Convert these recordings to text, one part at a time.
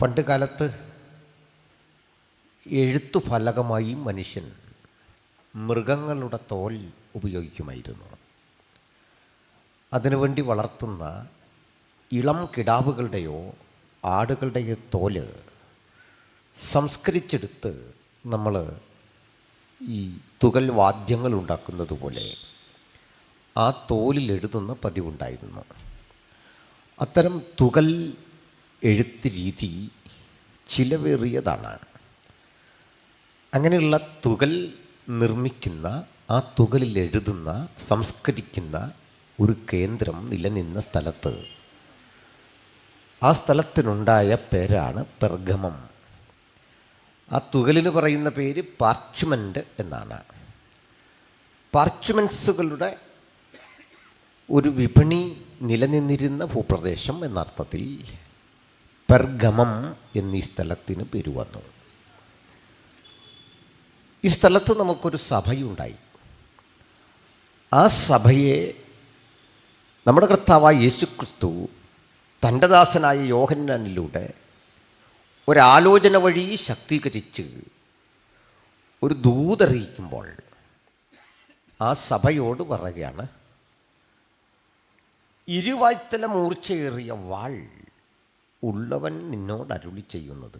പണ്ട് കാലത്ത് എഴുത്തു ഫലകമായി മനുഷ്യൻ മൃഗങ്ങളുടെ തോൽ ഉപയോഗിക്കുമായിരുന്നു. അതിനുവേണ്ടി വളർത്തുന്ന ഇളം കിടാവുകളുടെയോ ആടുകളുടെയോ തോല് സംസ്കരിച്ചെടുത്ത് നമ്മൾ ഈ തുകൽ വാദ്യങ്ങൾ ഉണ്ടാക്കുന്നത് പോലെ ആ തോലിൽ എഴുതുന്ന പതിവുണ്ടായിരുന്നു. അത്തരം തുകൽ എഴുത്ത് രീതി ചിലവേറിയതാണ്. അങ്ങനെയുള്ള തുകൽ നിർമ്മിക്കുന്ന, ആ തുകലിൽ എഴുതുന്ന, സംസ്കരിക്കുന്ന ഒരു കേന്ദ്രം നിലനിന്ന സ്ഥലത്ത്, ആ സ്ഥലത്തിനുണ്ടായ പേരാണ് പെർഗമം. ആ തുകലിന് പറയുന്ന പേര് പാർച്ച്മെൻ്റ് എന്നാണ്. പാർച്ച്മെൻസുകളുടെ ഒരു വിപണി നിലനിന്നിരുന്ന ഭൂപ്രദേശം എന്നർത്ഥത്തിൽ പെർഗമം എന്നീ സ്ഥലത്തിന് പേര് വന്നു. ഈ സ്ഥലത്ത് നമുക്കൊരു സഭയുണ്ടായി. ആ സഭയെ നമ്മുടെ കർത്താവായ യേശുക്രിസ്തു തൻ്റെ ദാസനായ യോഹന്നാനിലൂടെ ഒരാലോചന വഴി ശക്തീകരിച്ച് ഒരു ദൂതറിയിക്കുമ്പോൾ ആ സഭയോട് പറയുകയാണ്, ഇരുവായ്ത്തല മൂർച്ചയേറിയ വാൾ ഉള്ളവൻ നിന്നോട് അരുളി ചെയ്യുന്നത്,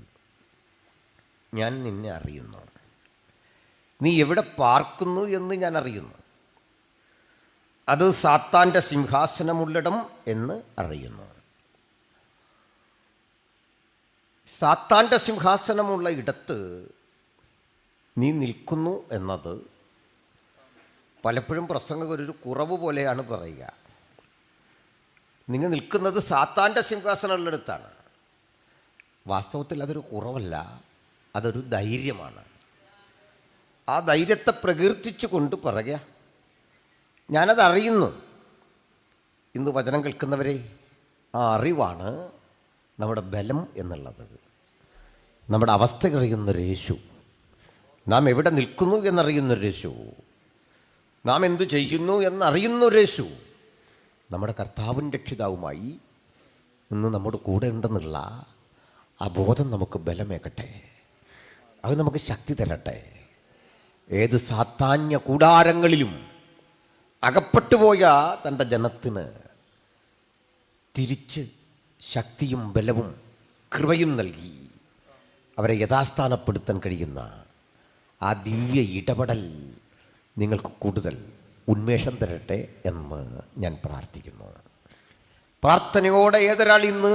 ഞാൻ നിന്നെ അറിയുന്നു. നീ എവിടെ പാർക്കുന്നു എന്ന് ഞാൻ അറിയുന്നു. അത് സാത്താൻ്റെ സിംഹാസനമുള്ളിടം എന്ന് അറിയുന്നു. സാത്താൻ്റെ സിംഹാസനമുള്ള ഇടത്ത് നീ നിൽക്കുന്നു എന്നത് പലപ്പോഴും പ്രസംഗകരൊരു കുറവ് പോലെയാണ് പറയുക. നിങ്ങൾ നിൽക്കുന്നത് സാത്താൻ്റെ സിംഹാസനമുള്ളിടത്താണ്. വാസ്തവത്തിൽ അതൊരു കുറവല്ല, അതൊരു ധൈര്യമാണ്. ആ ധൈര്യത്തെ പ്രകീർത്തിച്ചു കൊണ്ട് പറയുക, ഞാനതറിയുന്നു. ഇന്ന് വചനം കേൾക്കുന്നവരെ, ആ അറിവാണ് നമ്മുടെ ബലം എന്നുള്ളത്. നമ്മുടെ അവസ്ഥ അറിയുന്നൊരു യേശു, നാം എവിടെ നിൽക്കുന്നു എന്നറിയുന്നൊരു യേശു, നാം എന്തു ചെയ്യുന്നു എന്നറിയുന്നൊരു യേശു, നമ്മുടെ കർത്താവും രക്ഷിതാവുമായി ഇന്ന് നമ്മുടെ കൂടെ ഉണ്ടെന്നുള്ള ആ ബോധം നമുക്ക് ബലമേകട്ടെ. അത് നമുക്ക് ശക്തി തരട്ടെ. ഏത് സാത്താന്യ കൂടാരങ്ങളിലും അകപ്പെട്ടുപോയ തൻ്റെ ജനത്തിന് തിരിച്ച് ശക്തിയും ബലവും കൃപയും നൽകി അവരെ യഥാസ്ഥാനപ്പെടുത്താൻ കഴിയുന്ന ആ ദിവ്യ ഇടപെടൽ നിങ്ങൾക്ക് കൂടുതൽ ഉന്മേഷം തരട്ടെ എന്ന് ഞാൻ പ്രാർത്ഥിക്കുന്നു. പ്രാർത്ഥനയോടെ ഏതൊരാൾ ഇന്ന്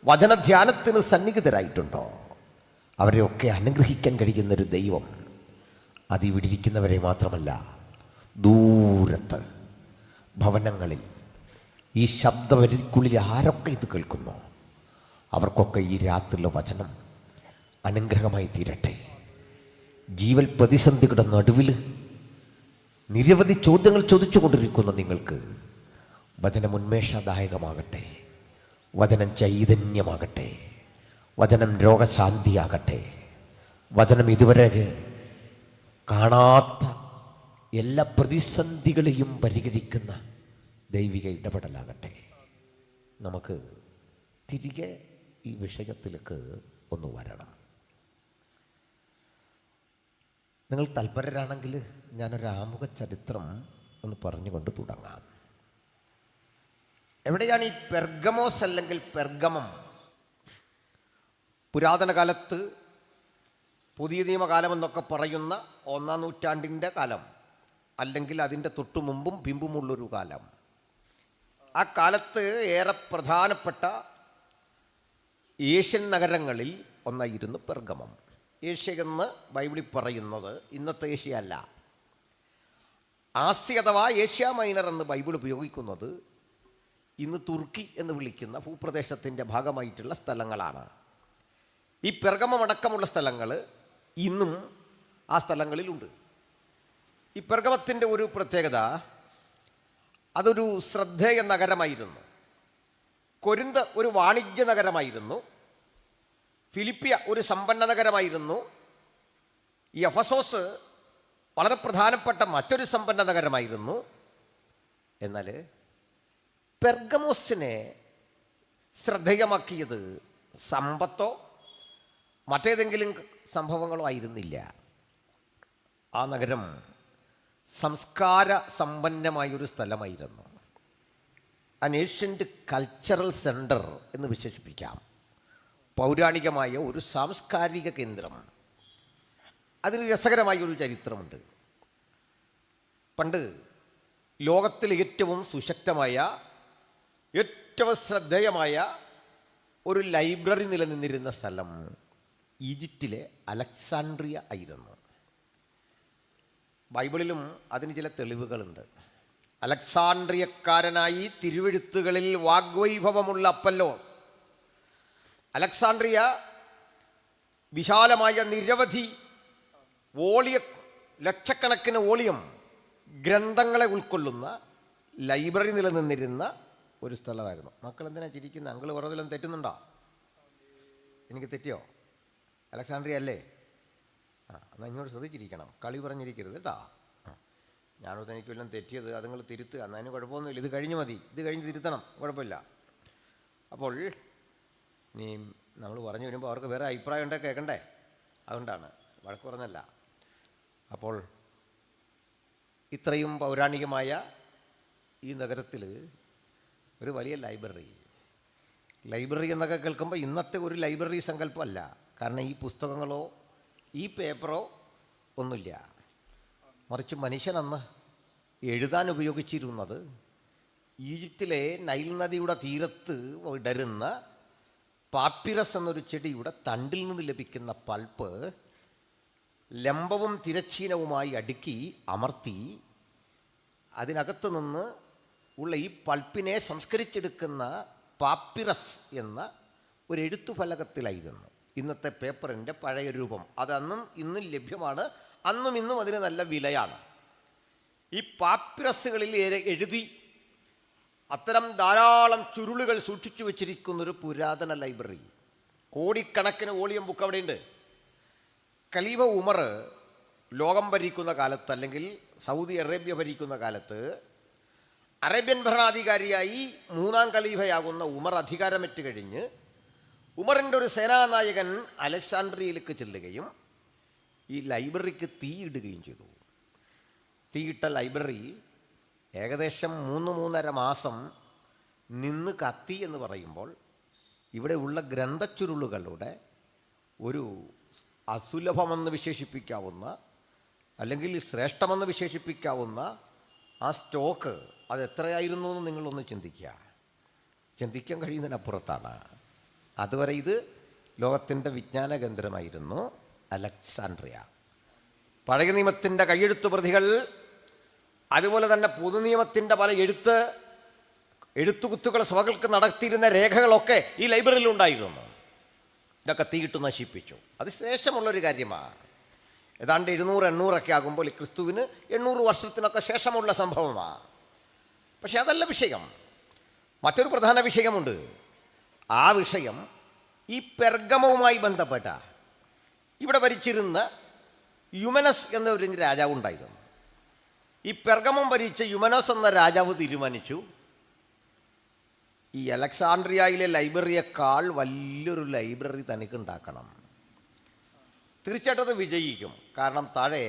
വചനധ്യാനത്തിന് സന്നിഹിതരായിട്ടുണ്ടോ അവരെയൊക്കെ അനുഗ്രഹിക്കാൻ കഴിയുന്നൊരു ദൈവം അതിവിടെ ഇരിക്കുന്നവരെ മാത്രമല്ല, ദൂരത്ത് ഭവനങ്ങളിൽ ഈ ശബ്ദവരിക്കുള്ളിൽ ആരൊക്കെ ഇത് കേൾക്കുന്നു അവർക്കൊക്കെ ഈ രാത്രിയിലെ വചനം അനുഗ്രഹമായി തീരട്ടെ. ജീവൽ പ്രതിസന്ധികളുടെ നടുവിൽ നിരവധി ചോദ്യങ്ങൾ ചോദിച്ചു കൊണ്ടിരിക്കുന്ന നിങ്ങൾക്ക് വചനം ഉന്മേഷദായകമാകട്ടെ, വചനം ചൈതന്യമാകട്ടെ, വചനം രോഗശാന്തിയാകട്ടെ, വചനം ഇതുവരെ കാണാത്ത എല്ലാ പ്രതിസന്ധികളെയും പരിഹരിക്കുന്ന ദൈവിക ഇടപെടലാകട്ടെ. നമുക്ക് തിരികെ ഈ വിഷയത്തിലേക്ക് ഒന്ന് വരണം. നിങ്ങൾ തൽപരരാണെങ്കിൽ ഞാനൊരു ആമുഖ ചരിത്രം ഒന്ന് പറഞ്ഞുകൊണ്ട് തുടങ്ങാം. എവിടെയാണ് ഈ പെർഗമോസ് അല്ലെങ്കിൽ പെർഗമം? പുരാതന കാലത്ത്, പുതിയ നിയമകാലം എന്നൊക്കെ പറയുന്ന 1-ാം നൂറ്റാണ്ടിൻ്റെ കാലം, അല്ലെങ്കിൽ അതിൻ്റെ തൊട്ടു മുമ്പും പിമ്പുമുള്ളൊരു കാലം. ആ കാലത്ത് ഏറെ പ്രധാനപ്പെട്ട ഏഷ്യൻ നഗരങ്ങളിൽ ഒന്നായിരുന്നു പെർഗമം. ഏഷ്യ എന്ന് ബൈബിളിൽ പറയുന്നത് ഇന്നത്തെ ഏഷ്യ അല്ല. ആസ്യ അഥവാ ഏഷ്യ മൈനർ എന്ന് ബൈബിൾ ഉപയോഗിക്കുന്നത് ഇന്ന് തുർക്കി എന്ന് വിളിക്കുന്ന ഭൂപ്രദേശത്തിൻ്റെ ഭാഗമായിട്ടുള്ള സ്ഥലങ്ങളാണ്. ഈ പെർഗമം അടക്കമുള്ള സ്ഥലങ്ങൾ ഇന്നും ആ സ്ഥലങ്ങളിലുണ്ട്. ഈ പെർഗമത്തിൻ്റെ ഒരു പ്രത്യേകത, അതൊരു ശ്രദ്ധേയ നഗരമായിരുന്നു. കൊരിന്ത് ഒരു വാണിജ്യ നഗരമായിരുന്നു. ഫിലിപ്പിയ ഒരു സമ്പന്ന നഗരമായിരുന്നു. ഈ എഫസോസ് വളരെ പ്രധാനപ്പെട്ട മറ്റൊരു സമ്പന്ന നഗരമായിരുന്നു. എന്നാൽ പെർഗമോസിനെ ശ്രദ്ധേയമാക്കിയത് സമ്പത്തോ മറ്റേതെങ്കിലും സംഭവങ്ങളോ ആയിരുന്നില്ല. ആ നഗരം സംസ്കാര സമ്പന്നമായൊരു സ്ഥലമായിരുന്നു. അൻ ഏഷ്യൻ്റ് കൾച്ചറൽ സെൻറ്റർ എന്ന് വിശേഷിപ്പിക്കാം. പൗരാണികമായ ഒരു സാംസ്കാരിക കേന്ദ്രം. അതിന് രസകരമായൊരു ചരിത്രമുണ്ട്. പണ്ട് ലോകത്തിൽ ഏറ്റവും സുശക്തമായ, ഏറ്റവും ശ്രദ്ധേയമായ ഒരു ലൈബ്രറി നിലനിന്നിരുന്ന സ്ഥലം ഈജിപ്തിലെ അലക്സാൻഡ്രിയ ആയിരുന്നു. ബൈബിളിലും അതിന് ചില തെളിവുകളുണ്ട്. അലക്സാൻഡ്രിയക്കാരനായി തിരുവെഴുത്തുകളിൽ വാഗ്വൈഭവമുള്ള അപ്പല്ലോസ്, അലക്സാൻഡ്രിയ വിശാലമായ നിരവധി ലക്ഷക്കണക്കിന് വോളിയം ഗ്രന്ഥങ്ങളെ ഉൾക്കൊള്ളുന്ന ലൈബ്രറി നിലനിന്നിരുന്ന ഒരു സ്ഥലമായിരുന്നു. മക്കൾ എന്തിനാ ചിരിക്കുന്നത്? അങ്കിൾ വെറുതെല്ലാം തെറ്റുന്നുണ്ടോ? എനിക്ക് തെറ്റിയോ? അലക്സാൻഡ്രിയ അല്ലേ? എന്നാൽ ഇങ്ങോട്ട് ശ്രദ്ധിച്ചിരിക്കണം, കളി പറഞ്ഞിരിക്കരുത് കേട്ടോ. ഞാനത് എനിക്ക് വല്ലതും തെറ്റിയത് അത് നിങ്ങൾ തിരുത്തുക, എന്നാൽ അതിന് കുഴപ്പമൊന്നുമില്ല. ഇത് കഴിഞ്ഞ് മതി, ഇത് കഴിഞ്ഞ് തിരുത്തണം, കുഴപ്പമില്ല. അപ്പോൾ ഇനി നമ്മൾ പറഞ്ഞു വരുമ്പോൾ അവർക്ക് വേറെ അഭിപ്രായം ഉണ്ടെങ്കിൽ കേൾക്കണ്ടേ, അതുകൊണ്ടാണ്, വഴക്ക് പറഞ്ഞല്ല. അപ്പോൾ ഇത്രയും പൗരാണികമായ ഈ നഗരത്തിൽ ഒരു വലിയ ലൈബ്രറി എന്നൊക്കെ കേൾക്കുമ്പോൾ ഇന്നത്തെ ഒരു ലൈബ്രറി സങ്കല്പമല്ല. കാരണം ഈ പുസ്തകങ്ങളോ ഈ പേപ്പറോ ഒന്നുമില്ല. മറിച്ച് മനുഷ്യൻ അന്ന് എഴുതാൻ ഉപയോഗിച്ചിരുന്നത് ഈജിപ്തിലെ നൈൽ നദിയുടെ തീരത്ത് വിടരുന്ന പാപ്പിറസ് എന്നൊരു ചെടിയുടെ തണ്ടിൽ നിന്ന് ലഭിക്കുന്ന പൾപ്പ് ലംബവും തിരശ്ചീനവുമായി അടുക്കി അമർത്തി അതിനകത്ത് നിന്ന് ഉള്ള ഈ പൾപ്പിനെ സംസ്കരിച്ചെടുക്കുന്ന പാപ്പിറസ് എന്ന ഒരു എഴുത്തുഫലകത്തിലായിരുന്നു ഇന്നത്തെ പേപ്പറിൻ്റെ പഴയ രൂപം. അതന്നും ഇന്നും ലഭ്യമാണ്. അന്നും ഇന്നും അതിന് നല്ല വിലയാണ്. ഈ പാപ്പിറസുകളിൽ എഴുതി അത്തരം ധാരാളം ചുരുളുകൾ സൂക്ഷിച്ചു വച്ചിരിക്കുന്നൊരു പുരാതന ലൈബ്രറി. കോടിക്കണക്കിന് വോളിയം ബുക്ക് അവിടെയുണ്ട്. ഖലീഫ ഉമർ ലോകം ഭരിക്കുന്ന കാലത്ത്, അല്ലെങ്കിൽ സൗദി അറേബ്യ ഭരിക്കുന്ന കാലത്ത്, അറേബ്യൻ ഭരണാധികാരിയായി മൂന്നാം ഖലീഫയാകുന്ന ഉമർ അധികാരമേറ്റ് കഴിഞ്ഞ് ഉമറിൻ്റെ ഒരു സേനാനായകൻ അലക്സാൻഡ്രിയയിലേക്ക് ചെല്ലുകയും ഈ ലൈബ്രറിക്ക് തീയിടുകയും ചെയ്തു. തീയിട്ട ലൈബ്രറി ഏകദേശം 3-3.5 മാസം നിന്ന് കത്തി എന്ന് പറയുമ്പോൾ ഇവിടെയുള്ള ഗ്രന്ഥച്ചുരുളുകളുടെ ഒരു അസുലഭമെന്ന് വിശേഷിപ്പിക്കാവുന്ന, അല്ലെങ്കിൽ ശ്രേഷ്ഠമെന്ന് വിശേഷിപ്പിക്കാവുന്ന ആ സ്റ്റോക്ക് അതെത്രയായിരുന്നു എന്ന് നിങ്ങളൊന്ന് ചിന്തിക്കാൻ കഴിയുന്നതിനപ്പുറത്താണ്. അതുവരെ ഇത് ലോകത്തിൻ്റെ വിജ്ഞാന കേന്ദ്രമായിരുന്നു അലക്സാൻഡ്രിയ. പഴയ നിയമത്തിൻ്റെ കയ്യെഴുത്തു പ്രതികൾ, അതുപോലെ തന്നെ പൊതുനിയമത്തിൻ്റെ പല എഴുത്തുകുത്തുകൾ സഭകൾക്ക് നടത്തിയിരുന്ന രേഖകളൊക്കെ ഈ ലൈബ്രറിയിൽ ഉണ്ടായിരുന്നു. ഇതൊക്കെ തീയിട്ട് നശിപ്പിച്ചു. അത് ശേഷമുള്ളൊരു കാര്യമാണ്. ഏതാണ്ട് 700-800 ആകുമ്പോൾ ക്രിസ്തുവിന് 800 വർഷത്തിനൊക്കെ ശേഷമുള്ള സംഭവമാണ്. പക്ഷെ അതല്ല വിഷയം. മറ്റൊരു പ്രധാന വിഷയമുണ്ട്. ആ വിഷയം ഈ പെർഗമവുമായി ബന്ധപ്പെട്ട ഇവിടെ ഭരിച്ചിരുന്ന യുമനസ് എന്നൊരു രാജാവ് ഉണ്ടായിരുന്നു. ഈ പെർഗമം ഭരിച്ച യുമനസ് എന്ന രാജാവ് തീരുമാനിച്ചു, ഈ അലക്സാൻഡ്രിയയിലെ ലൈബ്രറിയേക്കാൾ വലിയൊരു ലൈബ്രറി തനിക്ക് ഉണ്ടാക്കണം. തീർച്ചയായിട്ടും അത് വിജയിക്കും. കാരണം താഴെ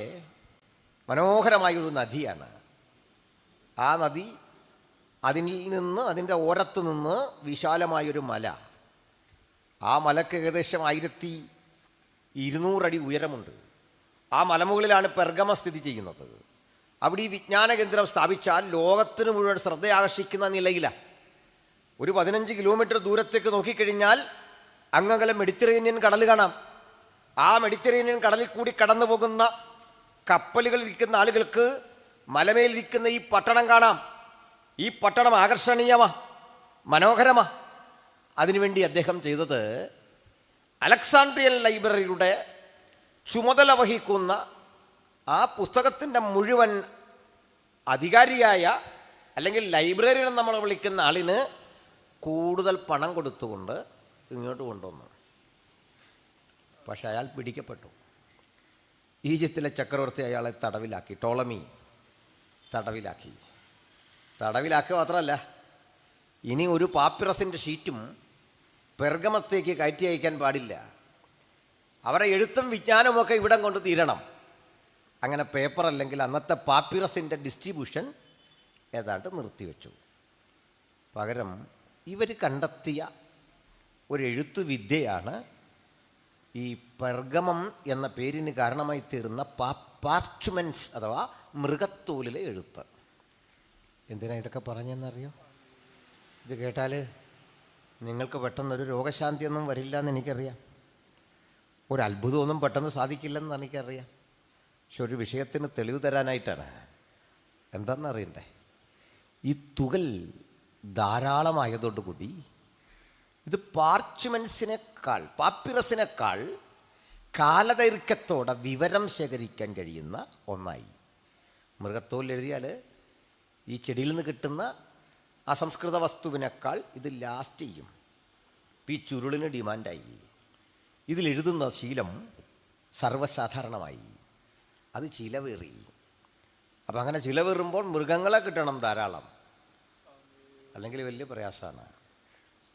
മനോഹരമായൊരു നദിയാണ്. ആ നദി, അതിൻ്റെ ഓരത്ത് നിന്ന് വിശാലമായൊരു മല. ആ മലക്ക് ഏകദേശം 1200 അടി ഉയരമുണ്ട്. ആ മലമുകളിലാണ് പെർഗമ സ്ഥിതി ചെയ്യുന്നത്. അവിടെ ഈ വിജ്ഞാന കേന്ദ്രം സ്ഥാപിച്ചാൽ ലോകത്തിന് മുഴുവൻ ശ്രദ്ധ ആകർഷിക്കുന്ന നിലയിലാണ്. ഒരു 15 കിലോമീറ്റർ ദൂരത്തേക്ക് നോക്കിക്കഴിഞ്ഞാൽ അങ്ങകലം മെഡിറ്ററേനിയൻ കടൽ കാണാം. ആ മെഡിറ്ററേനിയൻ കടലിൽ കൂടി കടന്നു പോകുന്ന കപ്പലുകളിലിരിക്കുന്ന ആളുകൾക്ക് മലമേലിരിക്കുന്ന ഈ പട്ടണം കാണാം. ഈ പട്ടണം ആകർഷണീയമാ, മനോഹരമാ. അതിനുവേണ്ടി അദ്ദേഹം ചെയ്തത്, അലക്സാൻഡ്രിയൻ ലൈബ്രറിയുടെ ചുമതല വഹിക്കുന്ന ആ പുസ്തകത്തിൻ്റെ മുഴുവൻ അധികാരിയായ, അല്ലെങ്കിൽ ലൈബ്രറിയൻ നമ്മൾ വിളിക്കുന്ന ആളിന് കൂടുതൽ പണം കൊടുത്തുകൊണ്ട് ഇങ്ങോട്ട് കൊണ്ടുവന്നു. പക്ഷെ അയാൾ പിടിക്കപ്പെട്ടു. ഈജിപ്തിലെ ചക്രവർത്തി അയാളെ തടവിലാക്കി. ടോളമി തടവിലാക്കുക മാത്രമല്ല, ഇനി ഒരു പാപ്പിറസിൻ്റെ ഷീറ്റും പെർഗമത്തേക്ക് കയറ്റി അയക്കാൻ പാടില്ല. അവരുടെ എഴുത്തും വിജ്ഞാനമൊക്കെ ഇവിടം കൊണ്ട് തീരണം. അങ്ങനെ പേപ്പർ അല്ലെങ്കിൽ അന്നത്തെ പാപ്പിറസിൻ്റെ ഡിസ്ട്രിബ്യൂഷൻ ഏതാണ്ട് നിർത്തിവെച്ചു. പകരം ഇവർ കണ്ടെത്തിയ ഒരു എഴുത്തു വിദ്യയാണ് ഈ പെർഗമം എന്ന പേരിന് കാരണമായി തീർന്ന പാർച്ച്മെൻറ്റ്സ് അഥവാ മൃഗത്തോലിലെ എഴുത്ത്. എന്തിനാ ഇതൊക്കെ പറഞ്ഞെന്നറിയോ? ഇത് കേട്ടാൽ നിങ്ങൾക്ക് പെട്ടെന്നൊരു രോഗശാന്തിയൊന്നും വരില്ല എന്ന് എനിക്കറിയാം, ഒരു അത്ഭുതമൊന്നും പെട്ടെന്ന് സാധിക്കില്ലെന്ന് എനിക്കറിയാം. പക്ഷെ ഒരു വിഷയത്തിന് തെളിവ് തരാനായിട്ടാണ്. എന്താണെന്നറിയണ്ടേ? ഈ തുകൽ ധാരാളമായതോടുകൂടി ഇത് പാർച്ച്മെൻറ്റ്സിനേക്കാൾ പാപ്പിറസിനേക്കാൾ കാലദൈർഘ്യത്തോടെ വിവരം ശേഖരിക്കാൻ കഴിയുന്ന ഒന്നായി. മൃഗത്തോൽ എഴുതിയാൽ ഈ ചെടിയിൽ നിന്ന് കിട്ടുന്ന അസംസ്കൃത വസ്തുവിനേക്കാൾ ഇത് ലാസ്റ്റ് ചെയ്യും. ഈ ചുരുളിന് ഡിമാൻഡായി. ഇതിലെഴുതുന്ന ശീലം സർവ്വസാധാരണമായി. അത് ചിലവേറി. അപ്പം അങ്ങനെ ചിലവേറുമ്പോൾ മൃഗങ്ങളെ കിട്ടണം ധാരാളം, അല്ലെങ്കിൽ വലിയ പ്രയാസമാണ്.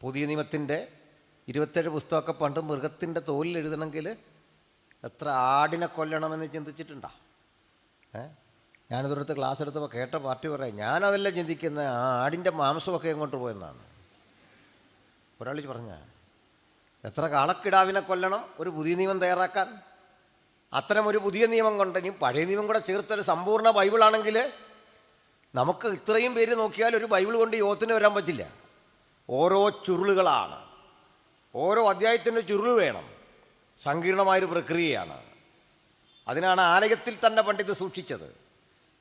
പുതിയ നിയമത്തിൻ്റെ 27 പുസ്തകമൊക്കെ പണ്ട് മൃഗത്തിൻ്റെ തോലിൽ എഴുതണമെങ്കിൽ എത്ര ആടിനെ കൊല്ലണമെന്ന് ചിന്തിച്ചിട്ടുണ്ടോ? ഞാനിതൊരിടത്ത് ക്ലാസ് എടുത്തപ്പോൾ കേട്ട പാർട്ടി പറയാം, ഞാനതല്ല ചിന്തിക്കുന്നത്, ആ ആടിൻ്റെ മാംസമൊക്കെ എങ്ങോട്ട് പോയെന്നാണ് ഒരാൾ പറഞ്ഞ. എത്ര കാളക്കിടാവിനെ കൊല്ലണം ഒരു പുതിയ നിയമം തയ്യാറാക്കാൻ? അത്തരം ഒരു പുതിയ നിയമം കൊണ്ട് ഇനി പഴയ നിയമം കൂടെ ചേർത്തൊരു സമ്പൂർണ്ണ ബൈബിളാണെങ്കിൽ നമുക്ക് ഇത്രയും പേര് നോക്കിയാൽ ഒരു ബൈബിൾ കൊണ്ട് യോത്തിന് വരാൻ പറ്റില്ല. ഓരോ ചുരുളുകളാണ്, ഓരോ അധ്യായത്തിൻ്റെ ചുരുള് വേണം. സങ്കീർണമായൊരു പ്രക്രിയയാണ്. അതിനാണ് ആലയത്തിൽ തന്നെ പണ്ടിത് സൂക്ഷിച്ചത്.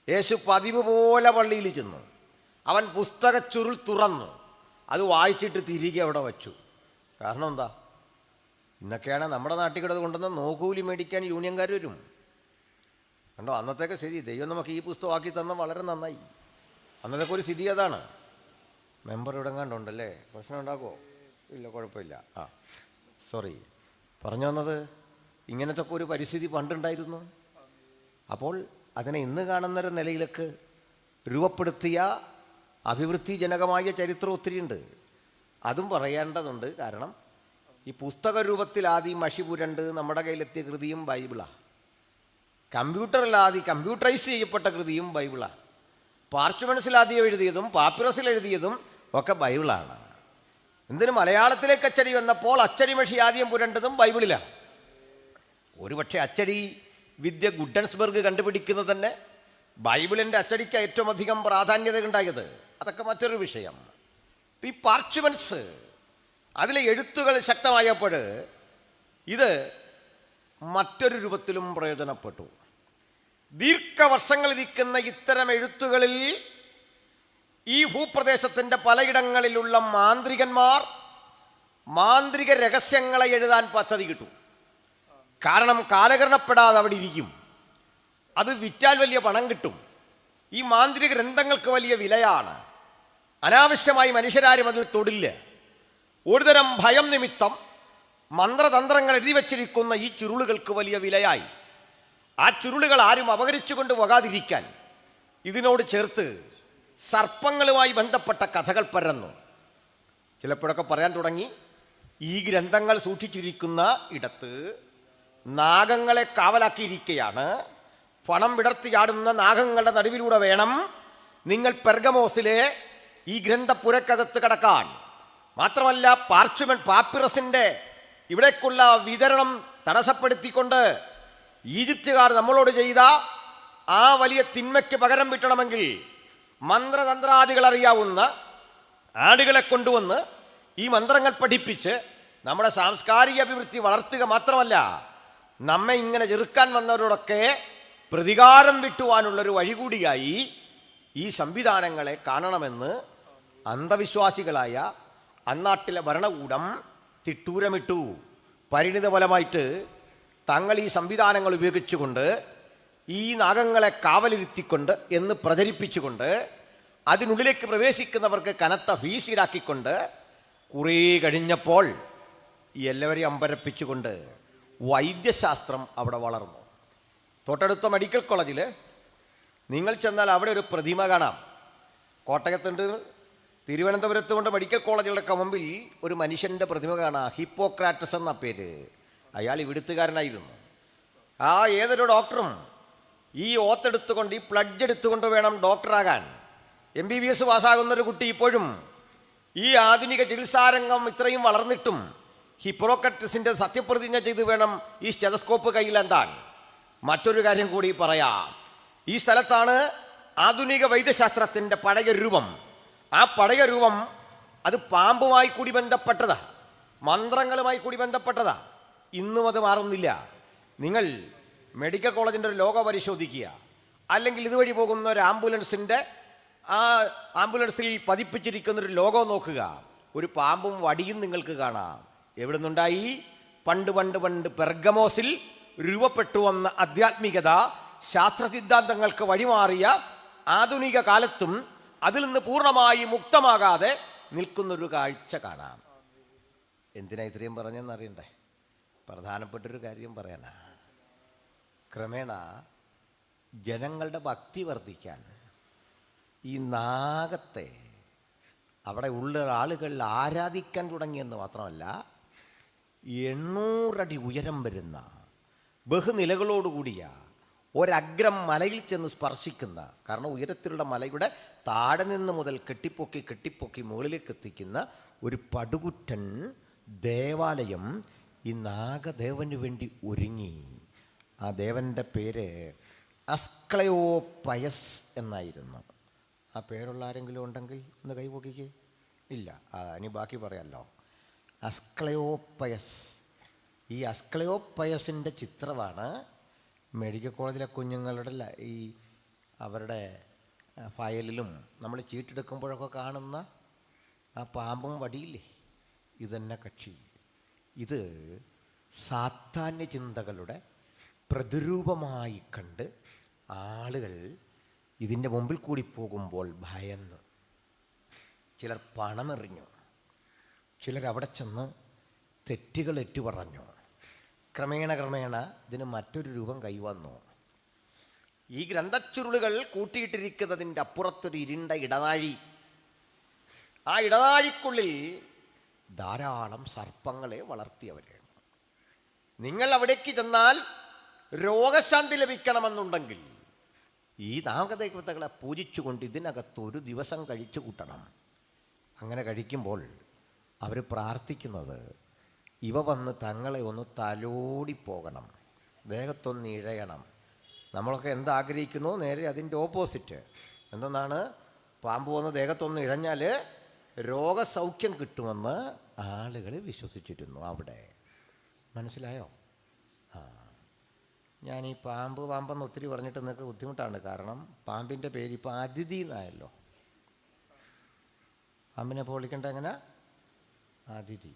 യേശു പതിവ് പോലെ പള്ളിയിൽ ചെന്നു. അവൻ പുസ്തക ചുരുൾ തുറന്നു, അത് വായിച്ചിട്ട് തിരികെ അവിടെ വച്ചു. കാരണം എന്താ? ഇന്നൊക്കെയാണ് നമ്മുടെ നാട്ടിൽ കിടത് കൊണ്ടുവന്ന് നോക്കൂലി മേടിക്കാൻ യൂണിയൻകാർ വരും. കണ്ടോ, അന്നത്തേക്ക് സ്ഥിതി. ദൈവം നമുക്ക് ഈ പുസ്തകമാക്കി തന്ന വളരെ നന്നായി. അന്നത്തേക്ക് ഒരു സ്ഥിതി അതാണ്. മെമ്പർ ഇവിടെ കണ്ടുണ്ടല്ലേ, പ്രശ്നം ഉണ്ടാക്കുമോ? ഇല്ല, കുഴപ്പമില്ല. സോറി, പറഞ്ഞു വന്നത് ഇങ്ങനത്തെ ഒരു പരിസ്ഥിതി പണ്ടുണ്ടായിരുന്നു. അപ്പോൾ അതിനെ ഇന്ന് കാണുന്നൊരു നിലയിലേക്ക് രൂപപ്പെടുത്തിയ അഭിവൃദ്ധിജനകമായ ചരിത്രം ഒത്തിരിയുണ്ട്. അതും പറയേണ്ടതുണ്ട്. കാരണം ഈ പുസ്തക രൂപത്തിൽ ആദ്യം മഷി പുരണ്ട് നമ്മുടെ കയ്യിലെത്തിയ കൃതിയും ബൈബിളാണ്. കമ്പ്യൂട്ടറിലാദ്യം കമ്പ്യൂട്ടറൈസ് ചെയ്യപ്പെട്ട കൃതിയും ബൈബിളാണ്. പാർച്ച്മെൻറ്റ്സിലാദ്യം എഴുതിയതും പാപ്പിറസിൽ എഴുതിയതും ഒക്കെ ബൈബിളാണ്. എന്തിന് മലയാളത്തിലേക്ക് അച്ചടി വന്നപ്പോൾ അച്ചടി മഷി ആദ്യം പുരണ്ടതും ബൈബിളിലാണ്. ഒരുപക്ഷെ അച്ചടി വിദ്യ ഗുഡൻസ്ബർഗ് കണ്ടുപിടിക്കുന്നത് തന്നെ ബൈബിളിൻ്റെ അച്ചടിക്ക് ഏറ്റവും അധികം പ്രാധാന്യത ഉണ്ടായത്. അതൊക്കെ മറ്റൊരു വിഷയം. ഈ പാർച്ച്മെൻറ്റ്സ് അതിലെ എഴുത്തുകൾ ശക്തമായപ്പോൾ ഇത് മറ്റൊരു രൂപത്തിലും പ്രയോജനപ്പെട്ടു. ദീർഘവർഷങ്ങളിരിക്കുന്ന ഇത്തരം എഴുത്തുകളിൽ ഈ ഭൂപ്രദേശത്തിൻ്റെ പലയിടങ്ങളിലുള്ള മാന്ത്രികന്മാർ മാന്ത്രിക രഹസ്യങ്ങളെ എഴുതാൻ പദ്ധതി കിട്ടും. കാരണം കാലഹരണപ്പെടാതെ അവിടെ ഇരിക്കും. അത് വിറ്റാൽ വലിയ പണം കിട്ടും. ഈ മാന്ത്രിക ഗ്രന്ഥങ്ങൾക്ക് വലിയ വിലയാണ്. അനാവശ്യമായി മനുഷ്യരാരും അതിൽ തൊടില്ല. ഒരുതരം ഭയം നിമിത്തം മന്ത്രതന്ത്രങ്ങൾ എഴുതി വച്ചിരിക്കുന്ന ഈ ചുരുളുകൾക്ക് വലിയ വിലയായി. ആ ചുരുളുകൾ ആരും അപകരിച്ചു കൊണ്ട് പോകാതിരിക്കാൻ ഇതിനോട് ചേർത്ത് സർപ്പങ്ങളുമായി ബന്ധപ്പെട്ട കഥകൾ പരന്നു. ചിലപ്പോഴൊക്കെ പറയാൻ തുടങ്ങി, ഈ ഗ്രന്ഥങ്ങൾ സൂക്ഷിച്ചിരിക്കുന്ന ഇടത്ത് നാഗങ്ങളെ കാവലാക്കിയിരിക്കുകയാണ്. പണം വിടർത്തിയാടുന്ന നാഗങ്ങളുടെ നടുവിലൂടെ വേണം നിങ്ങൾ പെർഗമോസിലെ ഈ ഗ്രന്ഥപ്പുരക്കകത്ത് കടക്കാൻ. മാത്രമല്ല, പാപ്പിറസിൻ്റെ ഇവിടേക്കുള്ള വിതരണം തടസ്സപ്പെടുത്തിക്കൊണ്ട് ഈജിപ്തുകാർ നമ്മളോട് ചെയ്ത ആ വലിയ തിന്മയ്ക്ക് പകരം വീട്ടണമെങ്കിൽ മന്ത്രതന്ത്രാദികൾ അറിയാവുന്ന ആളുകളെ കൊണ്ടുവന്ന് ഈ മന്ത്രങ്ങൾ പഠിപ്പിച്ച് നമ്മുടെ സാംസ്കാരിക അഭിവൃദ്ധി വളർത്തുക മാത്രമല്ല, നമ്മെ ഇങ്ങനെ ചെറുക്കാൻ വന്നവരോടൊക്കെ പ്രതികാരം വിട്ടുവാനുള്ളൊരു വഴി കൂടിയായി ഈ സംവിധാനങ്ങളെ കാണണമെന്ന് അന്ധവിശ്വാസികളായ അന്നാട്ടിലെ ഭരണകൂടം തിട്ടൂരമിട്ടു. പരിണിതഫലമായിട്ട് തങ്ങൾ ഈ സംവിധാനങ്ങൾ ഉപയോഗിച്ചുകൊണ്ട് ഈ നാഗങ്ങളെ കാവലിരുത്തിക്കൊണ്ട് എന്ന് പ്രചരിപ്പിച്ചുകൊണ്ട് അതിനുള്ളിലേക്ക് പ്രവേശിക്കുന്നവർക്ക് കനത്ത ഫീസ് ഈടാക്കിക്കൊണ്ട് കുറേ കഴിഞ്ഞപ്പോൾ എല്ലാവരെയും അമ്പരപ്പിച്ചുകൊണ്ട് വൈദ്യശാസ്ത്രം അവിടെ വളർന്നു. തൊട്ടടുത്ത മെഡിക്കൽ കോളേജിൽ നിങ്ങൾ ചെന്നാൽ അവിടെ ഒരു പ്രതിമ കാണാം. കോട്ടയത്തുണ്ട്, തിരുവനന്തപുരത്ത് കൊണ്ട് മെഡിക്കൽ കോളേജുകളുടെ മുമ്പിൽ ഒരു മനുഷ്യൻ്റെ പ്രതിമ കാണാം. ഹിപ്പോക്രാറ്റസ് എന്ന പേര്. അയാൾ ഇവിടുത്തുകാരനായിരുന്നു. ആ ഏതൊരു ഡോക്ടറും ഈ ഓത്തെടുത്തുകൊണ്ട്, ഈ പ്ലഡ്ജ് എടുത്തുകൊണ്ട് വേണം ഡോക്ടറാകാൻ. MBBS പാസ്സാകുന്നൊരു കുട്ടി ഇപ്പോഴും ഈ ആധുനിക ചികിത്സാരംഗം ഇത്രയും വളർന്നിട്ടും ഹിപ്പോക്രാറ്റസിൻ്റെ സത്യപ്രതിജ്ഞ ചെയ്ത് വേണം ഈ സ്റ്റെതസ്കോപ്പ് കയ്യിലെന്താൻ. മറ്റൊരു കാര്യം കൂടി പറയാം. ഈ സ്ഥലത്താണ് ആധുനിക വൈദ്യശാസ്ത്രത്തിൻ്റെ പഴയ രൂപം. ആ പഴയ രൂപം അത് പാമ്പുമായി കൂടി ബന്ധപ്പെട്ടതാ, മന്ത്രങ്ങളുമായി കൂടി ബന്ധപ്പെട്ടതാ. ഇന്നും അത് മാറുന്നില്ല. നിങ്ങൾ മെഡിക്കൽ കോളേജിൻ്റെ ഒരു ലോഗോ പരിശോധിക്കുക, അല്ലെങ്കിൽ ഇതുവഴി പോകുന്ന ഒരു ആംബുലൻസിൻ്റെ ആംബുലൻസിൽ പതിപ്പിച്ചിരിക്കുന്നൊരു ലോഗോ നോക്കുക. ഒരു പാമ്പും വടിയും നിങ്ങൾക്ക് കാണാം. എവിടെ നിന്നുണ്ടായി? പണ്ട് പണ്ട് പണ്ട് പെർഗമോസിൽ രൂപപ്പെട്ടു വന്ന ആധ്യാത്മികത ശാസ്ത്ര സിദ്ധാന്തങ്ങൾക്ക് വഴിമാറിയ ആധുനിക കാലത്തും അതിൽ നിന്ന് പൂർണ്ണമായി മുക്തമാകാതെ നിൽക്കുന്നൊരു കാഴ്ച കാണാം. എന്തിനാ ഇത്രയും പറഞ്ഞെന്നറിയണ്ടേ? പ്രധാനപ്പെട്ടൊരു കാര്യം പറയാനാ. ക്രമേണ ജനങ്ങളുടെ ഭക്തി വർദ്ധിക്കാൻ ഈ നാഗത്തെ അവിടെ ഉള്ള ആളുകൾ ആരാധിക്കാൻ തുടങ്ങിയെന്ന് മാത്രമല്ല, 800 അടി ഉയരം വരുന്ന ബഹുനിലകളോടുകൂടിയ ഒരഗ്രം മലയിൽ ചെന്ന് സ്പർശിക്കുന്ന, കാരണം ഉയരത്തിലുള്ള മലയുടെ താഴെ നിന്ന് മുതൽ കെട്ടിപ്പൊക്കി കെട്ടിപ്പൊക്കി മുകളിലേക്ക് എത്തിക്കുന്ന ഒരു പടുകുറ്റൻ ദേവാലയം ഈ നാഗദേവന് വേണ്ടി ഒരുങ്ങി. ആ ദേവൻ്റെ പേര് അസ്ക്ലയോപ്പയസ് എന്നായിരുന്നു. ആ പേരുള്ള ആരെങ്കിലും ഉണ്ടെങ്കിൽ ഒന്ന് കൈപൊക്കിക്ക്. ഇല്ല, ഇനി ബാക്കി പറയാമല്ലോ. അസ്ക്ലയോപ്പയസ്. ഈ അസ്ക്ലയോപ്പയസിൻ്റെ ചിത്രമാണ് മെഡിക്കൽ കോളേജിലെ കുഞ്ഞുങ്ങളുടെ ഈ അവരുടെ ഫയലിലും നമ്മൾ ചീട്ടെടുക്കുമ്പോഴൊക്കെ കാണുന്ന ആ പാമ്പും വടിയില്ലേ, ഇതന്നെ കക്ഷി. ഇത് സാത്താന്യ ചിന്തകളുടെ പ്രതിരൂപമായി കണ്ട് ആളുകൾ ഇതിൻ്റെ മുമ്പിൽ കൂടി പോകുമ്പോൾ ഭയന്നു. ചിലർ പണമെറിഞ്ഞു, ചിലരവിടെ ചെന്ന് തെറ്റുകൾ ഏറ്റുപറഞ്ഞു. ക്രമേണ ക്രമേണ ഇതിന് മറ്റൊരു രൂപം കൈവന്നു. ഈ ഗ്രന്ഥച്ചുരുളുകൾ കൂട്ടിയിട്ടിരിക്കുന്നതിൻ്റെ അപ്പുറത്തൊരു ഇരുണ്ട ഇടനാഴി. ആ ഇടനാഴിക്കുള്ളിൽ ധാരാളം സർപ്പങ്ങളെ വളർത്തിയവർ. നിങ്ങൾ അവിടേക്ക് ചെന്നാൽ രോഗശാന്തി ലഭിക്കണമെന്നുണ്ടെങ്കിൽ ഈ നാഗദേവതകളെ പൂജിച്ചുകൊണ്ട് ഇതിനകത്തൊരു ദിവസം കഴിച്ചു കൂട്ടണം. അങ്ങനെ കഴിക്കുമ്പോൾ അവർ പ്രാർത്ഥിക്കുന്നത്, ഇവ വന്ന് തങ്ങളെ ഒന്ന് തലോടിപ്പോകണം, ദേഹത്തൊന്ന് ഇഴയണം. നമ്മളൊക്കെ എന്താഗ്രഹിക്കുന്നോ നേരെ അതിൻ്റെ ഓപ്പോസിറ്റ്. എന്തെന്നാണ്? പാമ്പ് വന്ന് ദേഹത്തൊന്ന് ഇഴഞ്ഞാൽ രോഗസൗഖ്യം കിട്ടുമെന്ന് ആളുകൾ വിശ്വസിച്ചിരുന്നു അവിടെ. മനസ്സിലായോ? ഞാൻ ഈ പാമ്പെന്ന് ഒത്തിരി പറഞ്ഞിട്ട് നിങ്ങൾക്ക് ബുദ്ധിമുട്ടാണ്. കാരണം പാമ്പിൻ്റെ പേര് ഇപ്പോൾ അതിഥി എന്നായല്ലോ. പാമ്പിനെ വിളിക്കേണ്ട എങ്ങനെ? അതിഥി.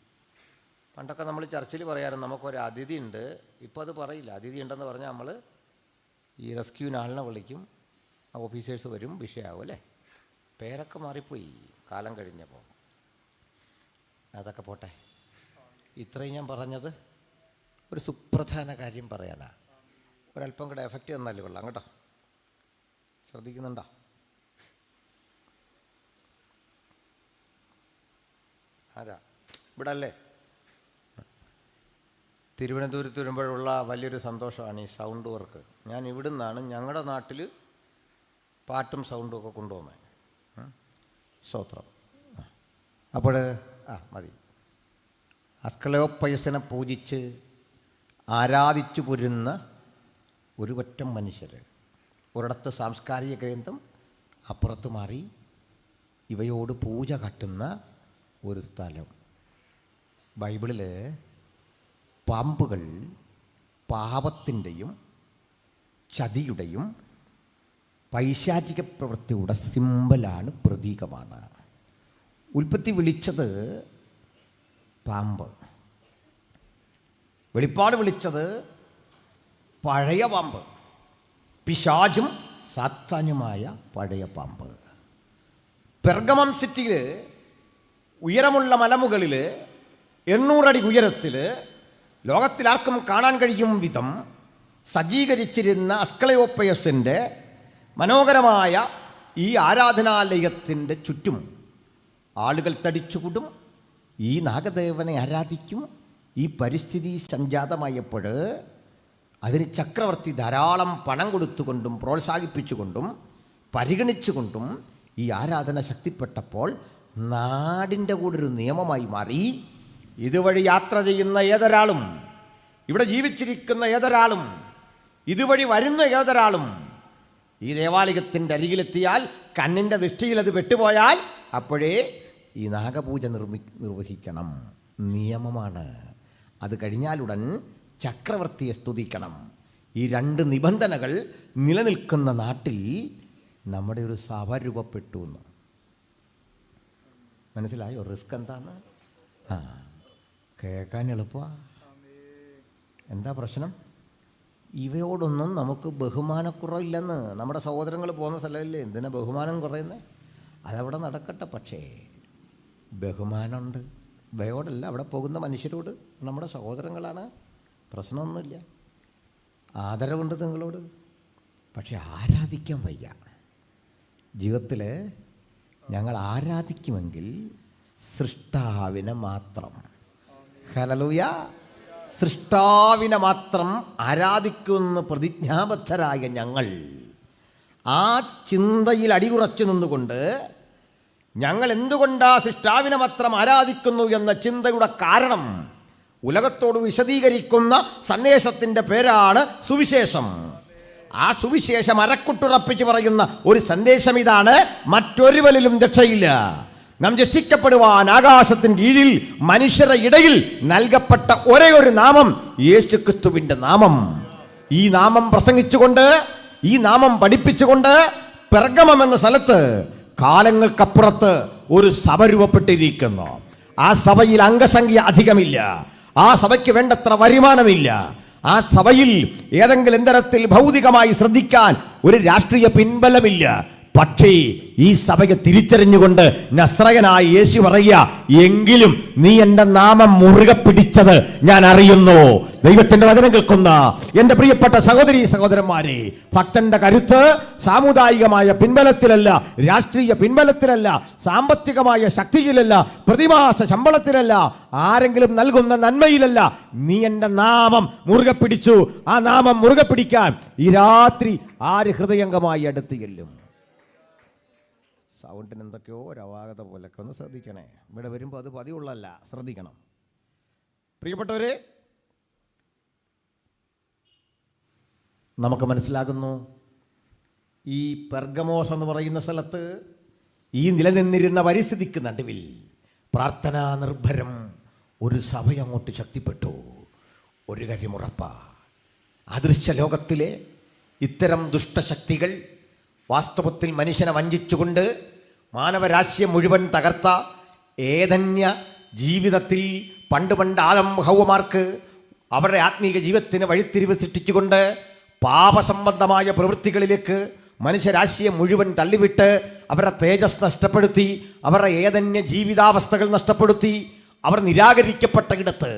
പണ്ടൊക്കെ നമ്മൾ ചർച്ചിൽ പറയാറുണ്ട് നമുക്കൊരു അതിഥി ഉണ്ട്. ഇപ്പോൾ അത് പറയില്ല. അതിഥി ഉണ്ടെന്ന് പറഞ്ഞാൽ നമ്മൾ ഈ റെസ്ക്യൂവിന് ആളിനെ വിളിക്കും, ഓഫീസേഴ്സ് വരും, വിഷയമാവും അല്ലേ? പേരൊക്കെ മാറിപ്പോയി കാലം കഴിഞ്ഞപ്പോൾ. അതൊക്കെ പോട്ടെ. ഇത്രയും ഞാൻ പറഞ്ഞത് ഒരു സുപ്രധാന കാര്യം പറയാനാണ്. ഒരല്പം കൂടെ എഫക്റ്റ് തന്നാലും കൊള്ളാം കേട്ടോ. ശ്രദ്ധിക്കുന്നുണ്ടോ? ആരാ ഇവിടെ അല്ലേ? തിരുവനന്തപുരത്ത് വരുമ്പോഴുള്ള വലിയൊരു സന്തോഷമാണ് ഈ സൗണ്ട് വർക്ക്. ഞാൻ ഇവിടെ നിന്നാണ് ഞങ്ങളുടെ നാട്ടിൽ പാട്ടും സൗണ്ടും ഒക്കെ കൊണ്ടുവന്നത്. സ്തോത്രം. അപ്പോൾ മതി. അസ്ക്ലയോപ്പയസിനെ പൂജിച്ച് ആരാധിച്ചു പോരുന്ന ഒരു പറ്റം മനുഷ്യർ. ഒരിടത്ത് സാംസ്കാരിക കേന്ദ്രം, അപ്പുറത്ത് മാറി ഇവയോട് പൂജ കട്ടുന്ന ഒരു സ്ഥലം. ബൈബിളിൽ പാമ്പുകൾ പാപത്തിൻ്റെയും ചതിയുടെയും പൈശാചിക പ്രവൃത്തിയുടെ സിമ്പലാണ്, പ്രതീകമാണ്. ഉൽപ്പത്തി വിളിച്ചത് പാമ്പ്, വെളിപ്പാട് വിളിച്ചത് പഴയ പാമ്പ്, പിശാചും സാത്താനുമായ പഴയ പാമ്പ്. പെർഗമം സിറ്റിയിൽ ഉയരമുള്ള മലമുകളിൽ 800 അടി ഉയരത്തിൽ ലോകത്തിലാർക്കും കാണാൻ കഴിയും വിധം സജ്ജീകരിച്ചിരുന്ന അസ്ക്ലയോപ്പയസിൻ്റെ മനോഹരമായ ഈ ആരാധനാലയത്തിൻ്റെ ചുറ്റും ആളുകൾ തടിച്ചുകൂടും, ഈ നാഗദേവനെ ആരാധിക്കും. ഈ പരിസ്ഥിതി സംജാതമായപ്പോൾ അതിന് ചക്രവർത്തി ധാരാളം പണം കൊടുത്തുകൊണ്ടും പ്രോത്സാഹിപ്പിച്ചുകൊണ്ടും പരിഗണിച്ചുകൊണ്ടും ഈ ആരാധന ശക്തിപ്പെട്ടപ്പോൾ നാടിൻ്റെ കൂടെ ഒരു നിയമമായി മാറി. ഇതുവഴി യാത്ര ചെയ്യുന്ന ഏതൊരാളും, ഇവിടെ ജീവിച്ചിരിക്കുന്ന ഏതൊരാളും, ഇതുവഴി വരുന്ന ഏതൊരാളും ഈ ദേവാലയത്തിൻ്റെ അരികിലെത്തിയാൽ കണ്ണിൻ്റെ ദൃഷ്ടിയിൽ അത് പെട്ടുപോയാൽ അപ്പോഴേ ഈ നാഗപൂജ നിർവഹിക്കണം. നിയമമാണ്. അത് കഴിഞ്ഞാലുടൻ ചക്രവർത്തിയെ സ്തുതിക്കണം. ഈ രണ്ട് നിബന്ധനകൾ നിലനിൽക്കുന്ന നാട്ടിൽ നമ്മുടെ ഒരു സഭ രൂപപ്പെട്ടു എന്ന് മനസ്സിലായോ? റിസ്ക് എന്താന്ന് കേൾക്കാൻ എളുപ്പമാണ്. എന്താ പ്രശ്നം? ഇവയോടൊന്നും നമുക്ക് ബഹുമാനക്കുറവില്ലെന്ന്. നമ്മുടെ സഹോദരങ്ങൾ പോകുന്ന സ്ഥലമല്ലേ എന്തിനാ ബഹുമാനം കുറയുന്നത്? അതവിടെ നടക്കട്ടെ. പക്ഷേ ബഹുമാനമുണ്ട്. ഇവയോടല്ല, അവിടെ പോകുന്ന മനുഷ്യരോട്, നമ്മുടെ സഹോദരങ്ങളാണ്, പ്രശ്നമൊന്നുമില്ല. ആദരവുണ്ട് നിങ്ങളോട്. പക്ഷെ ആരാധിക്കാൻ വയ്യ. ജീവിതത്തിൽ ഞങ്ങൾ ആരാധിക്കുമെങ്കിൽ സൃഷ്ടാവിനെ മാത്രം. ഹല്ലേലൂയ. സൃഷ്ടാവിനെ മാത്രം ആരാധിക്കുമെന്ന് പ്രതിജ്ഞാബദ്ധരായ ഞങ്ങൾ ആ ചിന്തയിൽ അടിയുറച്ചു നിന്നുകൊണ്ട് ഞങ്ങൾ എന്തുകൊണ്ടാ സൃഷ്ടാവിനെ മാത്രം ആരാധിക്കുന്നു എന്ന ചിന്തയുടെ കാരണം ഉലകത്തോട് വിശദീകരിക്കുന്ന സന്ദേശത്തിൻ്റെ പേരാണ് സുവിശേഷം. ആ സുവിശേഷം അരക്കുട്ടുറപ്പിച്ച് പറയുന്ന ഒരു സന്ദേശം ഇതാണ്: മറ്റൊരുവരിലും രക്ഷയില്ല. നാം രക്ഷിക്കപ്പെടുവാൻ ആകാശത്തിന് കീഴിൽ മനുഷ്യരുടെ ഇടയിൽ നൽകപ്പെട്ട ഒരേ ഒരു നാമം യേശുക്രിസ്തുവിൻ്റെ നാമം. ഈ നാമം പ്രസംഗിച്ചുകൊണ്ട്, ഈ നാമം പഠിപ്പിച്ചുകൊണ്ട് പെർഗമം എന്ന സ്ഥലത്ത് കാലങ്ങൾക്കപ്പുറത്ത് ഒരു സഭ രൂപപ്പെട്ടിരിക്കുന്നു. ആ സഭയിൽ അംഗസംഖ്യ അധികമില്ല. ആ സഭയ്ക്ക് വേണ്ടത്ര വരുമാനമില്ല. ആ സഭയിൽ ഏതെങ്കിലും തരത്തിൽ ഭൗതികമായി ശ്രദ്ധിക്കാൻ ഒരു രാഷ്ട്രീയ പിൻബലമില്ല. പക്ഷേ ഈ സഭയെ തിരിച്ചറിഞ്ഞുകൊണ്ട് നസ്രയനായ യേശു പറയുക, എങ്കിലും നീ എൻ്റെ നാമം മുറുകെ പിടിച്ചത് ഞാൻ അറിയുന്നു. ദൈവത്തിൻ്റെ വചനം കേൾക്കുന്ന എൻ്റെ പ്രിയപ്പെട്ട സഹോദരീ സഹോദരന്മാരെ, ഭക്തന്റെ കരുത്ത് സാമുദായികമായ പിൻബലത്തിലല്ല, രാഷ്ട്രീയ പിൻബലത്തിലല്ല, സാമ്പത്തികമായ ശക്തിയിലല്ല, പ്രതിമാസ ശമ്പളത്തിലല്ല, ആരെങ്കിലും നൽകുന്ന നന്മയിലല്ല. നീ എൻ്റെ നാമം മുറുകെ പിടിച്ചു. ആ നാമം മുറുകെ പിടിക്കാൻ ഈ രാത്രി ആര് ഹൃദയംഗമായി അടുത്ത് ചെല്ലും? സൗണ്ടിന് എന്തൊക്കെയോ ഒരവാഗത പോലൊക്കെ ഒന്ന് ശ്രദ്ധിക്കണേ. ഇവിടെ വരുമ്പോൾ അത് പതിവുള്ളല്ല, ശ്രദ്ധിക്കണം. പ്രിയപ്പെട്ടവരെ, നമുക്ക് മനസ്സിലാകുന്നു ഈ പെർഗമോസ് എന്ന് പറയുന്ന സ്ഥലത്ത് ഈ നിലനിന്നിരുന്ന പരിസ്ഥിതിക്ക് നടുവിൽ പ്രാർത്ഥനാ നിർഭരം ഒരു സഭ അങ്ങോട്ട് ശക്തിപ്പെട്ടു. ഒരു കാര്യം ഉറപ്പാ, അദൃശ്യ ലോകത്തിലെ ഇത്തരം ദുഷ്ടശക്തികൾ വാസ്തവത്തിൽ മനുഷ്യനെ വഞ്ചിച്ചുകൊണ്ട് മാനവരാശിയെ മുഴുവൻ തകർത്ത ഏതന്യ ജീവിതത്തിൽ പണ്ട് ആദം ഹൗവമാർക്ക് അവരുടെ ആത്മീക ജീവിതത്തിന് വഴിത്തിരിവ് സൃഷ്ടിച്ചുകൊണ്ട് പാപസംബന്ധമായ പ്രവൃത്തികളിലേക്ക് മനുഷ്യരാശിയെ മുഴുവൻ തള്ളിവിട്ട് അവരുടെ തേജസ് നഷ്ടപ്പെടുത്തി, അവരുടെ ഏതന്യ ജീവിതാവസ്ഥകൾ നഷ്ടപ്പെടുത്തി, അവർ നിരാകരിക്കപ്പെട്ട ഇടത്ത്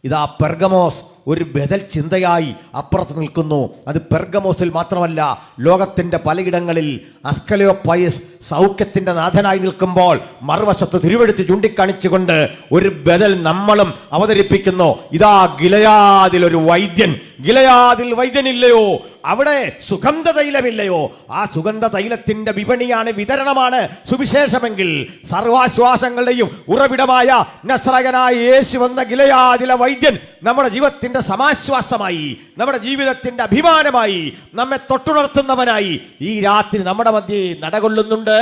ഇതാ പെർഗമോസ് ഒരു ബദൽ ചിന്തയായി അപ്പുറത്ത് നിൽക്കുന്നു. അത് പെർഗമോസിൽ മാത്രമല്ല, ലോകത്തിൻ്റെ പലയിടങ്ങളിൽ അസ്കലോപ്പയസ് സൗഖ്യത്തിൻ്റെ നാഥനായി നിൽക്കുമ്പോൾ മറുവശത്ത് തിരുവെടുത്ത് ചൂണ്ടിക്കാണിച്ചുകൊണ്ട് ഒരു ബദൽ നമ്മളും അവതരിപ്പിക്കുന്നു. ഇതാ ഗിലയാദിൽ ഒരു വൈദ്യൻ. ഗിലയാദിൽ വൈദ്യനില്ലയോ? അവിടെ സുഗന്ധ തൈലമില്ലയോ? ആ സുഗന്ധ തൈലത്തിൻ്റെ വിപണിയാണ്, വിതരണമാണ് സുവിശേഷമെങ്കിൽ സർവാശ്വാസങ്ങളുടെയും ഉറവിടമായ നസ്രയനായ യേശു എന്ന ഗിലയാദിലെ വൈദ്യൻ നമ്മുടെ ജീവിതത്തിൻ്റെ സമാശ്വാസമായി, നമ്മുടെ ജീവിതത്തിൻ്റെ അഭിമാനമായി, നമ്മെ തൊട്ടുണർത്തുന്നവനായി ഈ രാത്രി നമ്മുടെ മധ്യേ നടകൊള്ളുന്നുണ്ട്.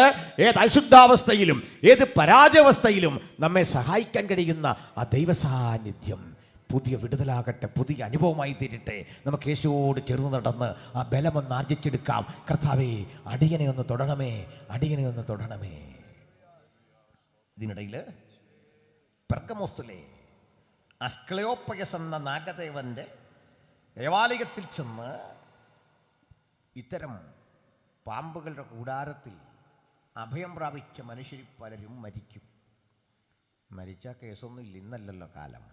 ഏത് അശുദ്ധാവസ്ഥയിലും ഏത് പരാജയാവസ്ഥയിലും നമ്മെ സഹായിക്കാൻ കഴിയുന്ന ആ ദൈവസാന്നിധ്യം പുതിയ വിടുതലാകട്ടെ, പുതിയ അനുഭവമായി തീരട്ടെ. നമുക്ക് യേശുവോട് ചേർന്ന് നടന്ന് ആ ബലമൊന്ന് ആർജിച്ചെടുക്കാം. കർത്താവേ, അടിയനെ ഒന്ന് തൊടണമേ, അടിയനെ ഒന്ന് തൊടണമേ. ഇതിനിടയിൽ പെർഗമോസിലെ അസ്ക്ലെയോപ്പയസ് എന്ന നാഗദേവന്റെ ദേവാലയത്തിൽ ചെന്ന് ഇത്തരം പാമ്പുകളുടെ കൂടാരത്തിൽ അഭയം പ്രാപിച്ച മനുഷ്യർ പലരും മരിക്കും. മരിച്ച കേസൊന്നും ഇല്ല, ഇന്നല്ലല്ലോ കാലം.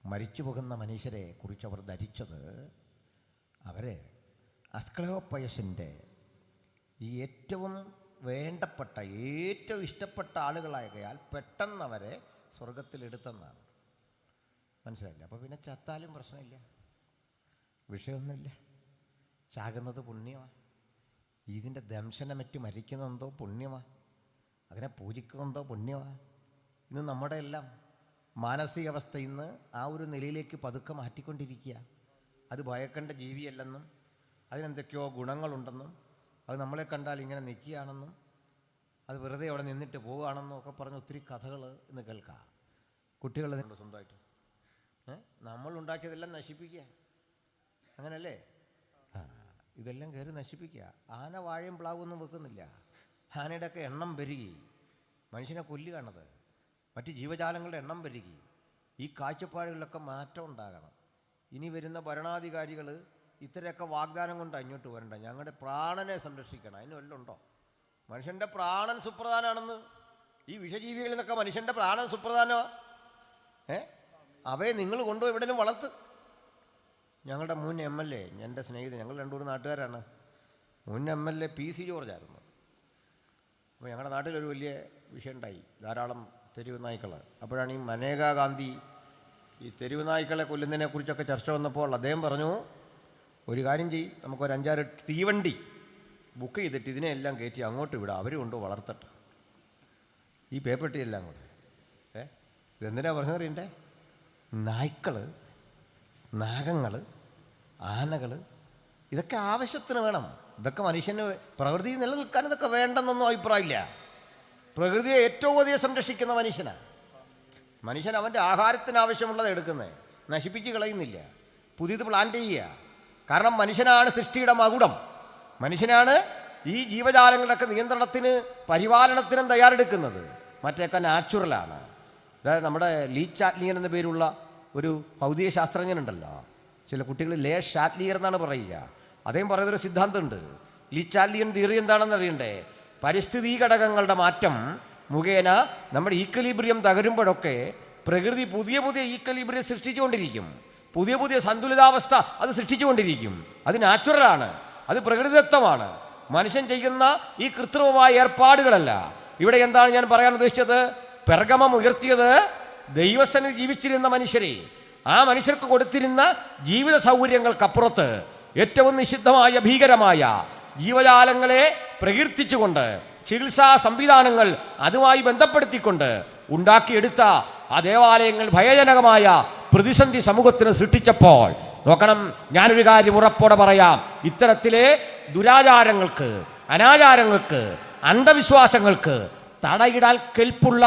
മരിച്ചു പോകുന്ന മനുഷ്യരെ കുറിച്ച് അവർ ധരിച്ചത് അവർ അസ്ക്ലെയോപ്പയസിൻ്റെ ഈ ഏറ്റവും വേണ്ടപ്പെട്ട ഏറ്റവും ഇഷ്ടപ്പെട്ട ആളുകളായകയാൽ പെട്ടെന്ന് അവരെ സ്വർഗത്തിലെടുത്തെന്നാണ്. മനസ്സിലായില്ല? അപ്പോൾ പിന്നെ ചത്താലും പ്രശ്നമില്ല, വിഷയമൊന്നുമില്ല. ചാകുന്നത് പുണ്യമാണ്. ഇതിൻ്റെ ദംശനമറ്റ് മരിക്കുന്നതെന്തോ പുണ്യമാണ്. അതിനെ പൂജിക്കുന്നതെന്തോ പുണ്യമാണ്. ഇന്ന് നമ്മുടെ എല്ലാം മാനസികാവസ്ഥ ഇന്ന് ആ ഒരു നിലയിലേക്ക് പതുക്കെ മാറ്റിക്കൊണ്ടിരിക്കുക. അത് ഭയക്കേണ്ട ജീവിയല്ലെന്നും അതിനെന്തൊക്കെയോ ഗുണങ്ങളുണ്ടെന്നും അത് നമ്മളെ കണ്ടാൽ ഇങ്ങനെ നിൽക്കുകയാണെന്നും അത് വെറുതെ അവിടെ നിന്നിട്ട് പോവുകയാണെന്നും ഒക്കെ പറഞ്ഞ് ഒത്തിരി കഥകൾ ഇന്ന് കേൾക്കാം. കുട്ടികൾ സ്വന്തമായിട്ട് നമ്മളുണ്ടാക്കിയതെല്ലാം നശിപ്പിക്കുക, അങ്ങനല്ലേ? ഇതെല്ലാം കയറി നശിപ്പിക്കുക. ആന വാഴയും പ്ലാവൊന്നും വെക്കുന്നില്ല. ആനയുടെയൊക്കെ എണ്ണം പെരുകി, മനുഷ്യനെ കൊല്ലുകയാണത്. മറ്റ് ജീവജാലങ്ങളുടെ എണ്ണം പെരുകി. ഈ കാഴ്ചപ്പാടുകളിലൊക്കെ മാറ്റം ഉണ്ടാകണം. ഇനി വരുന്ന ഭരണാധികാരികൾ ഇത്രയൊക്കെ വാഗ്ദാനം കൊണ്ട് അങ്ങോട്ട് വരണ്ട. ഞങ്ങളുടെ പ്രാണനെ സംരക്ഷിക്കണം. അതിന് വല്ലതും ഉണ്ടോ? മനുഷ്യൻ്റെ പ്രാണൻ സുപ്രധാനമാണെന്ന്. ഈ വിഷജീവികളിൽ നിന്നൊക്കെ മനുഷ്യൻ്റെ പ്രാണൻ സുപ്രധാനമാണ്. അവയെ നിങ്ങൾ കൊണ്ടുപോയി എവിടെയും വളർത്ത്. ഞങ്ങളുടെ മുൻ MLA, എൻ്റെ സ്നേഹിതൻ, ഞങ്ങൾ രണ്ടൂർ നാട്ടുകാരാണ്. മുൻ MLA PC ജോർജായിരുന്നു. അപ്പോൾ ഞങ്ങളുടെ നാട്ടിലൊരു വലിയ വിഷയം ഉണ്ടായി, ധാരാളം തെരുവ് നായ്ക്കൾ. അപ്പോഴാണ് ഈ മനേകാ ഗാന്ധി ഈ തെരുവ് നായ്ക്കളെ കൊല്ലുന്നതിനെക്കുറിച്ചൊക്കെ ചർച്ച വന്നപ്പോൾ അദ്ദേഹം പറഞ്ഞു, ഒരു കാര്യം ചെയ്യും, നമുക്കൊരു 5-6 തീവണ്ടി ബുക്ക് ചെയ്തിട്ട് ഇതിനെയെല്ലാം കയറ്റി അങ്ങോട്ട് വിടാം, അവർ കൊണ്ട് വളർത്തട്ടെ. ഈ പേപ്പട്ടിയെല്ലാം കൂടെ ഇതെന്തിനാ പറഞ്ഞറിയണ്ടേ? നായ്ക്കൾ, നാഗങ്ങൾ, ആനകൾ, ഇതൊക്കെ ആവശ്യത്തിന് വേണം. ഇതൊക്കെ മനുഷ്യന് പ്രകൃതി നിലനിൽക്കാൻ ഇതൊക്കെ വേണ്ടെന്നൊന്നും അഭിപ്രായമില്ല. പ്രകൃതിയെ ഏറ്റവും അധികം സംരക്ഷിക്കുന്ന മനുഷ്യനാണ്. മനുഷ്യൻ അവൻ്റെ ആഹാരത്തിന് ആവശ്യമുള്ളത് എടുക്കുന്നത്, നശിപ്പിച്ച് കളയുന്നില്ല, പുതിയത് പ്ലാൻ ചെയ്യുക. കാരണം മനുഷ്യനാണ് സൃഷ്ടിയുടെ മകുടം. മനുഷ്യനാണ് ഈ ജീവജാലങ്ങളുടെയൊക്കെ നിയന്ത്രണത്തിന് പരിപാലനത്തിനും തയ്യാറെടുക്കുന്നത്. മറ്റേയൊക്കെ നാച്ചുറലാണ്. അതായത് നമ്മുടെ ലീ ചാറ്റ്ലിയർ എന്ന പേരുള്ള ഒരു ഭൗതിക ശാസ്ത്രജ്ഞനുണ്ടല്ലോ, ചില കുട്ടികൾ ലേ ഷാറ്റ്ലിയർ എന്നാണ് പറയുക. അദ്ദേഹം പറയുന്നൊരു സിദ്ധാന്തമുണ്ട്. ലീ ചാറ്റ്ലിയൻ തിയറി എന്താണെന്ന് അറിയണ്ടേ? പരിസ്ഥിതി ഘടകങ്ങളുടെ മാറ്റം മുഖേന നമ്മുടെ ഈക്വലിബ്രിയം തകരുമ്പോഴൊക്കെ പ്രകൃതി പുതിയ പുതിയ ഈക്വലിബ്രിയം സൃഷ്ടിച്ചുകൊണ്ടിരിക്കും. പുതിയ പുതിയ സന്തുലിതാവസ്ഥ അത് സൃഷ്ടിച്ചുകൊണ്ടിരിക്കും. അത് നാച്ചുറലാണ്, അത് പ്രകൃതിദത്തമാണ്. മനുഷ്യൻ ചെയ്യുന്ന ഈ കൃത്രിമമായ ഏർപ്പാടുകളല്ല. ഇവിടെ എന്താണ് ഞാൻ പറയാൻ ഉദ്ദേശിച്ചത്? പെർഗമം ഉയർത്തിയത് ദൈവസന്നിധി ജീവിച്ചിരുന്ന മനുഷ്യരെ, ആ മനുഷ്യർക്ക് കൊടുത്തിരുന്ന ജീവിത സൗകര്യങ്ങൾക്കപ്പുറത്ത് ഏറ്റവും നിഷിദ്ധമായ ഭീകരമായ ജീവജാലങ്ങളെ പ്രകീർത്തിച്ചുകൊണ്ട് ചികിത്സാ സംവിധാനങ്ങൾ അതുമായി ബന്ധപ്പെടുത്തിക്കൊണ്ട് ഉണ്ടാക്കിയെടുത്ത ആ ദേവാലയങ്ങൾ ഭയജനകമായ പ്രതിസന്ധി സമൂഹത്തിന് സൃഷ്ടിച്ചപ്പോൾ നോക്കണം, ഞാനൊരു കാര്യം ഉറപ്പോടെ പറയാം, ഇത്തരത്തിലെ ദുരാചാരങ്ങൾക്ക്, അനാചാരങ്ങൾക്ക്, അന്ധവിശ്വാസങ്ങൾക്ക് തടയിടാൻ കെൽപ്പുള്ള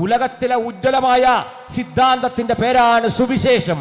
ഉലകത്തിലെ ഉജ്ജ്വലമായ സിദ്ധാന്തത്തിന്റെ പേരാണ് സുവിശേഷം.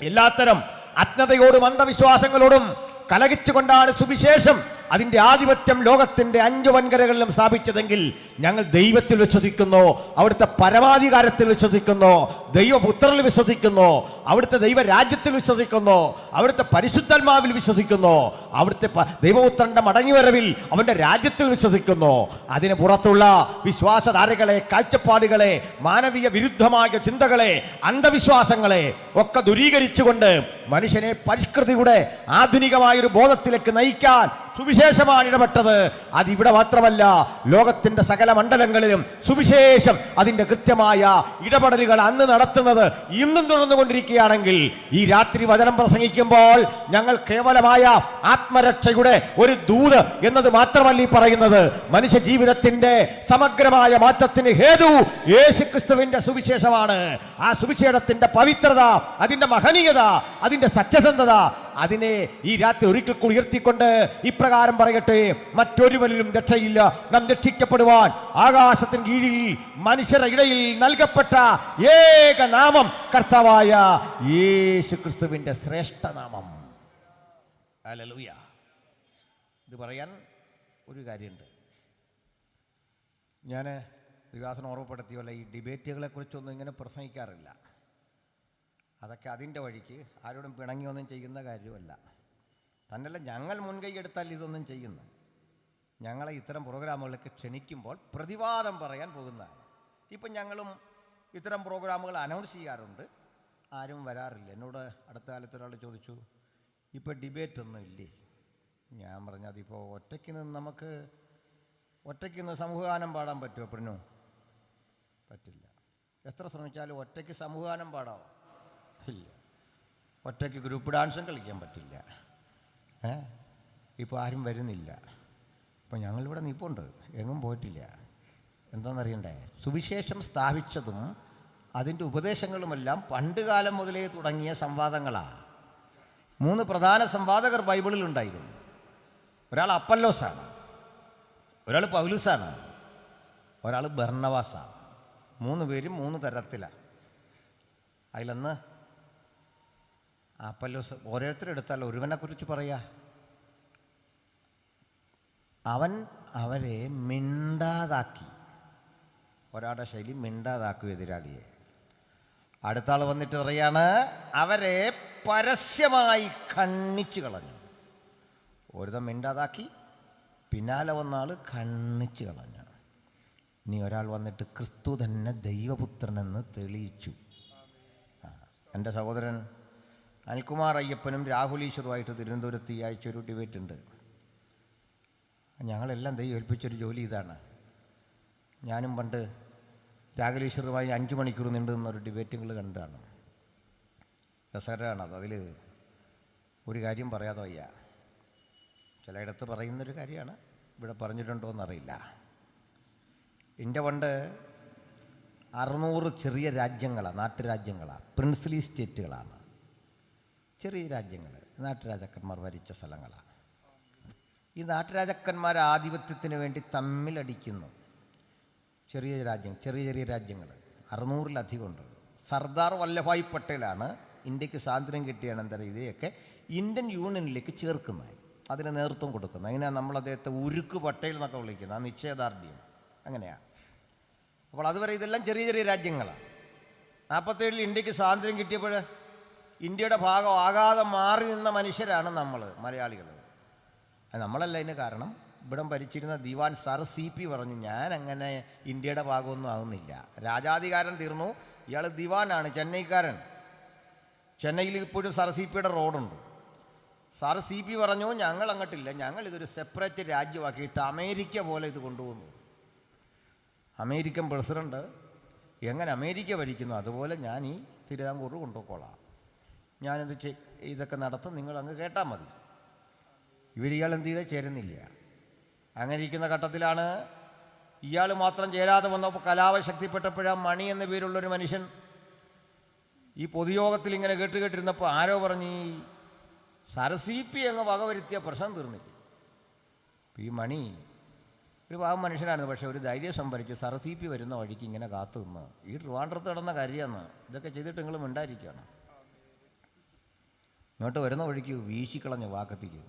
എല്ലാത്തരം അജ്ഞതയോടും അന്ധവിശ്വാസങ്ങളോടും കലഹിച്ചുകൊണ്ടാണ് സുവിശേഷം അതിൻ്റെ ആധിപത്യം ലോകത്തിൻ്റെ 5 വൻകരകളിലും സ്ഥാപിച്ചതെങ്കിൽ ഞങ്ങൾ ദൈവത്തിൽ വിശ്വസിക്കുന്നു, അവിടുത്തെ പരമാധികാരത്തിൽ വിശ്വസിക്കുന്നു, ദൈവപുത്രനിൽ വിശ്വസിക്കുന്നു, അവിടുത്തെ ദൈവരാജ്യത്തിൽ വിശ്വസിക്കുന്നു, അവിടുത്തെ പരിശുദ്ധാത്മാവിൽ വിശ്വസിക്കുന്നു, അവിടുത്തെ ദൈവപുത്രന്റെ മടങ്ങിവരവിൽ അവൻ്റെ രാജ്യത്തിൽ വിശ്വസിക്കുന്നു. അതിന് പുറത്തുള്ള വിശ്വാസധാരകളെ, കാഴ്ചപ്പാടുകളെ, മാനവീയ വിരുദ്ധമായ ചിന്തകളെ, അന്ധവിശ്വാസങ്ങളെ ഒക്കെ ദൂരീകരിച്ചുകൊണ്ട് മനുഷ്യനെ പരിഷ്കൃതിയുടെ ആധുനികമായൊരു ബോധത്തിലേക്ക് നയിക്കാൻ സുവിശേഷമാണ് ഇടപെട്ടത്. അതിവിടെ മാത്രമല്ല, ലോകത്തിന്റെ സകല മണ്ഡലങ്ങളിലും സുവിശേഷം അതിന്റെ കൃത്യമായ ഇടപെടലുകൾ അന്ന് നടത്തുന്നത് ഇന്നും തുടർന്നുകൊണ്ടിരിക്കുകയാണെങ്കിൽ ഈ രാത്രി വചനം പ്രസംഗിക്കുമ്പോൾ ഞങ്ങൾ കേവലമായ ആത്മരക്ഷയുടെ ഒരു ദൂത് എന്നത് മാത്രമല്ല ഈ പറയുന്നത്. മനുഷ്യ ജീവിതത്തിന്റെ സമഗ്രമായ മാറ്റത്തിന് ഹേതു യേശുക്രിസ്തുവിന്റെ സുവിശേഷമാണ്. ആ സുവിശേഷത്തിന്റെ പവിത്രത, അതിന്റെ മഹനീയത, അതിന്റെ സത്യസന്ധത, അതിനെ ഈ രാത്രി ഒരിക്കൽ കൂടി ഉയർത്തിക്കൊണ്ട് ഇപ്രകാരം പറയട്ടെ, മറ്റൊരുവരിലും രക്ഷയില്ല. നാം രക്ഷിക്കപ്പെടുവാൻ ആകാശത്തിന് കീഴിൽ മനുഷ്യരുടെ ഇടയിൽ നൽകപ്പെട്ട ഏക നാമം കർത്താവായ യേശുക്രിസ്തുവിന്റെ ശ്രേഷ്ഠ നാമം. ഹല്ലേലൂയ. ഇത് പറയാൻ ഒരു കാര്യമുണ്ട്. ഞാൻ വികാസനം ഓർമ്മപ്പെടുത്തിയല്ല, ഈ ഡിബേറ്റുകളെ കുറിച്ചൊന്നും ഇങ്ങനെ പ്രസംഗിക്കാറില്ല. അതൊക്കെ അതിൻ്റെ വഴിക്ക് ആരോടും പിണങ്ങിയൊന്നും ചെയ്യുന്ന കാര്യമല്ല. തന്നല്ല, ഞങ്ങൾ മുൻകൈ എടുത്താൽ ഇതൊന്നും ചെയ്യുന്നു. ഞങ്ങളെ ഇത്തരം പ്രോഗ്രാമുകളിലേക്ക് ക്ഷണിക്കുമ്പോൾ പ്രതിവാദം പറയാൻ പോകുന്നതാണ്. ഇപ്പം ഞങ്ങളും ഇത്തരം പ്രോഗ്രാമുകൾ അനൗൺസ് ചെയ്യാറുണ്ട്, ആരും വരാറില്ല. എന്നോട് അടുത്ത കാലത്ത് ഒരാൾ ചോദിച്ചു, ഇപ്പോൾ ഡിബേറ്റ് ഒന്നും ഇല്ലേ? ഞാൻ പറഞ്ഞു, അതിപ്പോൾ ഒറ്റയ്ക്ക് നിന്ന് നമുക്ക് ഒറ്റയ്ക്ക് ഇന്ന് സമൂഹഗാനം പാടാൻ പറ്റുമോ പ്രിനു? പറ്റില്ല. എത്ര ശ്രമിച്ചാലും ഒറ്റയ്ക്ക് സമൂഹഗാനം പാടാമോ? ഇല്ല. ഒറ്റയ്ക്ക് ഗ്രൂപ്പ് ഡാൻസും കളിക്കാൻ പറ്റില്ല. ഇപ്പോൾ ആരും വരുന്നില്ല. ഇപ്പോൾ ഞങ്ങളിവിടെ നിൽപ്പുണ്ട്, എങ്ങും പോയിട്ടില്ല. എന്താണെന്നറിയണ്ടേ? സുവിശേഷം സ്ഥാപിച്ചതും അതിൻ്റെ ഉപദേശങ്ങളുമെല്ലാം പണ്ട് കാലം മുതലേ തുടങ്ങിയ സംവാദങ്ങളാണ്. 3 പ്രധാന സംവാദകർ ബൈബിളിലുണ്ടായിരുന്നു. ഒരാൾ അപ്പല്ലോസാണ്, ഒരാൾ പൗലുസാണ്, ഒരാൾ ബർണ്ണവാസാണ്. 3 പേരും 3 തരത്തിലാണ്. അതിലൊന്ന് അപ്പല്ലോസ്. ഓരോരുത്തരെടുത്താൽ ഒരുവനെക്കുറിച്ച് പറയുക, അവൻ അവരെ മിണ്ടാതാക്കി. ഒരാളുടെ ശൈലി മിണ്ടാതാക്കും എതിരാളിയെ. അടുത്ത ആൾ വന്നിട്ട് പറയാണ്, അവരെ പരസ്യമായി ഖണ്ഡിച്ചു കളഞ്ഞു. ഒരുതം മിണ്ടാതാക്കി, പിന്നാലെ വന്നാൾ ഖണ്ഡിച്ചു കളഞ്ഞു. ഇനി ഒരാൾ വന്നിട്ട് ക്രിസ്തു തന്നെ ദൈവപുത്രനെന്ന് തെളിയിച്ചു. എൻ്റെ സഹോദരൻ അനിൽകുമാർ അയ്യപ്പനും രാഹുൽ ഈശ്വറുമായിട്ട് തിരുവനന്തപുരത്ത് ഈ ആഴ്ച ഒരു ഡിബേറ്റ് ഉണ്ട്. ഞങ്ങളെല്ലാം ദൈവം ഏൽപ്പിച്ചൊരു ജോലി ഇതാണ്. ഞാനും പണ്ട് രാഹുൽ ഈശ്വറുമായി 5 മണിക്കൂർ നീണ്ടു നിന്നൊരു ഡിബേറ്റുകൾ കണ്ടാണ്. രസകരമാണത്. അതിൽ ഒരു കാര്യം പറയാതെ വയ്യ. ചിലയിടത്ത് പറയുന്നൊരു കാര്യമാണ്, ഇവിടെ പറഞ്ഞിട്ടുണ്ടോ എന്നറിയില്ല. ഇന്ത്യ പണ്ട് 600 ചെറിയ രാജ്യങ്ങളാണ്, നാട്ടുരാജ്യങ്ങളാണ്, പ്രിൻസ്ലി സ്റ്റേറ്റുകളാണ്. ചെറിയ രാജ്യങ്ങൾ, നാട്ടുരാജാക്കന്മാർ ഭരിച്ച സ്ഥലങ്ങളാണ്. ഈ നാട്ടുരാജാക്കന്മാർ ആധിപത്യത്തിന് വേണ്ടി തമ്മിലടിക്കുന്നു. ചെറിയ ചെറിയ രാജ്യങ്ങൾ 600-ലധികം ഉണ്ട്. സർദാർ വല്ലഭായ് പട്ടേലാണ് ഇന്ത്യക്ക് സ്വാതന്ത്ര്യം കിട്ടിയ അനന്തരം ഇവയൊക്കെ ഇന്ത്യൻ യൂണിയനിലേക്ക് ചേർക്കുന്നത്, അതിന് നേതൃത്വം കൊടുക്കുന്നത്. അങ്ങനെയാണ് നമ്മൾ അദ്ദേഹത്തെ ഉരുക്ക് പട്ടേൽ എന്നൊക്കെ വിളിക്കുന്നത്, ആ നിശ്ചയദാർഢ്യം അങ്ങനെയാണ്. അപ്പോൾ അതുവരെ ഇതെല്ലാം ചെറിയ രാജ്യങ്ങളാണ്. 47-ൽ ഇന്ത്യക്ക് സ്വാതന്ത്ര്യം കിട്ടിയപ്പോൾ ഇന്ത്യയുടെ ഭാഗം ആകാതെ മാറി നിന്ന മനുഷ്യരാണ് നമ്മൾ മലയാളികൾ. നമ്മളല്ല അതിന് കാരണം. ഇവിടം ഭരിച്ചിരുന്ന ദിവാൻ സർ CP പറഞ്ഞു, ഞാൻ അങ്ങനെ ഇന്ത്യയുടെ ഭാഗമൊന്നും ആകുന്നില്ല. രാജാധികാരം തീർന്നു, ഇയാൾ ദിവാനാണ്, ചെന്നൈക്കാരൻ. ചെന്നൈയിൽ ഇപ്പോഴും സർ CPയുടെ റോഡുണ്ട്. സർ CP പറഞ്ഞു, ഞങ്ങൾ അങ്ങോട്ടില്ല, ഞങ്ങൾ ഇതൊരു സെപ്പറേറ്റ് രാജ്യമാക്കിയിട്ട് അമേരിക്ക പോലെ ഇത് കൊണ്ടുപോകുന്നു. അമേരിക്കൻ പ്രസിഡന്റ് എങ്ങനെ അമേരിക്ക ഭരിക്കുന്നു അതുപോലെ ഞാൻ ഈ തിരുവിതാംകൂർ കൊണ്ടുപോയിക്കോളാം, ഞാനിത് ഇതൊക്കെ നടത്തും, നിങ്ങൾ അങ്ങ് കേട്ടാൽ മതി. ഇയാൾ എന്ത് ചെയ്താൽ ചേരുന്നില്ല. അങ്ങനെ ഇരിക്കുന്ന ഘട്ടത്തിലാണ് ഇയാൾ മാത്രം ചേരാതെ വന്നപ്പോൾ കലാപം ശക്തിപ്പെട്ടപ്പോഴാണ് മണി എന്ന പേരുള്ളൊരു മനുഷ്യൻ ഈ പൊതുയോഗത്തിൽ ഇങ്ങനെ കേട്ടിരുന്നപ്പോൾ ആരോ പറഞ്ഞ്, ഈ സർ CP അങ്ങ് വകവരുത്തിയ പ്രശ്നം തീർന്നില്ല. ഈ മണി ഒരു പാവം മനുഷ്യനാണ്, പക്ഷേ ഒരു ധൈര്യം സംഭരിച്ചു. സർ CP വരുന്ന വഴിക്ക് ഇങ്ങനെ കാത്തു നിന്ന്, ഈ ട്രിവാൻഡ്രത്ത് കിടന്ന കാര്യമാണ്, ഇതൊക്കെ ചെയ്തിട്ട് നിങ്ങൾ മിണ്ടായിരിക്കുകയാണ്. ഇങ്ങോട്ട് വരുന്ന വഴിക്ക് വീശിക്കളഞ്ഞ് വാക്കത്തിക്ക്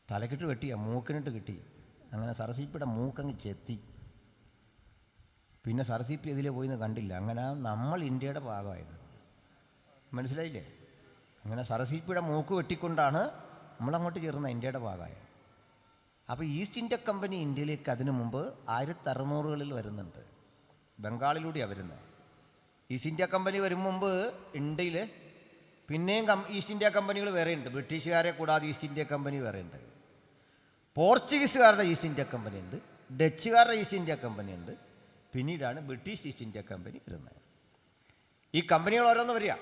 തലക്കിട്ട് വെട്ടിയ, മൂക്കിനിട്ട് കിട്ടി. അങ്ങനെ സർ CPയുടെ മൂക്കങ്ങ് ചെത്തി. പിന്നെ സർ CP ഇതിലേ പോയിന്ന് കണ്ടില്ല. അങ്ങനെ നമ്മൾ ഇന്ത്യയുടെ ഭാഗമായത്, മനസ്സിലായില്ലേ? അങ്ങനെ സർ CPയുടെ മൂക്ക് വെട്ടിക്കൊണ്ടാണ് നമ്മളങ്ങോട്ട് ചേർന്ന ഇന്ത്യയുടെ ഭാഗമായത്. അപ്പോൾ ഈസ്റ്റ് ഇന്ത്യ കമ്പനി ഇന്ത്യയിലേക്ക് അതിനു മുമ്പ് 1600-കളിൽ വരുന്നുണ്ട്, ബംഗാളിലൂടെയാണ് വരുന്നത്. ഈസ്റ്റ് ഇന്ത്യ കമ്പനി വരും മുമ്പ് ഇന്ത്യയിൽ പിന്നെയും ഈസ്റ്റ് ഇന്ത്യ കമ്പനികൾ വേറെയുണ്ട്. ബ്രിട്ടീഷുകാരെ കൂടാതെ ഈസ്റ്റ് ഇന്ത്യ കമ്പനി വേറെയുണ്ട്. പോർച്ചുഗീസുകാരുടെ ഈസ്റ്റ് ഇന്ത്യ കമ്പനി ഉണ്ട്, ഡച്ചുകാരുടെ ഈസ്റ്റ് ഇന്ത്യ കമ്പനി ഉണ്ട്, പിന്നീടാണ് ബ്രിട്ടീഷ് ഈസ്റ്റ് ഇന്ത്യ കമ്പനി വരുന്നത്. ഈ കമ്പനികൾ ഓരോന്ന് വരിക.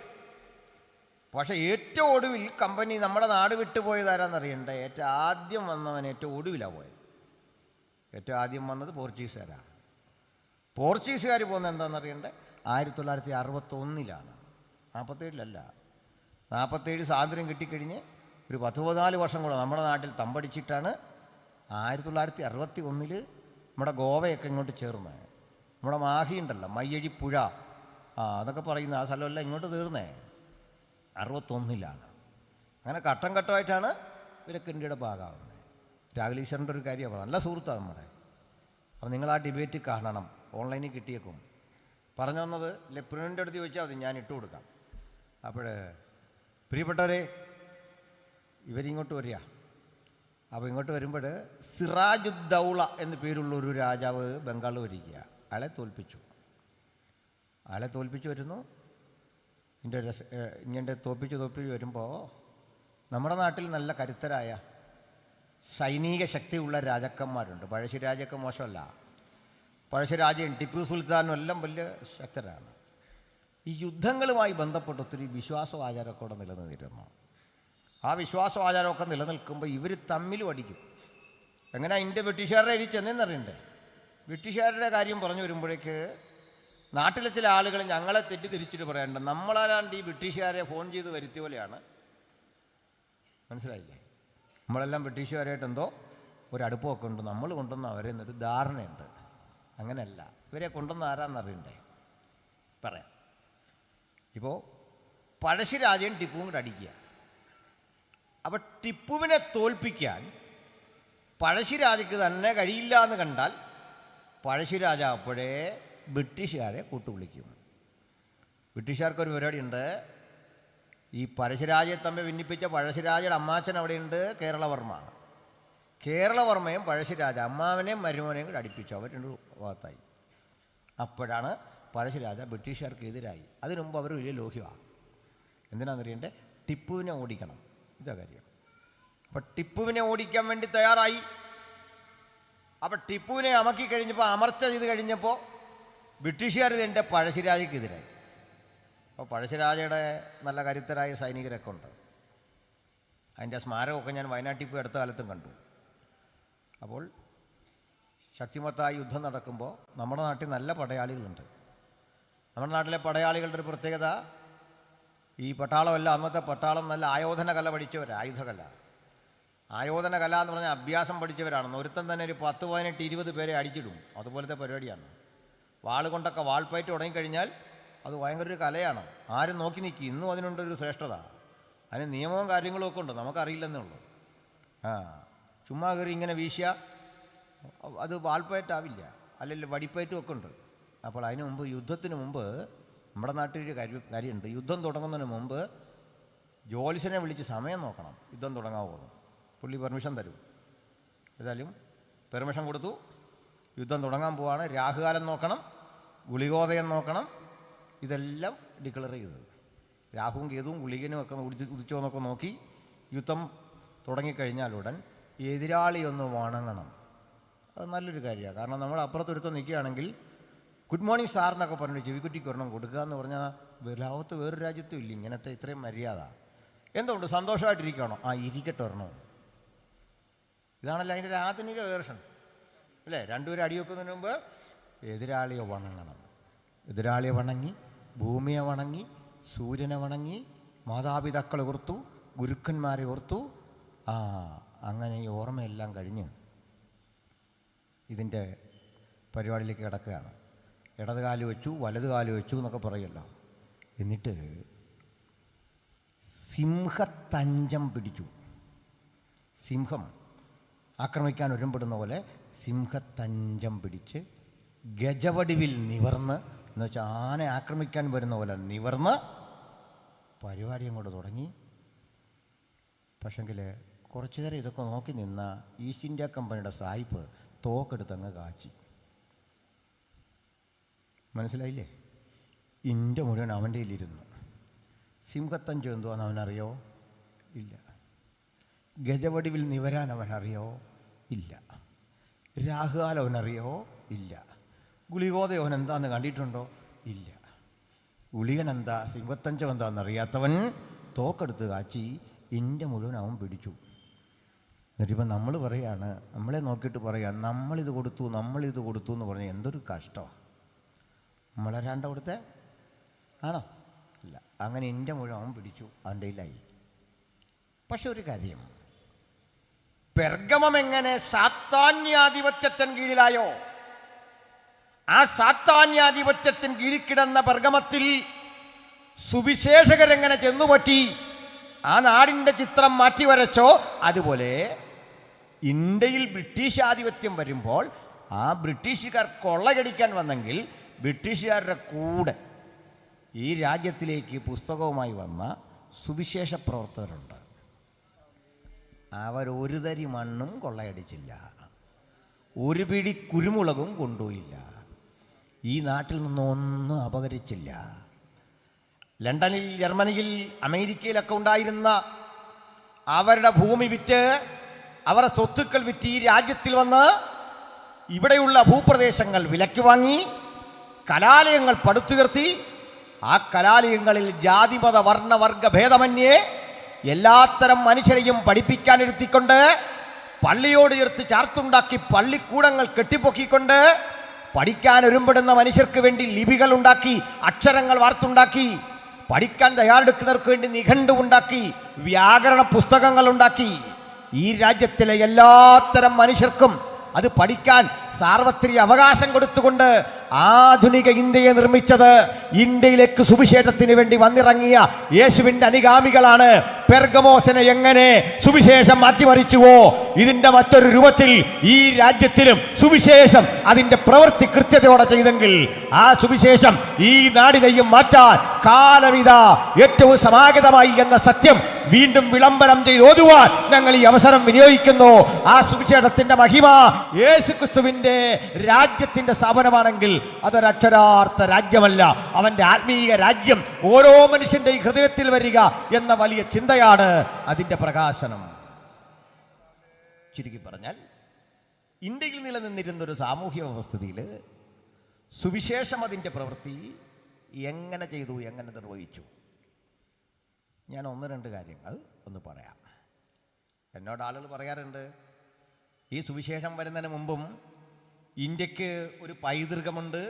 പക്ഷേ ഏറ്റവും ഒടുവിൽ കമ്പനി നമ്മുടെ നാട് വിട്ടുപോയതാരാന്നറിയണ്ട. ഏറ്റവും ആദ്യം വന്നവൻ ഏറ്റവും ഒടുവിലാണ് പോയത്. ഏറ്റവും ആദ്യം വന്നത് പോർച്ചുഗീസുകാരാണ്. പോർച്ചുഗീസുകാർ പോകുന്നത് എന്താണെന്നറിയണ്ടേ? 1961-ലാണ്, 47-ലല്ല. 47 സ്വാതന്ത്ര്യം കിട്ടിക്കഴിഞ്ഞ് ഒരു 14 വർഷം കൂടെ നമ്മുടെ നാട്ടിൽ തമ്പടിച്ചിട്ടാണ് 1961 നമ്മുടെ ഗോവയൊക്കെ ഇങ്ങോട്ട് ചേർന്നത്. നമ്മുടെ മാഹി ഉണ്ടല്ലോ, മയ്യഴിപ്പുഴ, അതൊക്കെ പറയുന്ന ആ സ്ഥലമെല്ലാം ഇങ്ങോട്ട് തീർന്നേ 61-ലാണ്. അങ്ങനെ ഘട്ടം ഘട്ടമായിട്ടാണ് ഇവരൊക്കെ ഇന്ത്യയുടെ ഭാഗമാകുന്നത്. രാഹുൽ ഈശ്വറിൻ്റെ ഒരു കാര്യമാണ്, നല്ല സുഹൃത്താണ് നമ്മുടെ. അപ്പോൾ നിങ്ങൾ ആ ഡിബേറ്റ് കാണണം, ഓൺലൈനിൽ കിട്ടിയേക്കും. പറഞ്ഞു വന്നത് ലെപ്രിനൻ്റെ അടുത്ത് ചോദിച്ചാൽ മതി, ഞാൻ ഇട്ട് കൊടുക്കാം. അപ്പോൾ പ്രിയപ്പെട്ടവരെ, ഇവരിങ്ങോട്ട് വരിക. അപ്പോൾ ഇങ്ങോട്ട് വരുമ്പോൾ സിറാജുദ്ദൗള എന്ന പേരുള്ള ഒരു രാജാവ് ബംഗാൾ വരിക. അയാളെ തോൽപ്പിച്ചു വരുന്നു. ഇങ്ങനെ തോൽപ്പിച്ച് വരുമ്പോൾ നമ്മുടെ നാട്ടിൽ നല്ല കരുത്തരായ സൈനിക ശക്തിയുള്ള രാജാക്കന്മാരുണ്ട്. പഴശ്ശിരാജയൊക്കെ മോശമല്ല. പഴശ്ശിരാജയും ടിപ്പു സുൽത്താനും എല്ലാം വലിയ ശക്തരാണ്. ഈ യുദ്ധങ്ങളുമായി ബന്ധപ്പെട്ട് ഒത്തിരി വിശ്വാസവും ആചാരമൊക്കെ അവിടെ നിലനിന്നിരുന്നു. ആ വിശ്വാസവും ആചാരമൊക്കെ നിലനിൽക്കുമ്പോൾ ഇവർ തമ്മിലും അടിക്കും. എങ്ങനെ ഇന്ത്യ ബ്രിട്ടീഷുകാരുടെ കയ്യിൽ ചെന്നെന്നറിയണ്ടേ? ബ്രിട്ടീഷുകാരുടെ കാര്യം പറഞ്ഞു വരുമ്പോഴേക്ക് നാട്ടിലെ ചില ആളുകൾ ഞങ്ങളെ തെറ്റിദ്ധരിച്ചിട്ട് പറയണ്ട, നമ്മളാരാണ്ട് ഈ ബ്രിട്ടീഷുകാരെ ഫോൺ ചെയ്ത് വരുത്തിയ പോലെയാണ്. മനസ്സിലായില്ലേ? നമ്മളെല്ലാം ബ്രിട്ടീഷുകാരായിട്ട് എന്തോ ഒരു അടുപ്പമൊക്കെ ഉണ്ട്, നമ്മൾ കൊണ്ടുവന്ന അവരെ എന്നൊരു ധാരണയുണ്ട്. അങ്ങനെയല്ല, ഇവരെ കൊണ്ടുവന്ന ആരാന്നറിയണ്ടേ? പറയാം. ഇപ്പോൾ പഴശ്ശിരാജയും ടിപ്പുവും കൂടെ അടിക്കുക. അപ്പോൾ ടിപ്പുവിനെ തോൽപ്പിക്കാൻ പഴശ്ശിരാജയ്ക്ക് തന്നെ കഴിയില്ല എന്ന് കണ്ടാൽ പഴശ്ശിരാജ അപ്പോഴേ ബ്രിട്ടീഷുകാരെ കൂട്ടുവിളിക്കും. ബ്രിട്ടീഷുകാർക്കൊരു പരിപാടിയുണ്ട്. ഈ പഴശ്ശിരാജയെ തമ്മിൽ ഭിന്നിപ്പിച്ച പഴശ്ശിരാജയുടെ അമ്മാച്ചൻ അവിടെയുണ്ട്, കേരളവർമ്മ. കേരളവർമ്മയും പഴശ്ശിരാജ അമ്മാവനെയും മരുമോനെയും കൂടെ അടുപ്പിച്ചു. അവർ രണ്ട് ഭാഗത്തായി. അപ്പോഴാണ് പഴശ്ശിരാജ ബ്രിട്ടീഷുകാർക്ക് എതിരായി. അതിനു മുമ്പ് അവർ വലിയ ലോഹ്യമാണ്. എന്തിനാണെന്നറിയണ്ടേ? ടിപ്പുവിനെ ഓടിക്കണം. ഇതാ കാര്യം. അപ്പം ടിപ്പുവിനെ ഓടിക്കാൻ വേണ്ടി തയ്യാറായി. അപ്പം ടിപ്പുവിനെ അമക്കി കഴിഞ്ഞപ്പോൾ, അമർച്ച ചെയ്ത് കഴിഞ്ഞപ്പോൾ ബ്രിട്ടീഷുകാർ ഇതിൻ്റെ പഴശ്ശിരാജയ്ക്കെതിരായി. അപ്പോൾ പഴശ്ശിരാജയുടെ നല്ല കരുത്തരായ സൈനികരൊക്കെ ഉണ്ട്. അതിൻ്റെ സ്മാരകമൊക്കെ ഞാൻ വയനാട്ടിൽ പോയി അടുത്ത കാലത്തും കണ്ടു. അപ്പോൾ ശക്തിമത്തായ യുദ്ധം നടക്കുമ്പോൾ നമ്മുടെ നാട്ടിൽ നല്ല പടയാളികളുണ്ട്. നമ്മുടെ നാട്ടിലെ പടയാളികളുടെ ഒരു പ്രത്യേകത, ഈ പട്ടാളമല്ല, അന്നത്തെ പട്ടാളം നല്ല ആയോധന കല പഠിച്ചവരാണ്. ആയുധകല, ആയോധന കല എന്ന് പറഞ്ഞാൽ അഭ്യാസം പഠിച്ചവരാണെന്ന്. ഒരുത്തൻ തന്നെ ഒരു 10, 18, 20 പേരെ അടിച്ചിടും. അതുപോലത്തെ പരിപാടിയാണ്. വാൾ കൊണ്ടൊക്കെ വാൾപ്പയറ്റ് തുടങ്ങിക്കഴിഞ്ഞാൽ അത് ഭയങ്കര ഒരു കലയാണ്. ആരും നോക്കി നിൽക്കും. ഇന്നും അതിനുണ്ടൊരു ശ്രേഷ്ഠത. അതിന് നിയമവും കാര്യങ്ങളും ഒക്കെ ഉണ്ട്, നമുക്കറിയില്ലെന്നേ ഉള്ളൂ. ചുമ്മാ കയറി ഇങ്ങനെ വീശിയ അത് വാൾപ്പയറ്റാവില്ല, അല്ലെങ്കിൽ വടിപ്പയറ്റും ഒക്കെ ഉണ്ട്. അപ്പോൾ അതിന് മുമ്പ്, യുദ്ധത്തിന് മുമ്പ് നമ്മുടെ നാട്ടിലൊരു കാര്യമുണ്ട്. യുദ്ധം തുടങ്ങുന്നതിന് മുമ്പ് ജോലിസിനെ വിളിച്ച് സമയം നോക്കണം, യുദ്ധം തുടങ്ങാവുന്നു. പുള്ളി പെർമിഷൻ തരും. ഏതായാലും പെർമിഷൻ കൊടുത്തു. യുദ്ധം തുടങ്ങാൻ പോവാണ്. രാഹുകാലം നോക്കണം, ഗുളികോദയം നോക്കണം, ഇതെല്ലാം ഡിക്ലെയർ ചെയ്തത്. രാഹുവും കേതുവും ഗുളികനും ഒക്കെ ഉദിച്ചോന്നൊക്കെ നോക്കി യുദ്ധം തുടങ്ങിക്കഴിഞ്ഞാലുടൻ എതിരാളിയൊന്ന് വണങ്ങണം. അത് നല്ലൊരു കാര്യമാണ്. കാരണം നമ്മൾ അപ്പുറത്തൊരുത്തം നിൽക്കുകയാണെങ്കിൽ ഗുഡ് മോർണിംഗ് സാർ എന്നൊക്കെ പറഞ്ഞിട്ട് ചെവിക്കുറ്റിക്ക് ഒരെണ്ണം കൊടുക്കുക എന്ന് പറഞ്ഞാൽ ലോകത്ത് വേറൊരു രാജ്യത്തും ഇല്ല ഇങ്ങനത്തെ ഇത്രയും മര്യാദ. എന്തുകൊണ്ട്? സന്തോഷമായിട്ടിരിക്കണോ? ഇരിക്കട്ടെ ഒരെണ്ണം. ഇതാണല്ലോ അതിൻ്റെ ഒരു ആധുനിക വേർഷൻ അല്ലേ? രണ്ടുപേരും അടിവെക്കുന്നതിന് മുമ്പ് എതിരാളിയെ വണങ്ങണം. എതിരാളിയെ വണങ്ങി, ഭൂമിയെ വണങ്ങി, സൂര്യനെ വണങ്ങി, മാതാപിതാക്കളെ ഓർത്തു, ഗുരുക്കന്മാരെ ഓർത്തു. അങ്ങനെ ഈ ഓർമ്മയെല്ലാം കഴിഞ്ഞ് ഇതിൻ്റെ പരിപാടിയിലേക്ക് കിടക്കുകയാണ്. ഇടതുകാല് വെച്ചു, വലതുകാല് വെച്ചു എന്നൊക്കെ പറയുമല്ലോ. എന്നിട്ട് സിംഹത്തഞ്ചം പിടിച്ചു. സിംഹം ആക്രമിക്കാൻ ഒരുമ്പെടുന്ന പോലെ സിംഹത്തഞ്ചം പിടിച്ച് ഗജവടിവിൽ നിവർന്ന്, എന്ന് വെച്ചാൽ ആന ആക്രമിക്കാൻ വരുന്ന പോലെ നിവർന്ന് പരിപാടി അങ്ങോട്ട് തുടങ്ങി. പക്ഷെങ്കിൽ കുറച്ചു നേരം ഇതൊക്കെ നോക്കി നിന്ന ഈസ്റ്റ് ഇന്ത്യ കമ്പനിയുടെ സായിപ്പ് തോക്കെടുത്തങ്ങ് കാച്ചി. മനസ്സിലായില്ലേ? ഇന്ത്യ മുഴുവൻ അവൻ്റെ കയ്യിലിരുന്നു. സിംഹത്തഞ്ചം എന്തുവാന്ന് അവനറിയോ? ഇല്ല. ഗജവടിവിൽ നിവരാൻ അവനറിയോ? ഇല്ല. രാഹുകാലം അവനറിയോ? ഇല്ല. ഗുളികോദയം അവൻ എന്താന്ന് കണ്ടിട്ടുണ്ടോ? ഇല്ല. ഗുളികൻ എന്താ, സിംഹത്തഞ്ചം എന്താണെന്നറിയാത്തവൻ തോക്കെടുത്ത് കാച്ചി ഇന്ത്യ മുഴുവൻ അവൻ പിടിച്ചു. എന്നിട്ടിപ്പം നമ്മൾ പറയാണ്, നമ്മളെ നോക്കിയിട്ട് പറയാം, നമ്മളിത് കൊടുത്തു എന്ന് പറഞ്ഞാൽ എന്തൊരു കഷ്ടമാണ്. നമ്മളാരാണ്ട കൊടുത്തേ ആണോ? ഇല്ല. അങ്ങനെ ഇന്ത്യ മുഴുവൻ അവൻ പിടിച്ചു, അവൻ്റെ കയ്യിലായി. പക്ഷെ ഒരു കാര്യം, പെർഗമം എങ്ങനെ സാത്താന്യാധിപത്യത്തിന് കീഴിലായോ, ആ സാത്താന്യാധിപത്യത്തിന് കീഴിൽ കിടന്ന പെർഗമത്തിൽ സുവിശേഷകരെങ്ങനെ ചെന്നുപറ്റി ആ നാടിൻ്റെ ചിത്രം മാറ്റി വരച്ചോ, അതുപോലെ ഇന്ത്യയിൽ ബ്രിട്ടീഷ് ആധിപത്യം വരുമ്പോൾ ആ ബ്രിട്ടീഷുകാർ കൊള്ളയടിക്കാൻ വന്നെങ്കിൽ ബ്രിട്ടീഷുകാരുടെ കൂടെ ഈ രാജ്യത്തിലേക്ക് പുസ്തകവുമായി വന്ന സുവിശേഷ പ്രവർത്തകരുണ്ട്. അവരൊരു തരി മണ്ണും കൊള്ളയടിച്ചില്ല, ഒരു പിടി കുരുമുളകും കൊണ്ടുപോയില്ല, ഈ നാട്ടിൽ നിന്നൊന്നും അപഹരിച്ചില്ല. ലണ്ടനിൽ, ജർമ്മനിയിൽ, അമേരിക്കയിലൊക്കെ ഉണ്ടായിരുന്ന അവരുടെ ഭൂമി വിറ്റ് അവരുടെ സ്വത്തുക്കൾ വിറ്റ് ഈ രാജ്യത്തിൽ വന്ന് ഇവിടെയുള്ള ഭൂപ്രദേശങ്ങൾ വിലയ്ക്ക് വാങ്ങി കലാലയങ്ങൾ പടുത്തുയർത്തി ആ കലാലയങ്ങളിൽ ജാതിമത വർണ്ണവർഗ ഭേദമന്യേ എല്ലാത്തരം മനുഷ്യരെയും പഠിപ്പിക്കാനിരുത്തിക്കൊണ്ട് പള്ളിയോട് ചേർത്ത് ചാർത്തുണ്ടാക്കി പള്ളിക്കൂടങ്ങൾ കെട്ടിപ്പൊക്കിക്കൊണ്ട് പഠിക്കാൻ ഒരുമ്പെടുന്ന മനുഷ്യർക്ക് വേണ്ടി ലിപികൾ ഉണ്ടാക്കി, അക്ഷരങ്ങൾ വാർത്തുണ്ടാക്കി, പഠിക്കാൻ തയ്യാറെടുക്കുന്നവർക്ക് വേണ്ടി നിഘണ്ടു ഉണ്ടാക്കി, വ്യാകരണ പുസ്തകങ്ങൾ ഉണ്ടാക്കി. ഈ രാജ്യത്തിലെ എല്ലാത്തരം മനുഷ്യർക്കും അത് പഠിക്കാൻ സാർവത്രിക അവകാശം കൊടുത്തുകൊണ്ട് ആധുനിക ഇന്ത്യയെ നിർമ്മിച്ചത് ഇന്ത്യയിലേക്ക് സുവിശേഷത്തിന് വേണ്ടി വന്നിറങ്ങിയ യേശുവിൻ്റെ അനുഗാമികളാണ്. പെർഗമോസിനെ എങ്ങനെ സുവിശേഷം മാറ്റിമറിച്ചുവോ ഇതിൻ്റെ മറ്റൊരു രൂപത്തിൽ ഈ രാജ്യത്തിലും സുവിശേഷം അതിൻ്റെ പ്രവൃത്തി കൃത്യതയോടെ ചെയ്തെങ്കിൽ ആ സുവിശേഷം ഈ നാടിനെയും മാറ്റാൻ കാലമിതാ ഏറ്റവും സമാഗതമായി എന്ന സത്യം വീണ്ടും വിളംബരം ചെയ്ത് ഓതുവാൻ ഞങ്ങൾ ഈ അവസരം വിനിയോഗിക്കുന്നു. ആ സുവിശേഷത്തിന്റെ മഹിമ യേശുക്രിസ്തുവിന്റെ രാജ്യത്തിന്റെ സ്ഥാപനമാണെങ്കിൽ അതൊരക്ഷരാർത്ഥ രാജ്യമല്ല, അവന്റെ ആത്മീയ രാജ്യം ഓരോ മനുഷ്യന്റെ ഹൃദയത്തിൽ വരിക എന്ന വലിയ ചിന്തയാണ് അതിന്റെ പ്രകാശനം. ചുരുക്കി പറഞ്ഞാൽ ഇന്ത്യയിൽ നിലനിന്നിരുന്നൊരു സാമൂഹ്യ വ്യവസ്ഥിതിയിൽ സുവിശേഷം അതിൻ്റെ പ്രവൃത്തി എങ്ങനെ ചെയ്തു, എങ്ങനെ നിർവഹിച്ചു? ഞാൻ ഒന്ന് രണ്ട് കാര്യങ്ങൾ ഒന്ന് പറയാം. എന്നോട് ആളുകൾ പറയാറുണ്ട്, ഈ സുവിശേഷം വരുന്നതിന് മുമ്പും ഇന്ത്യക്ക് ഒരു പൈതൃകമുണ്ട്,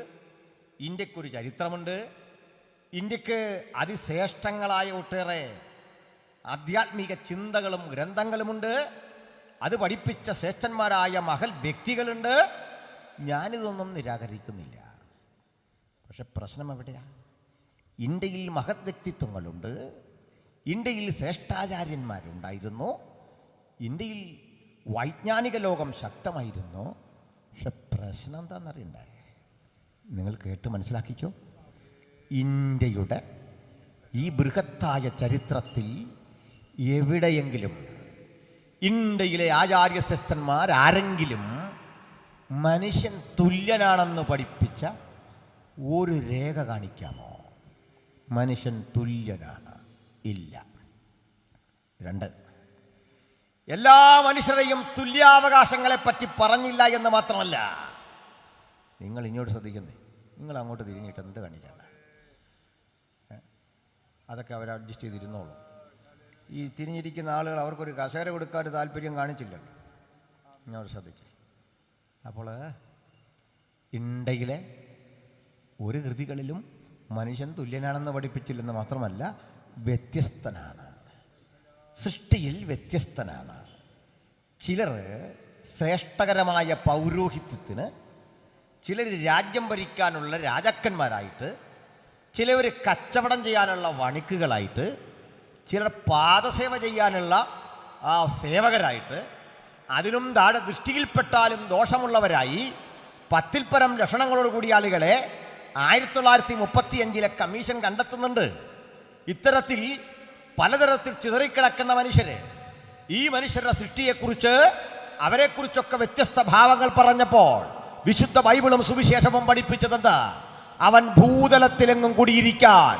ഇന്ത്യക്കൊരു ചരിത്രമുണ്ട്, ഇന്ത്യക്ക് അതിശ്രേഷ്ഠങ്ങളായ ഒട്ടേറെ ആധ്യാത്മിക ചിന്തകളും ഗ്രന്ഥങ്ങളുമുണ്ട്, അത് പഠിപ്പിച്ച ശ്രേഷ്ഠന്മാരായ മഹൽ വ്യക്തികളുണ്ട്. ഞാനിതൊന്നും നിരാകരിക്കുന്നില്ല. പക്ഷെ പ്രശ്നം എവിടെയാണ്? ഇന്ത്യയിൽ മഹത് വ്യക്തിത്വങ്ങളുണ്ട്, ഇന്ത്യയിൽ ശ്രേഷ്ഠാചാര്യന്മാരുണ്ടായിരുന്നു, ഇന്ത്യയിൽ വൈജ്ഞാനിക ലോകം ശക്തമായിരുന്നു. പക്ഷെ പ്രശ്നം എന്താണെന്നറിയണ്ടേ? നിങ്ങൾ കേട്ട് മനസ്സിലാക്കിക്കോ. ഇന്ത്യയുടെ ഈ ബൃഹത്തായ ചരിത്രത്തിൽ എവിടെയെങ്കിലും ഇന്ത്യയിലെ ആചാര്യശ്രേഷ്ഠന്മാർ ആരെങ്കിലും മനുഷ്യൻ തുല്യനാണെന്ന് പഠിപ്പിച്ച ഒരു രേഖ കാണിക്കാമോ? മനുഷ്യൻ തുല്യനാണ്? ഇല്ല. രണ്ട്, എല്ലാ മനുഷ്യരെയും തുല്യാവകാശങ്ങളെ പറ്റി പറഞ്ഞില്ല എന്ന് മാത്രമല്ല, നിങ്ങൾ ഇങ്ങോട്ട് ശ്രദ്ധിക്കുന്നേ, നിങ്ങൾ അങ്ങോട്ട് തിരിഞ്ഞിട്ട് എന്ത് കാണിക്കാണ്? അതൊക്കെ അവർ അഡ്ജസ്റ്റ് ചെയ്തിരുന്നോളൂ. ഈ തിരിഞ്ഞിരിക്കുന്ന ആളുകൾ അവർക്കൊരു കസേര കൊടുക്കാൻ താല്പര്യം കാണിച്ചില്ലല്ലോ. ഇങ്ങോട്ട് ശ്രദ്ധിച്ചേ. അപ്പോൾ ഇന്ത്യയിലെ ഒരു കൃതികളിലും മനുഷ്യൻ തുല്യനാണെന്ന് പഠിപ്പിച്ചില്ലെന്ന് മാത്രമല്ല, വ്യത്യസ്തനാണ്, സൃഷ്ടിയിൽ വ്യത്യസ്തനാണ്. ചിലർ ശ്രേഷ്ഠകരമായ പൗരോഹിത്യത്തിന്, ചിലർ രാജ്യം ഭരിക്കാനുള്ള രാജാക്കന്മാരായിട്ട്, ചിലർ കച്ചവടം ചെയ്യാനുള്ള വണിക്കുകളായിട്ട്, ചിലർ പാദസേവ ചെയ്യാനുള്ള സേവകരായിട്ട്, അതിനും താഴെ ദൃഷ്ടിയിൽപ്പെട്ടാലും ദോഷമുള്ളവരായി 10ൽ പരം ലക്ഷണങ്ങളോട് കൂടിയ ആളുകളെ 1935 കമ്മീഷൻ കണ്ടെത്തുന്നുണ്ട്. ഇത്തരത്തിൽ പലതരത്തിൽ ചിതറിക്കിടക്കുന്ന മനുഷ്യരെ, ഈ മനുഷ്യരുടെ സൃഷ്ടിയെക്കുറിച്ച്, അവരെക്കുറിച്ചൊക്കെ വ്യത്യസ്ത ഭാവങ്ങൾ പറഞ്ഞപ്പോൾ വിശുദ്ധ ബൈബിളും സുവിശേഷവും പഠിപ്പിച്ചതെന്താ? അവൻ ഭൂതലത്തിലെങ്ങും കുടിയിരിക്കാൻ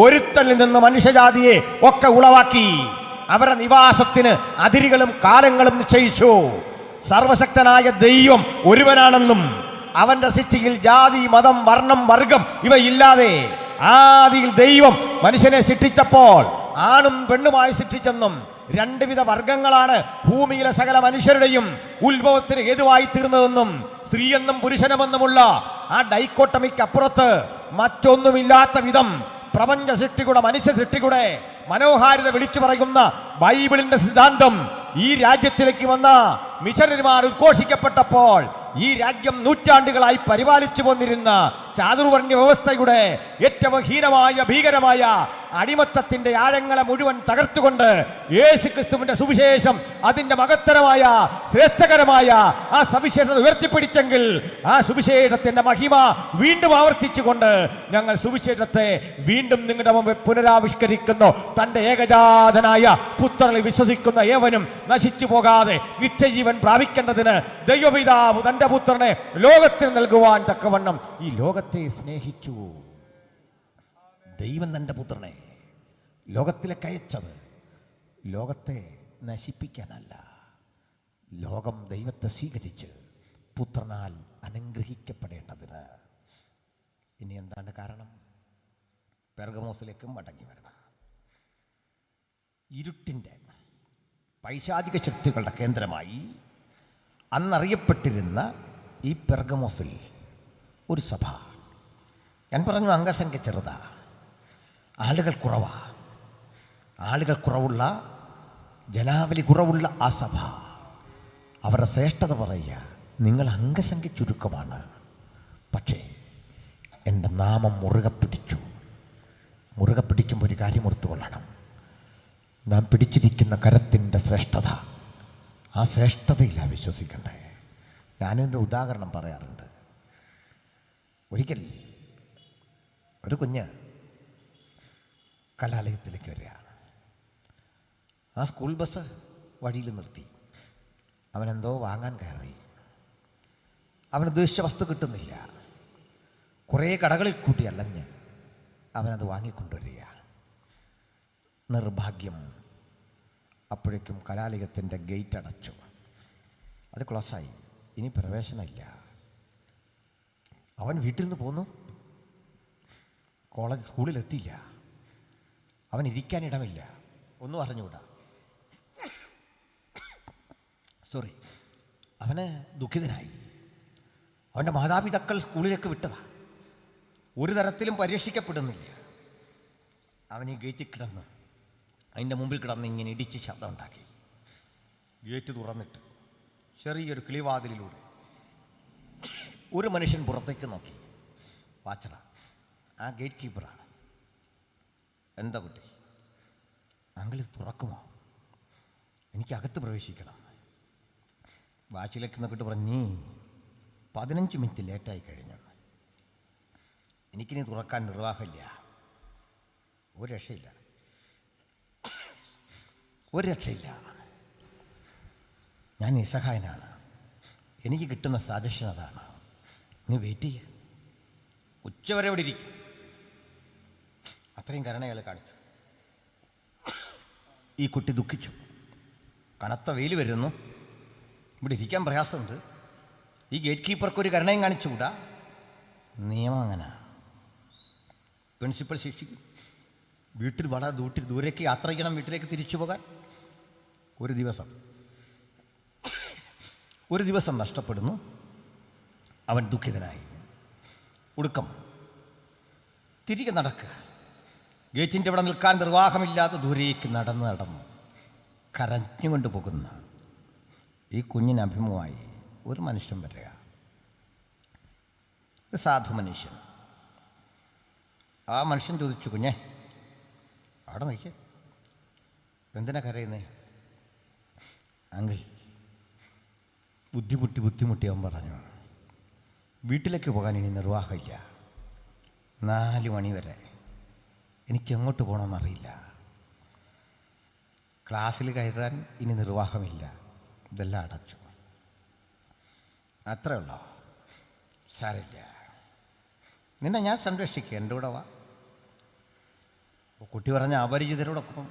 ഒരുത്തനിൽ നിന്ന് മനുഷ്യജാതിയെ ഒക്കെ ഉളവാക്കി അവരുടെ നിവാസത്തിന് അതിരുകളും കാലങ്ങളും നിശ്ചയിച്ചു. സർവശക്തനായ ദൈവം ഒരുവനാണെന്നും അവന്റെ സൃഷ്ടിയിൽ ജാതി, മതം, വർണ്ണം, വർഗം ഇവയില്ലാതെ ആദിയിൽ ദൈവം മനുഷ്യനെ സൃഷ്ടിച്ചപ്പോൾ ആണും പെണ്ണുമായി സൃഷ്ടിച്ചെന്നും 2 വിധ വർഗങ്ങളാണ് ഭൂമിയിലെ സകല മനുഷ്യരുടെയും ഉത്ഭവത്തിന് ഹേതുവായി തീർന്നതെന്നും സ്ത്രീയെന്നും പുരുഷനുമെന്നുമുള്ള ആ ഡൈക്കോട്ടമിക്ക് അപ്പുറത്ത് മറ്റൊന്നുമില്ലാത്ത വിധം പ്രപഞ്ച സൃഷ്ടിയുടെ, മനുഷ്യ സൃഷ്ടിയുടെ മനോഹാരിത വിളിച്ചു പറയുന്ന ബൈബിളിന്റെ സിദ്ധാന്തം ഈ രാജ്യത്തിലേക്ക് വന്ന മിഷനറിമാർ ഉദ്ഘോഷിക്കപ്പെട്ടപ്പോൾ ഈ രാജ്യം നൂറ്റാണ്ടുകളായി പരിപാലിച്ചു പോന്നിരുന്ന ചാതുർവർണ്ണ്യ വ്യവസ്ഥയുടെ ഏറ്റവും ഹീനമായ, ഭീകരമായ അടിമത്തത്തിന്റെ ആഴങ്ങളെ മുഴുവൻ തകർത്തുകൊണ്ട് യേശുക്രിസ്തുവിന്റെ സുവിശേഷം അതിന്റെ മഹത്തരമായ, ശ്രേഷ്ഠകരമായ ആ സവിശേഷത ഉയർത്തിപ്പിടിച്ചെങ്കിൽ ആ സുവിശേഷത്തിന്റെ മഹിമ വീണ്ടും ആവർത്തിച്ചുകൊണ്ട് ഞങ്ങൾ സുവിശേഷത്തെ വീണ്ടും നിങ്ങളുടെ മുമ്പിൽ പുനരാവിഷ്കരിക്കുന്നു. തന്റെ ഏകജാതനായ പുത്രനിൽ വിശ്വസിക്കുന്ന ഏവനും നശിച്ചു പോകാതെ നിത്യജീവൻ പ്രാപിക്കേണ്ടതിന് ദൈവപിതാവ് തന്റെ പുത്രനെ ലോകത്തിന് നൽകുവാൻ തക്കവണ്ണം ഈ ലോകത്തെ സ്നേഹിച്ചു. ദൈവം തന്റെ പുത്രനെ ലോകത്തിലേക്ക് അയച്ചത് ലോകത്തെ നശിപ്പിക്കാനല്ല, ലോകം ദൈവത്തെ സ്വീകരിച്ച് പുത്രനാൽ അനുഗ്രഹിക്കപ്പെടേണ്ടതിന്. ഇനി എന്താണ് കാരണം? പെർഗമോസിലേക്കും മടങ്ങി വരണം. ഇരുട്ടിൻ്റെ പൈശാചിക ശക്തികളുടെ കേന്ദ്രമായി അന്നറിയപ്പെട്ടിരുന്ന ഈ പെർഗമോസിൽ ഒരു സഭ, ഞാൻ പറഞ്ഞു അംഗസംഖ്യ ചെറുതാ, ആളുകൾ കുറവാ, ആളുകൾ കുറവുള്ള, ജനാവലി കുറവുള്ള ആ സഭ അവരുടെ ശ്രേഷ്ഠത പറയുക, നിങ്ങൾ അംഗസംഖ്യ ചുരുക്കമാണ്, പക്ഷേ എൻ്റെ നാമം മുറുകെ പിടിച്ചു. മുറുകെ പിടിക്കുമ്പോൾ ഒരു കാര്യം ഓർത്തുകൊള്ളണം, നാം പിടിച്ചിരിക്കുന്ന കരത്തിൻ്റെ ശ്രേഷ്ഠത, ആ ശ്രേഷ്ഠതയിലാണ് വിശ്വസിക്കണ്ടേ. ഞാനൊരു ഉദാഹരണം പറയാറുണ്ട്. ഒരിക്കൽ ഒരു കുഞ്ഞ് കലാലയത്തിലേക്ക് വരികയാണ്. ആ സ്കൂൾ ബസ് വഴിയിൽ നിർത്തി. അവനെന്തോ വാങ്ങാൻ കയറി. അവനുദ്ദേശിച്ച വസ്തു കിട്ടുന്നില്ല. കുറേ കടകളിൽ കൂട്ടി അലഞ്ഞ് അവനത് വാങ്ങിക്കൊണ്ടുവരികയാണ്. നിർഭാഗ്യം, അപ്പോഴേക്കും കലാലയത്തിൻ്റെ ഗേറ്റ് അടച്ചു. അത് ക്ലോസായി. ഇനി പ്രവേശനമില്ല. അവൻ വീട്ടിൽ നിന്ന് പോന്നു. സ്കൂളിലെത്തിയില്ല. അവൻ ഇരിക്കാനിടമില്ല. ഒന്നും അറിഞ്ഞുകൂടാ. അവന് ദുഃഖിതനായി. അവൻ്റെ മാതാപിതാക്കൾ സ്കൂളിലേക്ക് വിട്ടതാ. ഒരു തരത്തിലും പരീക്ഷിക്കപ്പെടുന്നില്ല. അവൻ ഈ ഗേറ്റിൽ കിടന്ന്, അതിൻ്റെ മുമ്പിൽ കിടന്ന് ഇങ്ങനെ ഇടിച്ച് ശബ്ദം ഉണ്ടാക്കി. ഗേറ്റ് തുറന്നിട്ട് ചെറിയൊരു കിളിവാതിലിലൂടെ ഒരു മനുഷ്യൻ പുറത്തേക്ക് നോക്കി. വാച്ചറ, ആ ഗേറ്റ് കീപ്പറാ. എന്താ കുട്ടി? അങ്കിൾ ഇത് തുറക്കുമോ? എനിക്കകത്ത് പ്രവേശിക്കണം. വാച്ചിലേക്ക് നോക്കിയിട്ട് പറഞ്ഞ്, 15 മിനിറ്റ് ലേറ്റായി കഴിഞ്ഞു, എനിക്കിനി തുറക്കാൻ നിർവാഹമില്ല. ഒരു രക്ഷയില്ല, ഒരു രക്ഷയില്ല. ഞാൻ നിസ്സഹായനാണ്. എനിക്ക് കിട്ടുന്ന സജഷൻ അതാണ്. നീ വെയിറ്റ് ചെയ്യ, ഉച്ചവരെ ഇവിടെ ഇരിക്കും. അത്രയും കരുണ അയാൾ കാണിച്ചു. ഈ കുട്ടി ദുഃഖിച്ചു. കനത്ത വെയിൽ വരുന്നു, ഇവിടെ ഇരിക്കാൻ പ്രയാസമുണ്ട്. ഈ ഗേറ്റ് കീപ്പർക്ക് ഒരു കരുണയും കാണിച്ചുകൂടാ. നിയമം അങ്ങനെ. പ്രിൻസിപ്പൽ ശിക്ഷിക്കും. വീട്ടിൽ വളരെ ദൂരേക്ക് യാത്ര ചെയ്യണം, വീട്ടിലേക്ക് തിരിച്ചു പോകാൻ. ഒരു ദിവസം നഷ്ടപ്പെടുന്നു. അവൻ ദുഃഖിതനായി. ഒടുക്കം തിരികെ നടക്കുക. ഗേറ്റിൻ്റെ അവിടെ നിൽക്കാൻ നിർവാഹമില്ലാതെ ദൂരേക്ക് നടന്ന് കരഞ്ഞുകൊണ്ട് പോകുന്ന ഈ കുഞ്ഞിന് അഭിമുഖമായി ഒരു മനുഷ്യൻ വരിക. ഒരു സാധു മനുഷ്യൻ. ആ മനുഷ്യൻ ചോദിച്ചു, കുഞ്ഞെ അവിടെ നിൽക്കേ, എന്തിനാ കരയുന്നേ? അങ്കിൾ, ബുദ്ധിമുട്ടി അവൻ പറഞ്ഞു, വീട്ടിലേക്ക് പോകാൻ ഇനി നിർവാഹമില്ല. 4 മണി വരെ എനിക്ക് എങ്ങോട്ട് പോകണമെന്നറിയില്ല. ക്ലാസ്സിൽ കയറാൻ ഇനി നിർവാഹമില്ല. ഇതെല്ലാം അടച്ചു. അത്രേ ഉള്ളോ? സാരമില്ല, നിന്നെ ഞാൻ സംരക്ഷിക്കുക, എൻ്റെ കൂടെ വാ. കുട്ടി പറഞ്ഞ അപരിചിതരോടൊപ്പം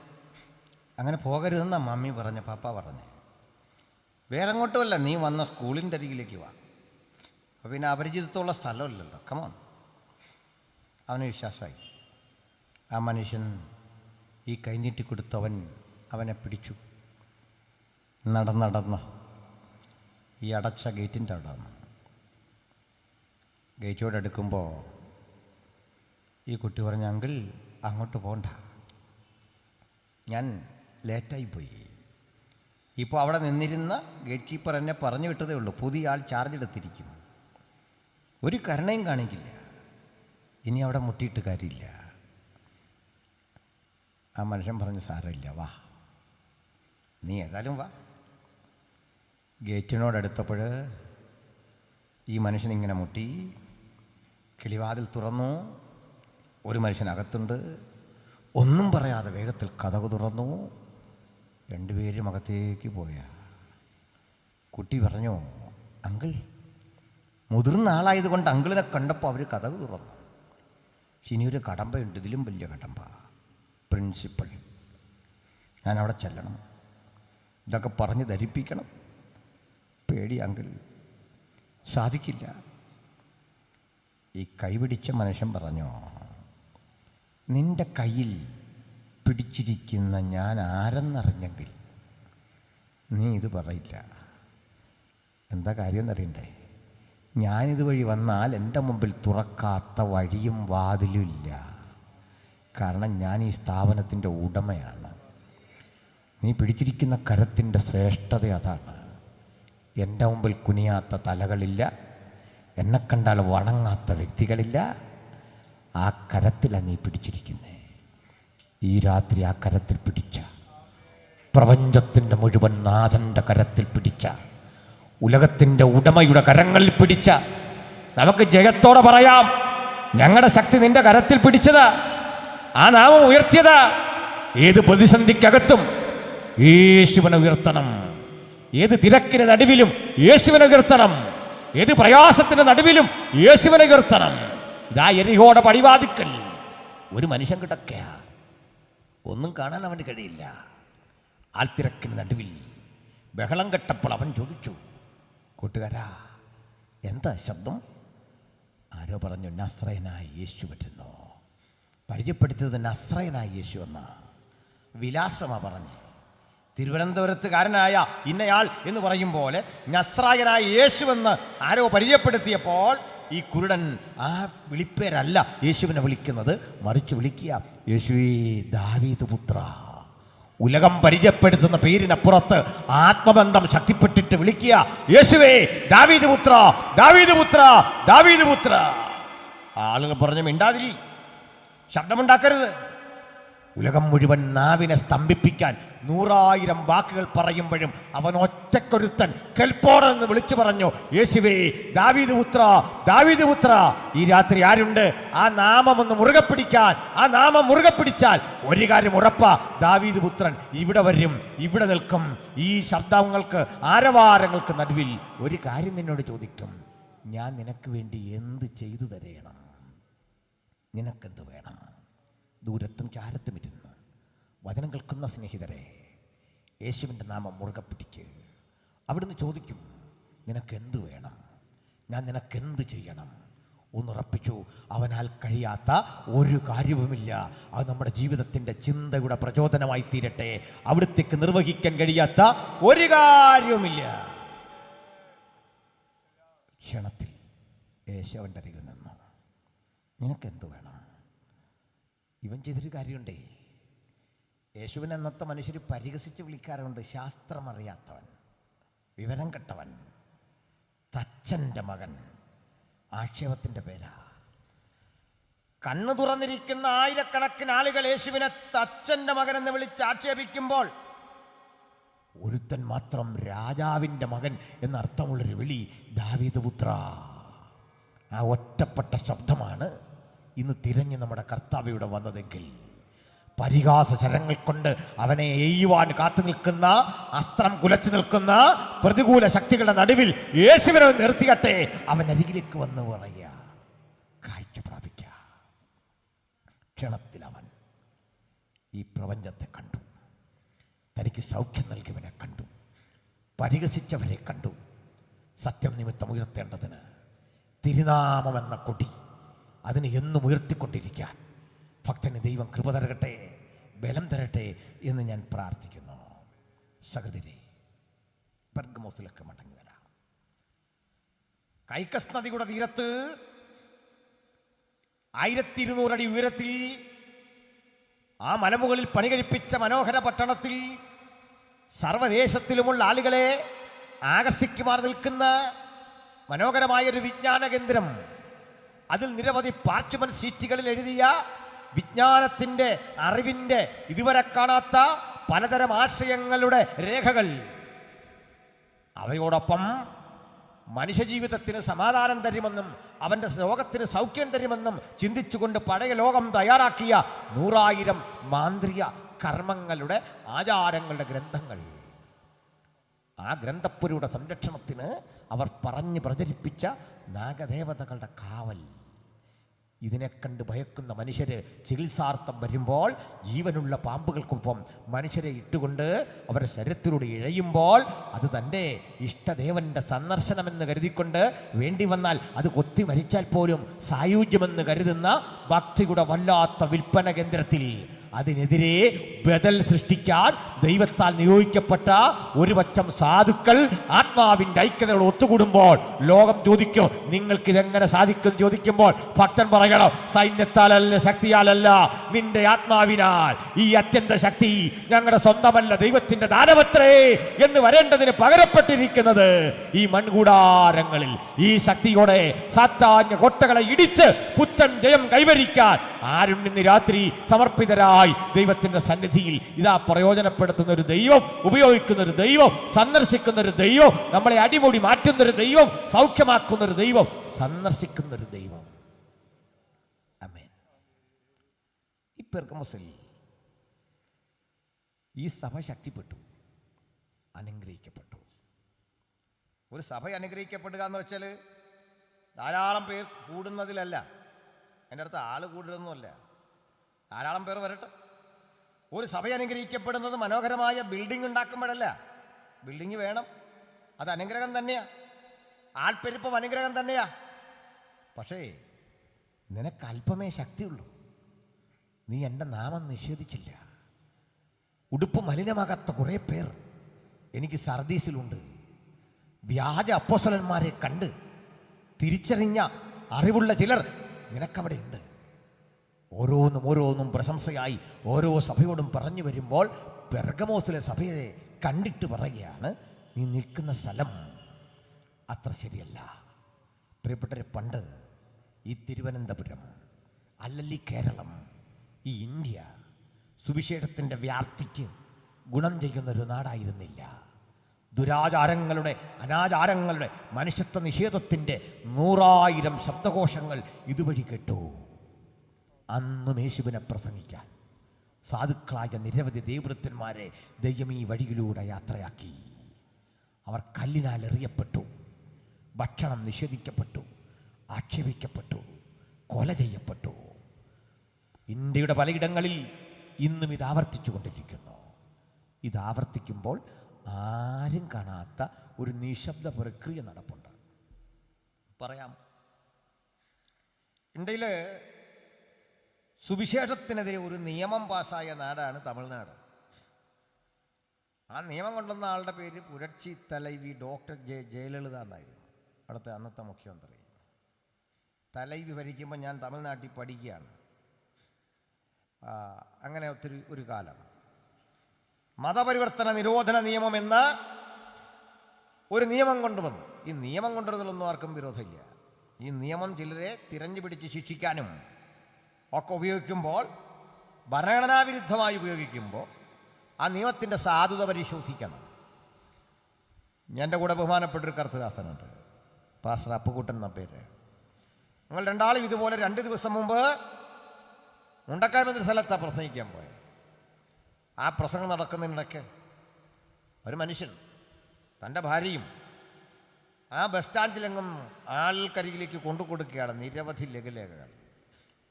അങ്ങനെ പോകരുതെന്നാ മമ്മി പറഞ്ഞ, പാപ്പ പറഞ്ഞേ. വേറെ എങ്ങോട്ടുമല്ല, നീ വന്ന സ്കൂളിൻ്റെ അരികിലേക്ക് വാ. അപ്പോൾ പിന്നെ അപരിചിതത്വമുള്ള സ്ഥലമില്ലല്ലോ. കമോൺ. അവന് വിശ്വാസമായി. ആ മനുഷ്യൻ ഈ കൈനീട്ടി കൊടുത്തവൻ അവനെ പിടിച്ചു. നടന്ന് ഈ അടച്ച ഗേറ്റിൻ്റെ അവിടെ നിന്ന് ഗേറ്റോടടുക്കുമ്പോൾ ഈ കുട്ടി പറഞ്ഞ, അങ്കിൾ അങ്ങോട്ട് പോകണ്ട, ഞാൻ ലേറ്റായിപ്പോയി. ഇപ്പോൾ അവിടെ നിന്നിരുന്ന ഗേറ്റ് കീപ്പർ എന്നെ പറഞ്ഞു വിട്ടതേ ഉള്ളൂ. പുതിയ ആൾ ചാർജ് എടുത്തിരിക്കും. ഒരു കരുണയും കാണിക്കില്ല. ഇനി അവിടെ മുട്ടിയിട്ട് കാര്യമില്ല. ആ മനുഷ്യൻ പറഞ്ഞു, സാരമില്ല, വാ, നീ ഏതായാലും വാ. ഗേറ്റിനോടടുത്തപ്പോൾ ഈ മനുഷ്യനിങ്ങനെ മുട്ടി. കിളിവാതിൽ തുറന്നു. ഒരു മനുഷ്യനകത്തുണ്ട്. ഒന്നും പറയാതെ വേഗത്തിൽ കതക് തുറന്നു. 2 പേരും അകത്തേക്ക് പോയ. കുട്ടി പറഞ്ഞു, അങ്കിൾ, മുതിർന്ന ആളായതുകൊണ്ട് അങ്കിളിനെ കണ്ടപ്പോൾ അവർ കതക് തുറന്നു. പക്ഷെ ഇനിയൊരു കടമ്പയുണ്ട്, ഇതിലും വലിയ കടമ്പ. പ്രിൻസിപ്പൽ. ഞാൻ അവിടെ ചെല്ലണം, ഇതൊക്കെ പറഞ്ഞ് ധരിപ്പിക്കണം. പേടിയാങ്കിൽ സാധിക്കില്ല. ഈ കൈപിടിച്ച മനുഷ്യൻ പറഞ്ഞു, നിന്റെ കയ്യിൽ പിടിച്ചിരിക്കുന്ന ഞാൻ ആരെന്നറിഞ്ഞെങ്കിൽ നീ ഇത് പറയില്ല. എന്താ കാര്യം എന്നറിയണ്ടേ? ഞാനിതുവഴി വന്നാൽ എൻ്റെ മുമ്പിൽ തുറക്കാത്ത വഴിയും വാതിലും ഇല്ല. കാരണം ഞാൻ ഈ സ്ഥാപനത്തിൻ്റെ ഉടമയാണ്. നീ പിടിച്ചിരിക്കുന്ന കരത്തിൻ്റെ ശ്രേഷ്ഠത അതാണ്. എൻ്റെ മുമ്പിൽ കുനിയാത്ത തലകളില്ല, എന്നെ കണ്ടാൽ വണങ്ങാത്ത വ്യക്തികളില്ല. ആ കരത്തിലാണ് നീ പിടിച്ചിരിക്കുന്നത്. ഈ രാത്രി ആ കരത്തിൽ പിടിച്ച, പ്രപഞ്ചത്തിൻ്റെ മുഴുവൻ നാഥൻ്റെ കരത്തിൽ പിടിച്ച, ഉലകത്തിൻ്റെ ഉടമയുടെ കരങ്ങളിൽ പിടിച്ച, നമുക്ക് ജയത്തോടെ പറയാം, ഞങ്ങളുടെ ശക്തി നിന്റെ കരത്തിൽ പിടിച്ചത്, ആ നാമം ഉയർത്തിയത്. ഏത് പ്രതിസന്ധിക്കകത്തും യേശുവിനെ ഉയർത്തണം. ഏത് തിരക്കിന് നടുവിലും യേശുവിനെ ഉയർത്തണം. ഏത് പ്രയാസത്തിന് നടുവിലും യേശുവിനെ ഉയർത്തണം. ഇതാ യെരിഹോയുടെ പടിവാതിക്കൽ ഒരു മനുഷ്യൻ കിടക്കുക, ഒന്നും കാണാൻ അവന് കഴിയില്ല. ആൾത്തിരക്കിന് നടുവിൽ ബഹളം കെട്ടപ്പോൾ അവൻ ചോദിച്ചു, കൂട്ടുകാരാ, എന്താ ശബ്ദം? ആരോ പറഞ്ഞു, നസ്രയനായ യേശു വരുന്നു. പരിചയപ്പെടുത്തിയത് നസ്രയനായ യേശു എന്ന വിലാസമാ പറഞ്ഞു. തിരുവനന്തപുരത്തുകാരനായ ഇന്നയാൾ എന്ന് പറയും പോലെ നസ്രായനായ യേശുവെന്ന് ആരോ പരിചയപ്പെടുത്തിയപ്പോൾ ഈ കുരുടൻ ആ വിളിപ്പേരല്ല യേശുവിനെ വിളിക്കുന്നത്, മറിച്ച് വിളിക്കുക, യേശുവേ ദാവീദ് പുത്ര. ഉലകം പരിചയപ്പെടുത്തുന്ന പേരിനപ്പുറത്ത് ആത്മബന്ധം ശക്തിപ്പെട്ടിട്ട് വിളിക്കുക, യേശുവേ ദാവീദ് പുത്ര, ദാവീദ് പുത്ര, ദാവീദ് പുത്ര. ആളുകൾ പറഞ്ഞു, മിണ്ടാതിരി, ശബ്ദമുണ്ടാക്കരുത്. ഉലകം മുഴുവൻ നാവിനെ സ്തംഭിപ്പിക്കാൻ 100,000 വാക്കുകൾ പറയുമ്പോഴും അവൻ ഒറ്റക്കൊരുത്തൻ കെൽപ്പോടെ നിന്ന് വിളിച്ചു പറഞ്ഞു, യേശുവേ ദാവീദ് പുത്ര, ദാവീദ് പുത്ര. ഈ രാത്രി ആരുണ്ട് ആ നാമം ഒന്ന് മുറുകെ പിടിക്കാൻ? ആ നാമം മുറുകെ പിടിച്ചാൽ ഒരു കാര്യം ഉറപ്പാ, ദാവീദ് പുത്രൻ ഇവിടെ വരും, ഇവിടെ നിൽക്കും. ഈ ശബ്ദങ്ങൾക്ക്, ആരവാരങ്ങൾക്ക് നടുവിൽ ഒരു കാര്യം നിന്നോട് ചോദിക്കും, ഞാൻ നിനക്ക് വേണ്ടി എന്ത് ചെയ്തു തരയണം? നിനക്കെന്ത് വേണം? ദൂരത്തും ചാരത്തും ഇരുന്ന് വചനം കേൾക്കുന്ന സ്നേഹിതരെ, യേശുവിൻ്റെ നാമം മുറുകെ പിടിക്ക്. അവിടുന്ന് ചോദിക്കും, നിനക്കെന്ത് വേണം? ഞാൻ നിനക്കെന്ത് ചെയ്യണം? ഒന്നുറപ്പിച്ചു, അവനാൽ കഴിയാത്ത ഒരു കാര്യവുമില്ല. അത് നമ്മുടെ ജീവിതത്തിൻ്റെ ചിന്തയുടെ പ്രചോദനമായി തീരട്ടെ. അവിടത്തേക്ക് നിർവഹിക്കാൻ കഴിയാത്ത ഒരു കാര്യവുമില്ല. ക്ഷണത്തിൽ യേശുവിൻ്റെ അരികിൽ നിന്നു, നിനക്കെന്ത് വേണം? ഇവൻ ചെയ്തൊരു കാര്യമുണ്ടേ. യേശുവിനെ അന്നത്തെ മനുഷ്യർ പരിഹസിച്ച് വിളിക്കാറുണ്ട്, ശാസ്ത്രമറിയാത്തവൻ, വിവരം കെട്ടവൻ, തച്ചൻ്റെ മകൻ. ആക്ഷേപത്തിൻ്റെ പേരാ. കണ്ണു തുറന്നിരിക്കുന്ന ആയിരക്കണക്കിന് ആളുകൾ യേശുവിനെ തച്ചൻ്റെ മകൻ എന്ന് വിളിച്ച് ആക്ഷേപിക്കുമ്പോൾ ഒരുത്തൻ മാത്രം രാജാവിൻ്റെ മകൻ എന്നർത്ഥമുള്ളൊരു വിളി, ദാവീദ് പുത്ര. ആ ഒറ്റപ്പെട്ട ശബ്ദമാണ് ഇന്ന് തിരഞ്ഞ് നമ്മുടെ കർത്താവിവിടെ വന്നതെങ്കിൽ, പരിഹാസ ശരങ്ങൾ കൊണ്ട് അവനെ എയ്യുവാൻ കാത്തു നിൽക്കുന്ന, അസ്ത്രം കുലച്ചു നിൽക്കുന്ന പ്രതികൂല ശക്തികളുടെ നടുവിൽ യേശുവിനെ നിർത്തിയട്ടെ. അവൻ അരികിലേക്ക് വന്ന് പറയുക, കാഴ്ച പ്രാപിക്കുക. ക്ഷണത്തിൽ അവൻ ഈ പ്രപഞ്ചത്തെ കണ്ടു, തനിക്ക് സൗഖ്യം നൽകിയവനെ കണ്ടു, പരിഹസിച്ചവരെ കണ്ടു. സത്യം നിമിത്തം ഉയർത്തേണ്ടതിന് തിരുനാമമെന്ന കൊടി അതിനെ എന്നും ഉയർത്തിക്കൊണ്ടിരിക്കാൻ ഭക്തന് ദൈവം കൃപ തരട്ടെ, ബലം തരട്ടെ എന്ന് ഞാൻ പ്രാർത്ഥിക്കുന്നു. സഹൃദയരേ, പെർഗമോസിലേക്ക് മടങ്ങി വരാം. കൈക്കസ് നദിയുടെ തീരത്ത് 1200 അടി ഉയരത്തിൽ ആ മലമുകളിൽ പണി കഴിപ്പിച്ച മനോഹര പട്ടണത്തിൽ സർവദേശത്തിലുമുള്ള ആളുകളെ ആകർഷിക്കുമാർ നിൽക്കുന്ന മനോഹരമായൊരു വിജ്ഞാന കേന്ദ്രം. അതിൽ നിരവധി പാർച്ച്മെന്റ് ഷീറ്റുകളിൽ എഴുതിയ വിജ്ഞാനത്തിൻ്റെ, അറിവിൻ്റെ ഇതുവരെ കാണാത്ത പലതരം ആശയങ്ങളുടെ രേഖകൾ. അവയോടൊപ്പം മനുഷ്യജീവിതത്തിന് സമാധാനം തരുമെന്നും അവൻ്റെ ലോകത്തിന് സൗഖ്യം തരുമെന്നും ചിന്തിച്ചുകൊണ്ട് പഴയ ലോകം തയ്യാറാക്കിയ 100,000 മാന്ത്രിക കർമ്മങ്ങളുടെ, ആചാരങ്ങളുടെ ഗ്രന്ഥങ്ങൾ. ആ ഗ്രന്ഥപ്പുരയുടെ സംരക്ഷണത്തിന് അവർ പറഞ്ഞ് പ്രചരിപ്പിച്ച നാഗദേവതകളുടെ കാവൽ. ഇതിനെ കണ്ട് ഭയക്കുന്ന മനുഷ്യര് ചികിത്സാർത്ഥം വരുമ്പോൾ ജീവനുള്ള പാമ്പുകൾക്കൊപ്പം മനുഷ്യരെ ഇട്ടുകൊണ്ട് അവരുടെ ശരീരത്തിലൂടെ ഇഴയുമ്പോൾ അത് തൻ്റെ ഇഷ്ടദേവന്റെ സന്ദർശനമെന്ന് കരുതിക്കൊണ്ട് വേണ്ടി വന്നാൽ അത് കൊത്തി മരിച്ചാൽ പോലും സായുജ്യമെന്ന് കരുതുന്ന ഭക്തിയുടെ വല്ലാത്ത വിൽപ്പന കേന്ദ്രത്തിൽ അതിനെതിരെ ബദൽ സൃഷ്ടിക്കാൻ ദൈവത്താൽ നിയോഗിക്കപ്പെട്ട ഒരു പറ്റം സാധുക്കൾ ആത്മാവിൻ്റെ ഐക്യതയോട് ഒത്തുകൂടുമ്പോൾ ലോകം ചോദിക്കും, നിങ്ങൾക്കിതെങ്ങനെ സാധിക്കും ചോദിക്കുമ്പോൾ ഭക്തൻ പറയണം, സൈന്യത്താലല്ല, ശക്തിയാലല്ല, നിന്റെ ആത്മാവിനാൽ. ഈ അത്യന്ത ശക്തി ഞങ്ങളുടെ സ്വന്തമല്ല, ദൈവത്തിന്റെ ദാനമത്രേ എന്ന് വരേണ്ടതിന് പകരപ്പെട്ടിരിക്കുന്നത് ഈ മൺകൂടാരങ്ങളിൽ. ഈ ശക്തിയോടെ സാത്താന്യ കോട്ടകളെ ഇടിച്ച് പുത്തൻ ജയം കൈവരിക്കാൻ ആരും ഇന്ന് രാത്രി സമർപ്പിതരായി ദൈവത്തിന്റെ സന്നിധിയിൽ ഇതാ പ്രയോജനപ്പെടുത്തുന്ന ഒരു ദൈവം, ഉപയോഗിക്കുന്ന ഒരു ദൈവം, സന്ദർശിക്കുന്ന ഒരു ദൈവം, നമ്മളെ അടിമുടി മാറ്റുന്ന ഒരു ദൈവം, സൗഖ്യമാക്കുന്ന ഒരു ദൈവം, സന്ദർശിക്കുന്ന ഒരു ദൈവം. ആമേൻ. ഈ പെർഗമോസിൽ ഈ സഭ ശക്തിപ്പെട്ടു, അനുഗ്രഹിക്കപ്പെട്ടു. ഒരു സഭ അനുഗ്രഹിക്കപ്പെടുക എന്ന് വെച്ചാൽ ധാരാളം പേർ കൂടുന്നതിലല്ല, എൻ്റെ അടുത്ത് ആൾ കൂടുന്നൊന്നുമല്ല, ധാരാളം പേർ വരട്ടെ. ഒരു സഭ അനുഗ്രഹിക്കപ്പെടുന്നത് മനോഹരമായ ബിൽഡിംഗ് ഉണ്ടാക്കുമ്പോഴല്ല. ബിൽഡിംഗ് വേണം, അത് അനുഗ്രഹം തന്നെയാ, ആൾപ്പെരുപ്പം അനുഗ്രഹം തന്നെയാ. പക്ഷേ നിനക്ക് അല്പമേ ശക്തിയുള്ളൂ. നീ എൻ്റെ നാമം നിഷേധിച്ചില്ല. ഉടുപ്പ് മലിനമാകാത്ത കുറേ പേർ എനിക്ക് സർദീസിലുണ്ട്. വ്യാജ അപ്പോസ്തലന്മാരെ കണ്ട് തിരിച്ചറിഞ്ഞ അറിവുള്ള ചിലർ നിനക്കവിടെ ഉണ്ട്. ഓരോന്നും പ്രശംസയായി ഓരോ സഭയോടും പറഞ്ഞു വരുമ്പോൾ പെർഗമോസിലെ സഭയെ കണ്ടിട്ട് പറയുകയാണ്, നീ നിൽക്കുന്ന സ്ഥലം അത്ര ശരിയല്ല. പ്രിയപ്പെട്ടവരെ, പണ്ട് ഈ തിരുവനന്തപുരം, അല്ലല്ലി കേരളം, ഈ ഇന്ത്യ സുവിശേഷത്തിൻ്റെ വ്യാപ്തിക്ക് ഗുണം ചെയ്യുന്നൊരു നാടായിരുന്നില്ല. ദുരാചാരങ്ങളുടെ, അനാചാരങ്ങളുടെ, മനുഷ്യത്വ നിഷേധത്തിൻ്റെ 100,000 ശബ്ദകോശങ്ങൾ ഇതുവഴി കേട്ടു. അന്നും യേശുവിനെ പ്രസംഗിക്കാൻ സാധുക്കളായ നിരവധി ദൈവവൃത്തന്മാരെ ദൈവം ഈ വഴിയിലൂടെ യാത്രയാക്കി. അവർ കല്ലിനാൽ എറിയപ്പെട്ടു, ഭക്ഷണം നിഷേധിക്കപ്പെട്ടു, ആക്ഷേപിക്കപ്പെട്ടു, കൊല ചെയ്യപ്പെട്ടു. ഇന്ത്യയുടെ പലയിടങ്ങളിൽ ഇന്നും ഇത് ആവർത്തിച്ചു കൊണ്ടിരിക്കുന്നു. ഇത് ആവർത്തിക്കുമ്പോൾ ആരും കാണാത്ത ഒരു നിശബ്ദ പ്രക്രിയ നടപ്പുണ്ട്. പറയാം, ഇന്ത്യയിൽ സുവിശേഷത്തിനെതിരെ ഒരു നിയമം പാസ്സായ നാടാണ് തമിഴ്നാട്. ആ നിയമം കൊണ്ടുവന്ന ആളുടെ പേര് പുരട്சி തലൈവി ഡോക്ടർ ജയലളിത എന്നായിരുന്നു, അവിടുത്തെ അന്നത്തെ മുഖ്യമന്ത്രി. തലൈവി ഭരിക്കുമ്പോൾ ഞാൻ തമിഴ്നാട്ടിൽ പഠിക്കുകയാണ്. അങ്ങനെ ഒരു കാലം മതപരിവർത്തന നിരോധന നിയമം എന്ന ഒരു നിയമം കൊണ്ടുവന്നു. ഈ നിയമം കൊണ്ടുവരുന്നതിലൊന്നും ആർക്കും വിരോധമില്ല. ഈ നിയമം ചിലരെ തിരഞ്ഞു പിടിച്ച് ശിക്ഷിക്കാനും ഒക്കെ ഉപയോഗിക്കുമ്പോൾ, ഭരണഘടനാവിരുദ്ധമായി ഉപയോഗിക്കുമ്പോൾ ആ നിയമത്തിൻ്റെ സാധുത പരിശോധിക്കണം. എൻ്റെ കൂടെ ബഹുമാനപ്പെട്ടൊരു കർത്തദാസനുണ്ട്, പാസ്റ്റർ അപ്പുക്കുട്ടൻ എന്ന പേര്. ഞങ്ങൾ രണ്ടാളും ഇതുപോലെ 2 ദിവസം മുമ്പ് മുണ്ടക്കായം എന്നൊരു സ്ഥലത്താണ് പ്രസംഗിക്കാൻ പോയത്. ആ പ്രസംഗം നടക്കുന്നതിനിടയ്ക്ക് ഒരു മനുഷ്യൻ തൻ്റെ ഭാര്യയും ആ ബസ് സ്റ്റാൻഡിലെങ്ങും ആൾക്കരികിലേക്ക് കൊണ്ടു കൊടുക്കുകയാണ് നിരവധി ലഘുലേഖകൾ.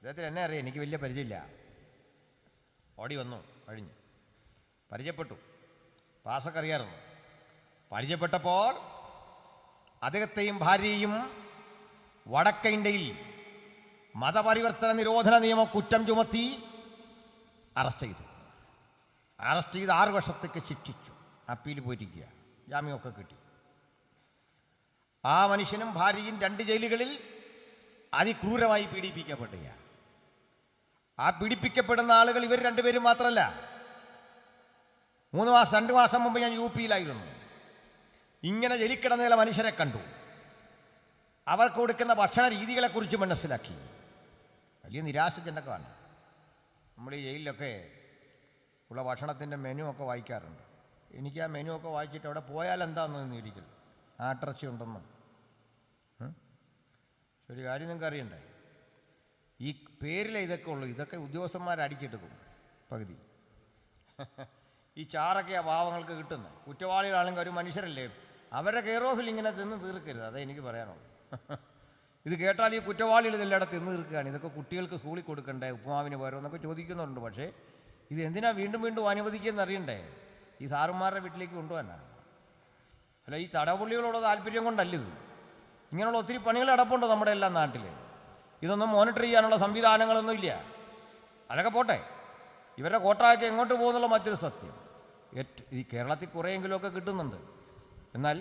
ഇദ്ദേഹത്തിന് എന്നെ അറിയാം, എനിക്ക് വലിയ പരിചയമില്ല. ഓടി വന്നു, കഴിഞ്ഞു, പരിചയപ്പെട്ടു. പാസ്റ്റർക്കറിയായിരുന്നു. പരിചയപ്പെട്ടപ്പോൾ അദ്ദേഹത്തെയും ഭാര്യയും വടക്കേ ഇന്ത്യയിൽ മതപരിവർത്തന നിരോധന നിയമം കുറ്റം ചുമത്തി അറസ്റ്റ് ചെയ്തു. 6 വർഷത്തേക്ക് ശിക്ഷിച്ചു. അപ്പീൽ പോയിരിക്കുക, ജാമ്യമൊക്കെ കിട്ടി. ആ മനുഷ്യനും ഭാര്യയും 2 ജയിലുകളിൽ അതിക്രൂരമായി പീഡിപ്പിക്കപ്പെടുക. ആ പീഡിപ്പിക്കപ്പെടുന്ന ആളുകൾ ഇവർ 2 പേരും മാത്രമല്ല. 2 മാസം മുമ്പ് ഞാൻ UP-യിലായിരുന്നു. ഇങ്ങനെ ജയിലിക്കിടന്ന ചില മനുഷ്യരെ കണ്ടു. അവർക്ക് കൊടുക്കുന്ന ഭക്ഷണ രീതികളെക്കുറിച്ച് മനസ്സിലാക്കി. വലിയ നിരാശജനകമാണ്. നമ്മൾ ഈ ജയിലിലൊക്കെ ഉള്ള ഭക്ഷണത്തിൻ്റെ മെനു ഒക്കെ വായിക്കാറുണ്ട്. എനിക്ക് ആ മെനു ഒക്കെ വായിച്ചിട്ട് അവിടെ പോയാൽ എന്താണെന്ന് ഇരിക്കും. ആട്ടിറച്ചി ഉണ്ടെന്നും. ഒരു കാര്യം നിങ്ങൾക്ക് അറിയണ്ടേ, ഈ പേരിലെ ഇതൊക്കെ ഉള്ളൂ. ഇതൊക്കെ ഉദ്യോഗസ്ഥന്മാർ അടിച്ചെടുക്കും പകുതി. ഈ ചാറൊക്കെ ആ പാവങ്ങൾക്ക് കിട്ടുന്നത്. കുറ്റവാളികളാണെങ്കിൽ ഒരു മനുഷ്യരല്ലേ, അവരുടെ കെയർ ഓഫിൽ ഇങ്ങനെ തിന്ന് തീർക്കരുത്. അതേ എനിക്ക് പറയാനുള്ളൂ. ഇത് കേട്ടാൽ ഈ കുറ്റവാളികൾ ഇതെല്ലാം തിന്ന് തീർക്കുകയാണ്. ഇതൊക്കെ കുട്ടികൾക്ക് സ്കൂളിൽ കൊടുക്കണ്ടേ, ഉപ്പുമാവിന് പകരം എന്നൊക്കെ ചോദിക്കുന്നുണ്ട്. പക്ഷേ ഇത് എന്തിനാ വീണ്ടും വീണ്ടും അനുവദിക്കുകയെന്ന് അറിയണ്ടേ? ഈ സാറുമാരുടെ വീട്ടിലേക്ക് കൊണ്ടുപോകാനാണ്. അല്ല, ഈ തടവുള്ളികളോട് താല്പര്യം കൊണ്ടല്ലിത്. ഇങ്ങനെയുള്ള ഒത്തിരി പണികൾ കിടപ്പുണ്ട് നമ്മുടെ എല്ലാം നാട്ടിൽ. ഇതൊന്നും മോണിറ്റർ ചെയ്യാനുള്ള സംവിധാനങ്ങളൊന്നും ഇല്ല. അതൊക്കെ പോട്ടെ, ഇവരുടെ കോട്ടയൊക്കെ എങ്ങോട്ട് പോകുന്നുള്ള മറ്റൊരു സത്യം. ഈ കേരളത്തിൽ കുറേയെങ്കിലുമൊക്കെ കിട്ടുന്നുണ്ട്. എന്നാൽ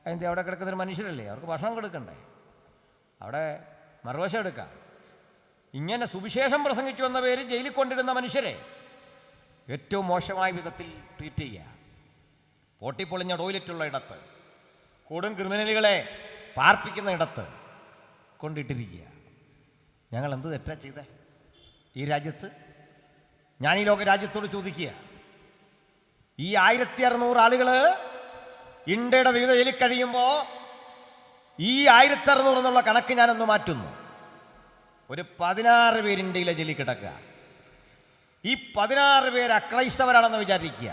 അതിൻ്റെ അവിടെ കിടക്കുന്നൊരു മനുഷ്യരല്ലേ, അവർക്ക് ഭക്ഷണം കൊടുക്കണ്ടേ? അവിടെ മറുവശം എടുക്കാം. ഇങ്ങനെ സുവിശേഷം പ്രസംഗിച്ചു വന്ന പേര് ജയിലിൽ കൊണ്ടിരുന്ന മനുഷ്യരെ ഏറ്റവും മോശമായ വിധത്തിൽ ട്രീറ്റ് ചെയ്യുക. പൊട്ടിപ്പൊളിഞ്ഞ ടോയ്ലറ്റുള്ള ഇടത്ത്, കൊടും ക്രിമിനലുകളെ പാർപ്പിക്കുന്ന ഇടത്ത് കൊണ്ടിട്ടിരിക്കുക. ഞങ്ങൾ എന്ത് തെറ്റാ ചെയ്തേ ഈ രാജ്യത്ത്? ഞാൻ ഈ ലോക രാജ്യത്തോട് ചോദിക്കുക, ഈ 1600 ആളുകൾ ഇന്ത്യയുടെ വിവിധ ജയിലിൽ കഴിയുമ്പോൾ ഈ 1600 എന്നുള്ള കണക്ക് ഞാനൊന്ന് മാറ്റുന്നു. ഒരു 16 പേര് ഇന്ത്യയിലെ ജയിലിൽ കിടക്കുക. ഈ 16 പേര് അക്രൈസ്തവരാണെന്ന് വിചാരിക്കുക.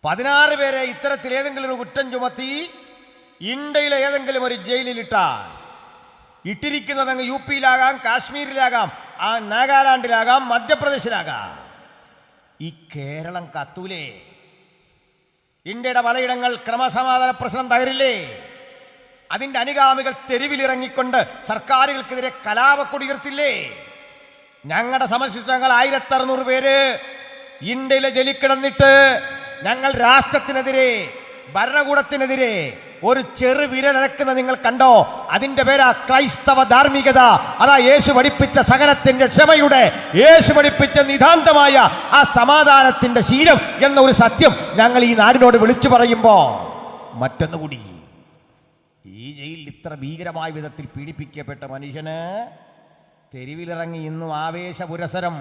16 പേരെ ഇത്തരത്തിൽ ഏതെങ്കിലും ഒരു കുറ്റം ചുമത്തി ഇന്ത്യയിലെ ഏതെങ്കിലും ഒരു ജയിലിലിട്ടാൽ, ഇട്ടിരിക്കുന്നത് അങ്ങ് യു പിയിലാകാം, കാശ്മീരിലാകാം, നാഗാലാൻഡിലാകാം, മധ്യപ്രദേശിലാകാം, ഈ കേരളം കത്തൂലേ? ഇന്ത്യയുടെ പലയിടങ്ങൾ ക്രമസമാധാന പ്രശ്നം തകരില്ലേ? അതിൻ്റെ അനുഗാമികൾ തെരുവിലിറങ്ങിക്കൊണ്ട് സർക്കാരുകൾക്കെതിരെ കലാപക്കൊടിയുയർത്തില്ലേ? ഞങ്ങളുടെ സമരങ്ങൾ 1600 പേര് ഇന്ത്യയിലെ ജയിലിൽ കിടന്നിട്ട് ഞങ്ങൾ രാഷ്ട്രത്തിനെതിരെ, ഭരണകൂടത്തിനെതിരെ ഒരു ചെറു വിരലനക്കുന്ന നിങ്ങൾ കണ്ടോ? അതിൻ്റെ പേരാ ക്രൈസ്തവ ധാർമ്മികത. അതാ യേശു പഠിപ്പിച്ച സഹനത്തിൻ്റെ, ക്ഷമയുടെ, യേശു പഠിപ്പിച്ച നിതാന്തമായ ആ സമാധാനത്തിൻ്റെ ശീലം എന്ന ഒരു സത്യം ഞങ്ങൾ ഈ നാടിനോട് വിളിച്ചു പറയുമ്പോൾ, മറ്റൊന്നുകൂടി, ഈ ജയിലിൽ ഇത്ര ഭീകരമായ വിധത്തിൽ പീഡിപ്പിക്കപ്പെട്ട മനുഷ്യന് തെരുവിലിറങ്ങി ഇന്നും ആവേശപുരസരം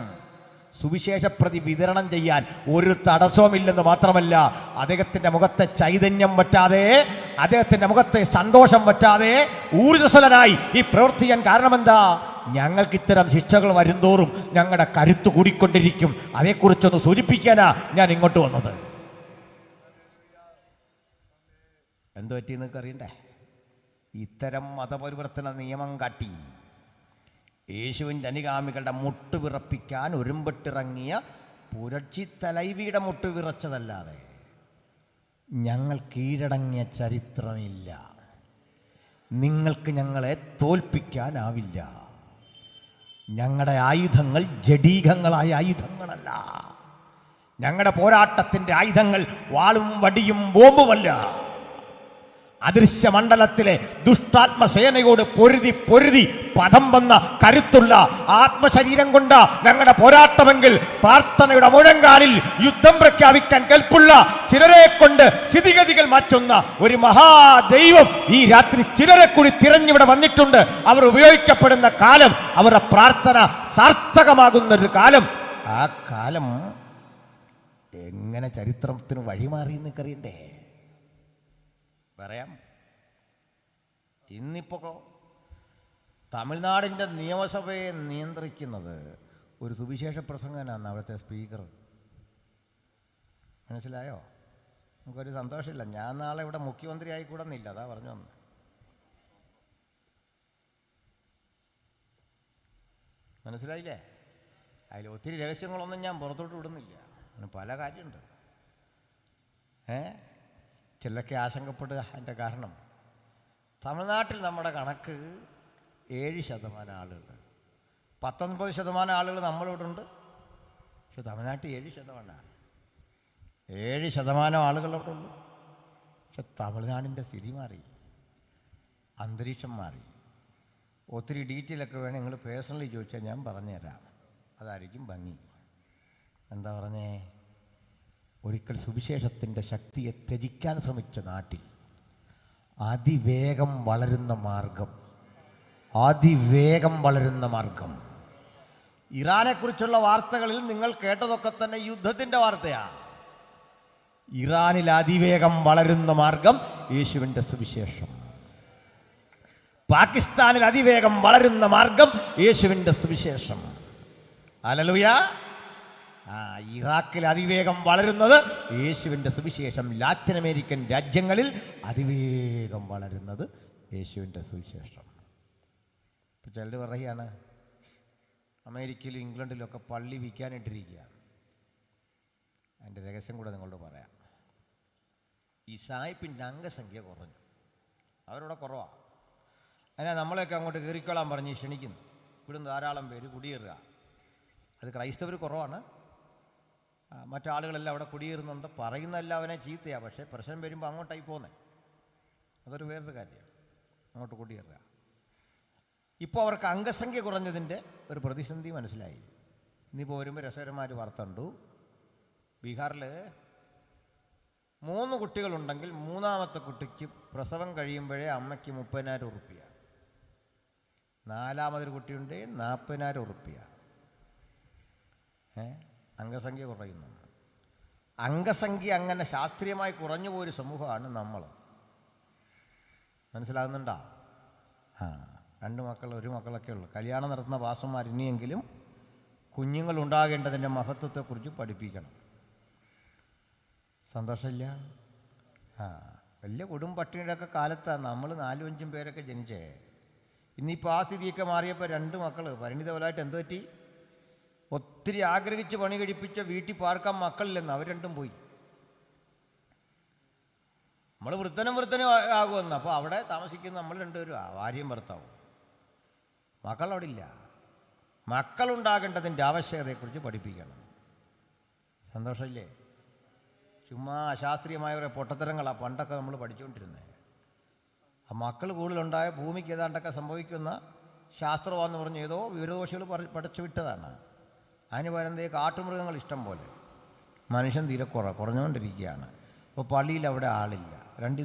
സുവിശേഷപ്രതി വിതരണം ചെയ്യാൻ ഒരു തടസ്സവുമില്ലെന്ന് മാത്രമല്ല, അദ്ദേഹത്തിൻ്റെ മുഖത്തെ ചൈതന്യം പറ്റാതെ, അദ്ദേഹത്തിൻ്റെ മുഖത്തെ സന്തോഷം പറ്റാതെ ഊർജ്ജസ്വലനായി ഈ പ്രവർത്തിക്കാൻ കാരണമെന്താ? ഞങ്ങൾക്ക് ഇത്തരം ശിക്ഷകൾ വരുന്തോറും ഞങ്ങളുടെ കരുത്ത് കൂടിക്കൊണ്ടിരിക്കും. അതേക്കുറിച്ചൊന്ന് സൂചിപ്പിക്കാനാ ഞാൻ ഇങ്ങോട്ട് വന്നത്. എന്തു പറ്റി നിങ്ങൾക്ക് അറിയണ്ടേ? ഇത്തരം മതപരിവർത്തന നിയമം കാട്ടി യേശുവിൻ്റെ അനുഗാമികളുടെ മുട്ടുവിറപ്പിക്കാൻ ഒരുമ്പെട്ടിറങ്ങിയ പുരട്ചി തലൈവിയുടെ മുട്ടുവിറച്ചതല്ലാതെ ഞങ്ങൾ കീഴടങ്ങിയ ചരിത്രമില്ല. നിങ്ങൾക്ക് ഞങ്ങളെ തോൽപ്പിക്കാനാവില്ല. ഞങ്ങളുടെ ആയുധങ്ങൾ ജഡീകങ്ങളായ ആയുധങ്ങളല്ല. ഞങ്ങളുടെ പോരാട്ടത്തിൻ്റെ ആയുധങ്ങൾ വാളും വടിയും ബോംബുമല്ല. അദൃശ്യമണ്ഡലത്തിലെ ദുഷ്ടാത്മസേനയോട് പൊരുതി പദം വന്ന കരുത്തുള്ള ആത്മശരീരം കൊണ്ട് ഞങ്ങളുടെ പോരാട്ടമെങ്കിൽ പ്രാർത്ഥനയുടെ മുഴങ്കാലിൽ യുദ്ധം പ്രഖ്യാപിക്കാൻ കൽപ്പുള്ള ചിലരെ കൊണ്ട് സ്ഥിതിഗതികൾ മാറ്റുന്ന ഒരു മഹാദൈവം ഈ രാത്രി ചിലരെ കൂടി തിരഞ്ഞിവിടെ വന്നിട്ടുണ്ട്. അവർ ഉപയോഗിക്കപ്പെടുന്ന കാലം, അവരുടെ പ്രാർത്ഥന സാർത്ഥകമാകുന്നൊരു കാലം. ആ കാലം എങ്ങനെ ചരിത്രത്തിന് വഴിമാറി എന്നറിയണ്ടേ? പറയാം. ഇന്നിപ്പോൾ തമിഴ്നാടിൻ്റെ നിയമസഭയെ നിയന്ത്രിക്കുന്നത് ഒരു സുവിശേഷ പ്രസംഗനാണ് അവിടുത്തെ സ്പീക്കർ. മനസ്സിലായോ? നമുക്കൊരു സന്തോഷമില്ല. ഞാൻ നാളെ ഇവിടെ മുഖ്യമന്ത്രി ആയിക്കൂടെന്നില്ല, അതാ പറഞ്ഞു വന്നു. മനസ്സിലായില്ലേ? അതിൽ ഒത്തിരി രഹസ്യങ്ങളൊന്നും ഞാൻ പുറത്തോട്ട് വിടുന്നില്ല. പല കാര്യമുണ്ട്. ചിലരൊക്കെ ആശങ്കപ്പെടുക. അതിൻ്റെ കാരണം തമിഴ്നാട്ടിൽ നമ്മുടെ കണക്ക് 7% ആളുകൾ, 19% ആളുകൾ നമ്മളിവിടെ ഉണ്ട്. പക്ഷെ തമിഴ്നാട്ടിൽ 7%. 7% ആളുകൾ അവിടെ ഉള്ളു. പക്ഷെ തമിഴ്നാടിൻ്റെ സ്ഥിതി മാറി, അന്തരീക്ഷം മാറി. ഒത്തിരി ഡീറ്റെയിലൊക്കെ വേണം നിങ്ങൾ പേഴ്സണലി ചോദിച്ചാൽ ഞാൻ പറഞ്ഞുതരാം. അതായിരിക്കും ഭംഗി. എന്താ പറഞ്ഞേ? ഒരിക്കൽ സുവിശേഷത്തിൻ്റെ ശക്തിയെ ത്യജിക്കാൻ ശ്രമിച്ച നാട്ടിൽ അതിവേഗം വളരുന്ന മാർഗം ഇറാനെക്കുറിച്ചുള്ള വാർത്തകളിൽ നിങ്ങൾ കേട്ടതൊക്കെ തന്നെ യുദ്ധത്തിൻ്റെ വാർത്തയാണ്. ഇറാനിൽ അതിവേഗം വളരുന്ന മാർഗം യേശുവിൻ്റെ സുവിശേഷം. പാകിസ്ഥാനിൽ അതിവേഗം വളരുന്ന മാർഗം യേശുവിൻ്റെ സുവിശേഷം. ഹല്ലേലൂയ. ഇറാഖിൽ അതിവേഗം വളരുന്നത് യേശുവിൻ്റെ സുവിശേഷം. ലാറ്റിൻ അമേരിക്കൻ രാജ്യങ്ങളിൽ അതിവേഗം വളരുന്നത് യേശുവിൻ്റെ സുവിശേഷം. ഇപ്പം ചിലർ പറയുകയാണ് അമേരിക്കയിലും ഇംഗ്ലണ്ടിലൊക്കെ പള്ളി വിൽക്കാനിട്ടിരിക്കുക. അതിൻ്റെ രഹസ്യം കൂടെ നിങ്ങളോട് പറയാം. ഈ സായിപ്പിൻ്റെ അംഗസംഖ്യ കുറഞ്ഞു, അവരോടെ കുറവാണ്. അതിനാ നമ്മളെയൊക്കെ അങ്ങോട്ട് കയറിക്കോളാൻ പറഞ്ഞ് ക്ഷണിക്കുന്നു. ഇവിടുന്ന് ധാരാളം പേര് കുടിയേറുക. അത് ക്രൈസ്തവർ കുറവാണ്, മറ്റാളുകളെല്ലാം അവിടെ കുടിയേറുന്നുണ്ട്. പറയുന്നതെല്ലാം അവനെ ചീത്തയാണ്, പക്ഷേ പ്രശ്നം വരുമ്പോൾ അങ്ങോട്ടായി പോകുന്നത്. അതൊരു വേറൊരു കാര്യമാണ്, അങ്ങോട്ട് കുടിയേറുക. ഇപ്പോൾ അവർക്ക് അംഗസംഖ്യ കുറഞ്ഞതിൻ്റെ ഒരു പ്രതിസന്ധി മനസ്സിലായി. ഇന്നിപ്പോൾ വരുമ്പോൾ രസകരമായൊരു വാർത്ത കണ്ടു. ബീഹാറിൽ 3 കുട്ടികളുണ്ടെങ്കിൽ 3ാമത്തെ കുട്ടിക്ക് പ്രസവം കഴിയുമ്പോഴേ അമ്മയ്ക്ക് 30,000 ഉറുപ്പിക, 4ാമതൊരു കുട്ടിയുണ്ട് 40,000 ഉറുപ്പിക. അംഗസംഖ്യ കുറയുന്നു. അംഗസംഖ്യ അങ്ങനെ ശാസ്ത്രീയമായി കുറഞ്ഞു പോയൊരു സമൂഹമാണ് നമ്മൾ. മനസ്സിലാകുന്നുണ്ടോ? 2 മക്കൾ 1 മക്കളൊക്കെ ഉള്ളു. കല്യാണം നടത്തുന്ന വാസന്മാർ ഇനിയെങ്കിലും കുഞ്ഞുങ്ങളുണ്ടാകേണ്ടതിൻ്റെ മഹത്വത്തെക്കുറിച്ച് പഠിപ്പിക്കണം. സന്തോഷമില്ല? വലിയ കുടുംബപട്ടിണിയുടെയൊക്കെ കാലത്താണ് നമ്മൾ 4-5 പേരൊക്കെ ജനിച്ചേ. ഇന്നിപ്പോൾ ആ സ്ഥിതിയൊക്കെ മാറിയപ്പോൾ 2 മക്കൾ പരിണിതഫലമായിട്ട് എന്ത് പറ്റി? ഒത്തിരി ആഗ്രഹിച്ച് പണി കഴിപ്പിച്ച വീട്ടിൽ പാർക്കാൻ മക്കളില്ലെന്ന് അവർ 2 പോയി. നമ്മൾ വൃദ്ധനും ആകുമെന്ന്. അപ്പോൾ അവിടെ താമസിക്കുന്ന നമ്മൾ 2 പേരും ഭാര്യയും ഭർത്താവും. മക്കളവിടെ ഇല്ല. മക്കളുണ്ടാകേണ്ടതിൻ്റെ ആവശ്യകതയെക്കുറിച്ച് പഠിപ്പിക്കണം. സന്തോഷമില്ലേ? ചുമ്മാ അശാസ്ത്രീയമായ ഒരു പൊട്ടത്തരങ്ങളാണ് പണ്ടൊക്കെ നമ്മൾ പഠിച്ചുകൊണ്ടിരുന്നത്. ആ മക്കൾ കൂടുതലുണ്ടായ ഭൂമിക്ക് ഏതാണ്ടൊക്കെ സംഭവിക്കുന്ന ശാസ്ത്രമാണെന്ന് പറഞ്ഞ് ഏതോ വിവരദോഷികൾ പഠിച്ചു വിട്ടതാണ്. അതിന് പകരം കാട്ടുമൃഗങ്ങൾ ഇഷ്ടം പോലെ, മനുഷ്യൻ തീരെ കുറഞ്ഞുകൊണ്ടിരിക്കുകയാണ്. അപ്പോൾ പള്ളിയിൽ അവിടെ ആളില്ല.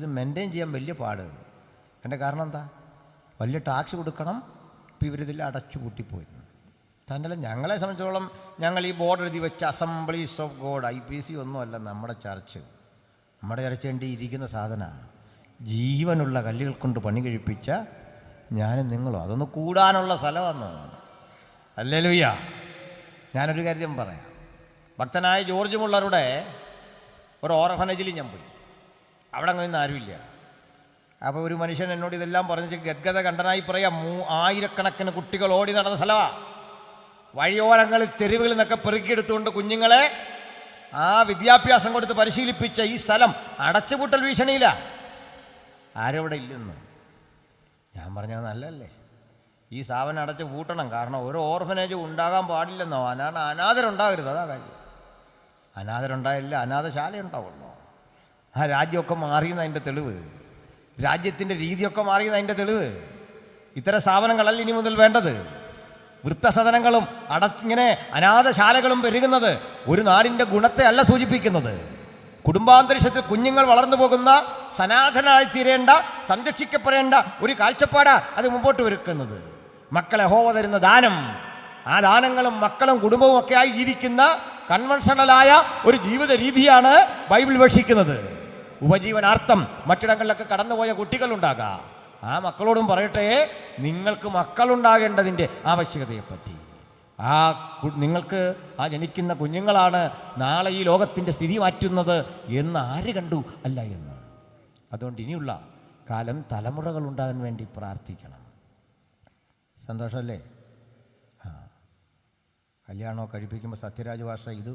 ഇത് മെയിൻറ്റെയിൻ ചെയ്യാൻ വലിയ പാട്. എൻ്റെ കാരണം എന്താ? വലിയ ടാക്സ് കൊടുക്കണം. ഇപ്പോൾ ഇവരിതിൽ അടച്ചു പൂട്ടിപ്പോയി. തന്നെയല്ല, ഞങ്ങളെ സംബന്ധിച്ചോളം ഞങ്ങൾ ഈ ബോർഡ് എഴുതി വെച്ച അസംബ്ലീസ് ഓഫ് ഗോഡ് IPC ഒന്നുമല്ല നമ്മുടെ ചർച്ച്. നമ്മുടെ ചർച്ച വേണ്ടി ഇരിക്കുന്ന സാധനമാണ്. ജീവനുള്ള കല്ലുകൾ കൊണ്ട് പണി കഴിപ്പിച്ച ഞാനും നിങ്ങളും. അതൊന്ന് കൂടാനുള്ള സ്ഥലമാണ്. ഹല്ലേലൂയ. ഞാനൊരു കാര്യം പറയാം. ഭക്തനായ ജോർജ് മുള്ളറുടെ ഒരു ഓർഫനേജിൽ ഞാൻ പോയി. അവിടെ അങ്ങനെ ആരുമില്ല. അപ്പോൾ ഒരു മനുഷ്യൻ എന്നോട് ഇതെല്ലാം പറഞ്ഞിട്ട് ഗദ്ഗത കണ്ടനായി പറയാം. 1000കണക്കിന് കുട്ടികൾ ഓടി നടന്ന സ്ഥലമാണ്. വഴിയോരങ്ങളിൽ തെരുവുകളിൽ നിന്നൊക്കെ പെറുക്കിയെടുത്തുകൊണ്ട് കുഞ്ഞുങ്ങളെ ആ വിദ്യാഭ്യാസം കൊടുത്ത് പരിശീലിപ്പിച്ച ഈ സ്ഥലം അടച്ചുപൂട്ടൽ ഭീഷണിയില്ല. ആരവിടെ ഇല്ലെന്ന് ഞാൻ പറഞ്ഞത് നല്ലല്ലേ? ഈ സ്ഥാപനം അടച്ച് പൂട്ടണം. കാരണം ഒരു ഓർഫനേജ് ഉണ്ടാകാൻ പാടില്ലെന്നോ, അനാഥരുണ്ടാകരുത്. അതാ കാര്യം. അനാഥരുണ്ടായില്ല, അനാഥശാല ഉണ്ടാവുള്ളൂ. ആ രാജ്യമൊക്കെ മാറിയെന്നതിൻ്റെ തെളിവ്, രാജ്യത്തിൻ്റെ രീതിയൊക്കെ മാറിയെന്നതിൻ്റെ തെളിവ്. ഇത്തരം സ്ഥാപനങ്ങളല്ല ഇനി മുതൽ വേണ്ടത്. വൃദ്ധസദനങ്ങളും ഇങ്ങനെ അനാഥശാലകളും പെരുകുന്നത് ഒരു നാടിൻ്റെ ഗുണത്തെ അല്ല സൂചിപ്പിക്കുന്നത്. കുടുംബാന്തരീക്ഷത്തിൽ കുഞ്ഞുങ്ങൾ വളർന്നു പോകുന്ന സനാതനായി തീരേണ്ട, സംരക്ഷിക്കപ്പെടേണ്ട ഒരു കാഴ്ചപ്പാടാണ് അത് മുമ്പോട്ട് വെക്കുന്നത്. മക്കളെ യഹോവ തരുന്ന ദാനം, ആ ദാനങ്ങളും മക്കളും കുടുംബവും ഒക്കെ ആയി ജീവിക്കുന്ന കൺവെൻഷണലായ ഒരു ജീവിത രീതിയാണ് ബൈബിൾ വീക്ഷിക്കുന്നത്. ഉപജീവനാർത്ഥം മറ്റിടങ്ങളിലൊക്കെ കടന്നുപോയ കുട്ടികളുണ്ടാകാം. ആ മക്കളോടും പറയട്ടെ, നിങ്ങൾക്ക് മക്കളുണ്ടാകേണ്ടതിൻ്റെ ആവശ്യകതയെപ്പറ്റി. നിങ്ങൾക്ക് ആ ജനിക്കുന്ന കുഞ്ഞുങ്ങളാണ് നാളെ ഈ ലോകത്തിൻ്റെ സ്ഥിതി മാറ്റുന്നത് എന്ന് ആര് കണ്ടു? അല്ല എന്ന്. അതുകൊണ്ട് ഇനിയുള്ള കാലം തലമുറകൾ ഉണ്ടാകാൻ വേണ്ടി പ്രാർത്ഥിക്കണം. സന്തോഷമല്ലേ? കല്യാണമൊക്കെ കഴിപ്പിക്കുമ്പോൾ സത്യരാജ് ഭാഷ ഇത്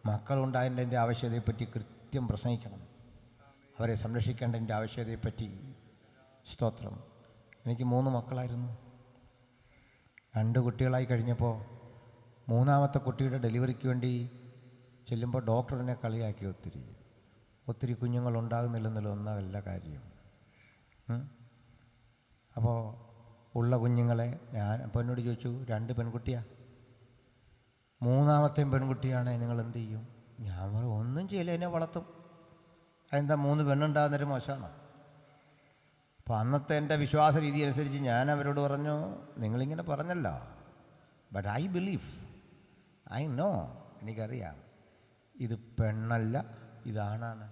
മക്കളുണ്ടായതിൻ്റെ ആവശ്യകതയെപ്പറ്റി കൃത്യം പ്രസംഗിക്കണം. അവരെ സംരക്ഷിക്കേണ്ടതിൻ്റെ ആവശ്യകതയെപ്പറ്റി. സ്തോത്രം. എനിക്ക് 3 മക്കളായിരുന്നു. 2 കുട്ടികളായി കഴിഞ്ഞപ്പോൾ 3ാമത്തെ കുട്ടിയുടെ ഡെലിവറിക്ക് വേണ്ടി ചെല്ലുമ്പോൾ ഡോക്ടറിനെ കളിയാക്കി. ഒത്തിരി കുഞ്ഞുങ്ങൾ ഉണ്ടാകുന്നില്ലെന്നുള്ള ഒന്നല്ല കാര്യം. അപ്പോൾ ഉള്ള കുഞ്ഞുങ്ങളെ ഞാൻ അപ്പോൾ എന്നോട് ചോദിച്ചു, 2 പെൺകുട്ടിയാണ്, 3ാമത്തെയും പെൺകുട്ടിയാണേ, നിങ്ങൾ എന്ത് ചെയ്യും? ഞാൻ പറയും, ഒന്നും ചെയ്യില്ല, എന്നെ വളർത്തും. അതെന്താ 3 പെണ്ണുണ്ടാകുന്നൊരു മോശമാണ്. അപ്പോൾ അന്നത്തെ എൻ്റെ വിശ്വാസ രീതി അനുസരിച്ച് ഞാൻ അവരോട് പറഞ്ഞു, നിങ്ങളിങ്ങനെ പറഞ്ഞല്ലോ, but I believe, I know, എനിക്കറിയാം ഇത് പെണ്ണല്ല, ഇതാണാണ്.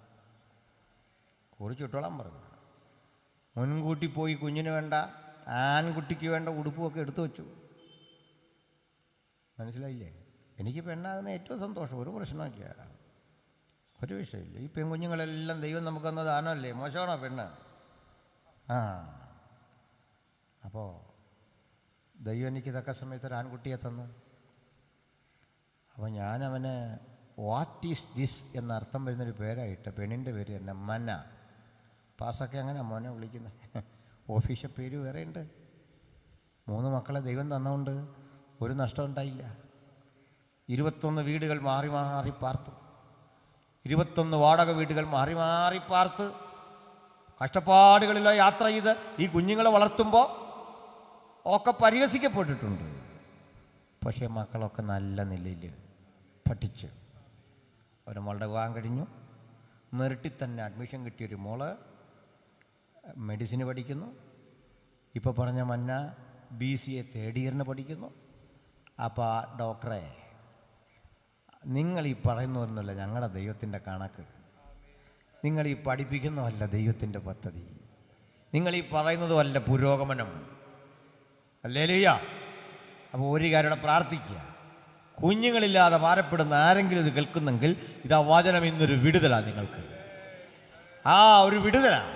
കുറിച്ചിട്ടോളാൻ പറഞ്ഞു. മുൻകൂട്ടി പോയി കുഞ്ഞിന് വേണ്ട, ആൺകുട്ടിക്ക് വേണ്ട ഉടുപ്പുമൊക്കെ എടുത്തു വെച്ചു. മനസ്സിലായില്ലേ? എനിക്ക് പെണ്ണാകുന്ന ഏറ്റവും സന്തോഷം. ഒരു പ്രശ്നമില്ല, ഒരു വിഷയമില്ല. ഈ പെൺകുഞ്ഞുങ്ങളെല്ലാം ദൈവം നമുക്ക് തന്ന ദാനമല്ലേ? മോശമാണോ പെണ്ണ്? അപ്പോൾ ദൈവം എനിക്ക് തക്ക സമയത്ത് ഒരു ആൺകുട്ടിയെ തന്നു. അപ്പോൾ ഞാനവന് വാട്ട് ഈസ് ദിസ് എന്നർത്ഥം വരുന്നൊരു പേരായിട്ട്, പെണ്ണിൻ്റെ പേര് തന്നെ മന്ന. പാസ്സൊക്കെ അങ്ങനെ മോനെ വിളിക്കുന്നത്. ഓഫീഷ്യൽ പേര് വേറെ ഉണ്ട്. 3 മക്കളെ ദൈവം തന്നുകൊണ്ട് ഒരു നഷ്ടം ഉണ്ടായില്ല. 21 വീടുകൾ മാറി മാറി പാർത്തു. 21 വാടക വീടുകൾ മാറി മാറി പാർത്ത് കഷ്ടപ്പാടുകളിലോ യാത്ര ചെയ്ത് ഈ കുഞ്ഞുങ്ങളെ വളർത്തുമ്പോൾ ഒക്കെ പരിഹസിക്കപ്പെട്ടിട്ടുണ്ട്. പക്ഷേ മക്കളൊക്കെ നല്ല നിലയിൽ പഠിച്ച് ഒരു മോളുടെ വിവാഹം കഴിഞ്ഞു. മെറിറ്റിൽ തന്നെ അഡ്മിഷൻ കിട്ടിയൊരു മോള് മെഡിസിന് പഠിക്കുന്നു. ഇപ്പോൾ പറഞ്ഞ മന്ന BCA 3rd ഇയറിന് പഠിക്കുന്നു. അപ്പോൾ ഡോക്ടറെ, നിങ്ങളീ പറയുന്നതൊന്നുമല്ല ഞങ്ങളുടെ ദൈവത്തിൻ്റെ കണക്ക്, നിങ്ങളീ പഠിപ്പിക്കുന്നതല്ല ദൈവത്തിൻ്റെ പദ്ധതി, നിങ്ങളീ പറയുന്നതുമല്ല പുരോഗമനം. ഹല്ലേലൂയ. അപ്പോൾ ഒരു കാര്യം പ്രാർത്ഥിക്കുക. കുഞ്ഞുങ്ങളില്ലാതെ ഭാരപ്പെടുന്ന ആരെങ്കിലും ഇത് കേൾക്കുന്നെങ്കിൽ ഇതാ വചനം ഇന്നൊരു വിടുതലാണ് നിങ്ങൾക്ക്. ഒരു വിടുതലാണ്.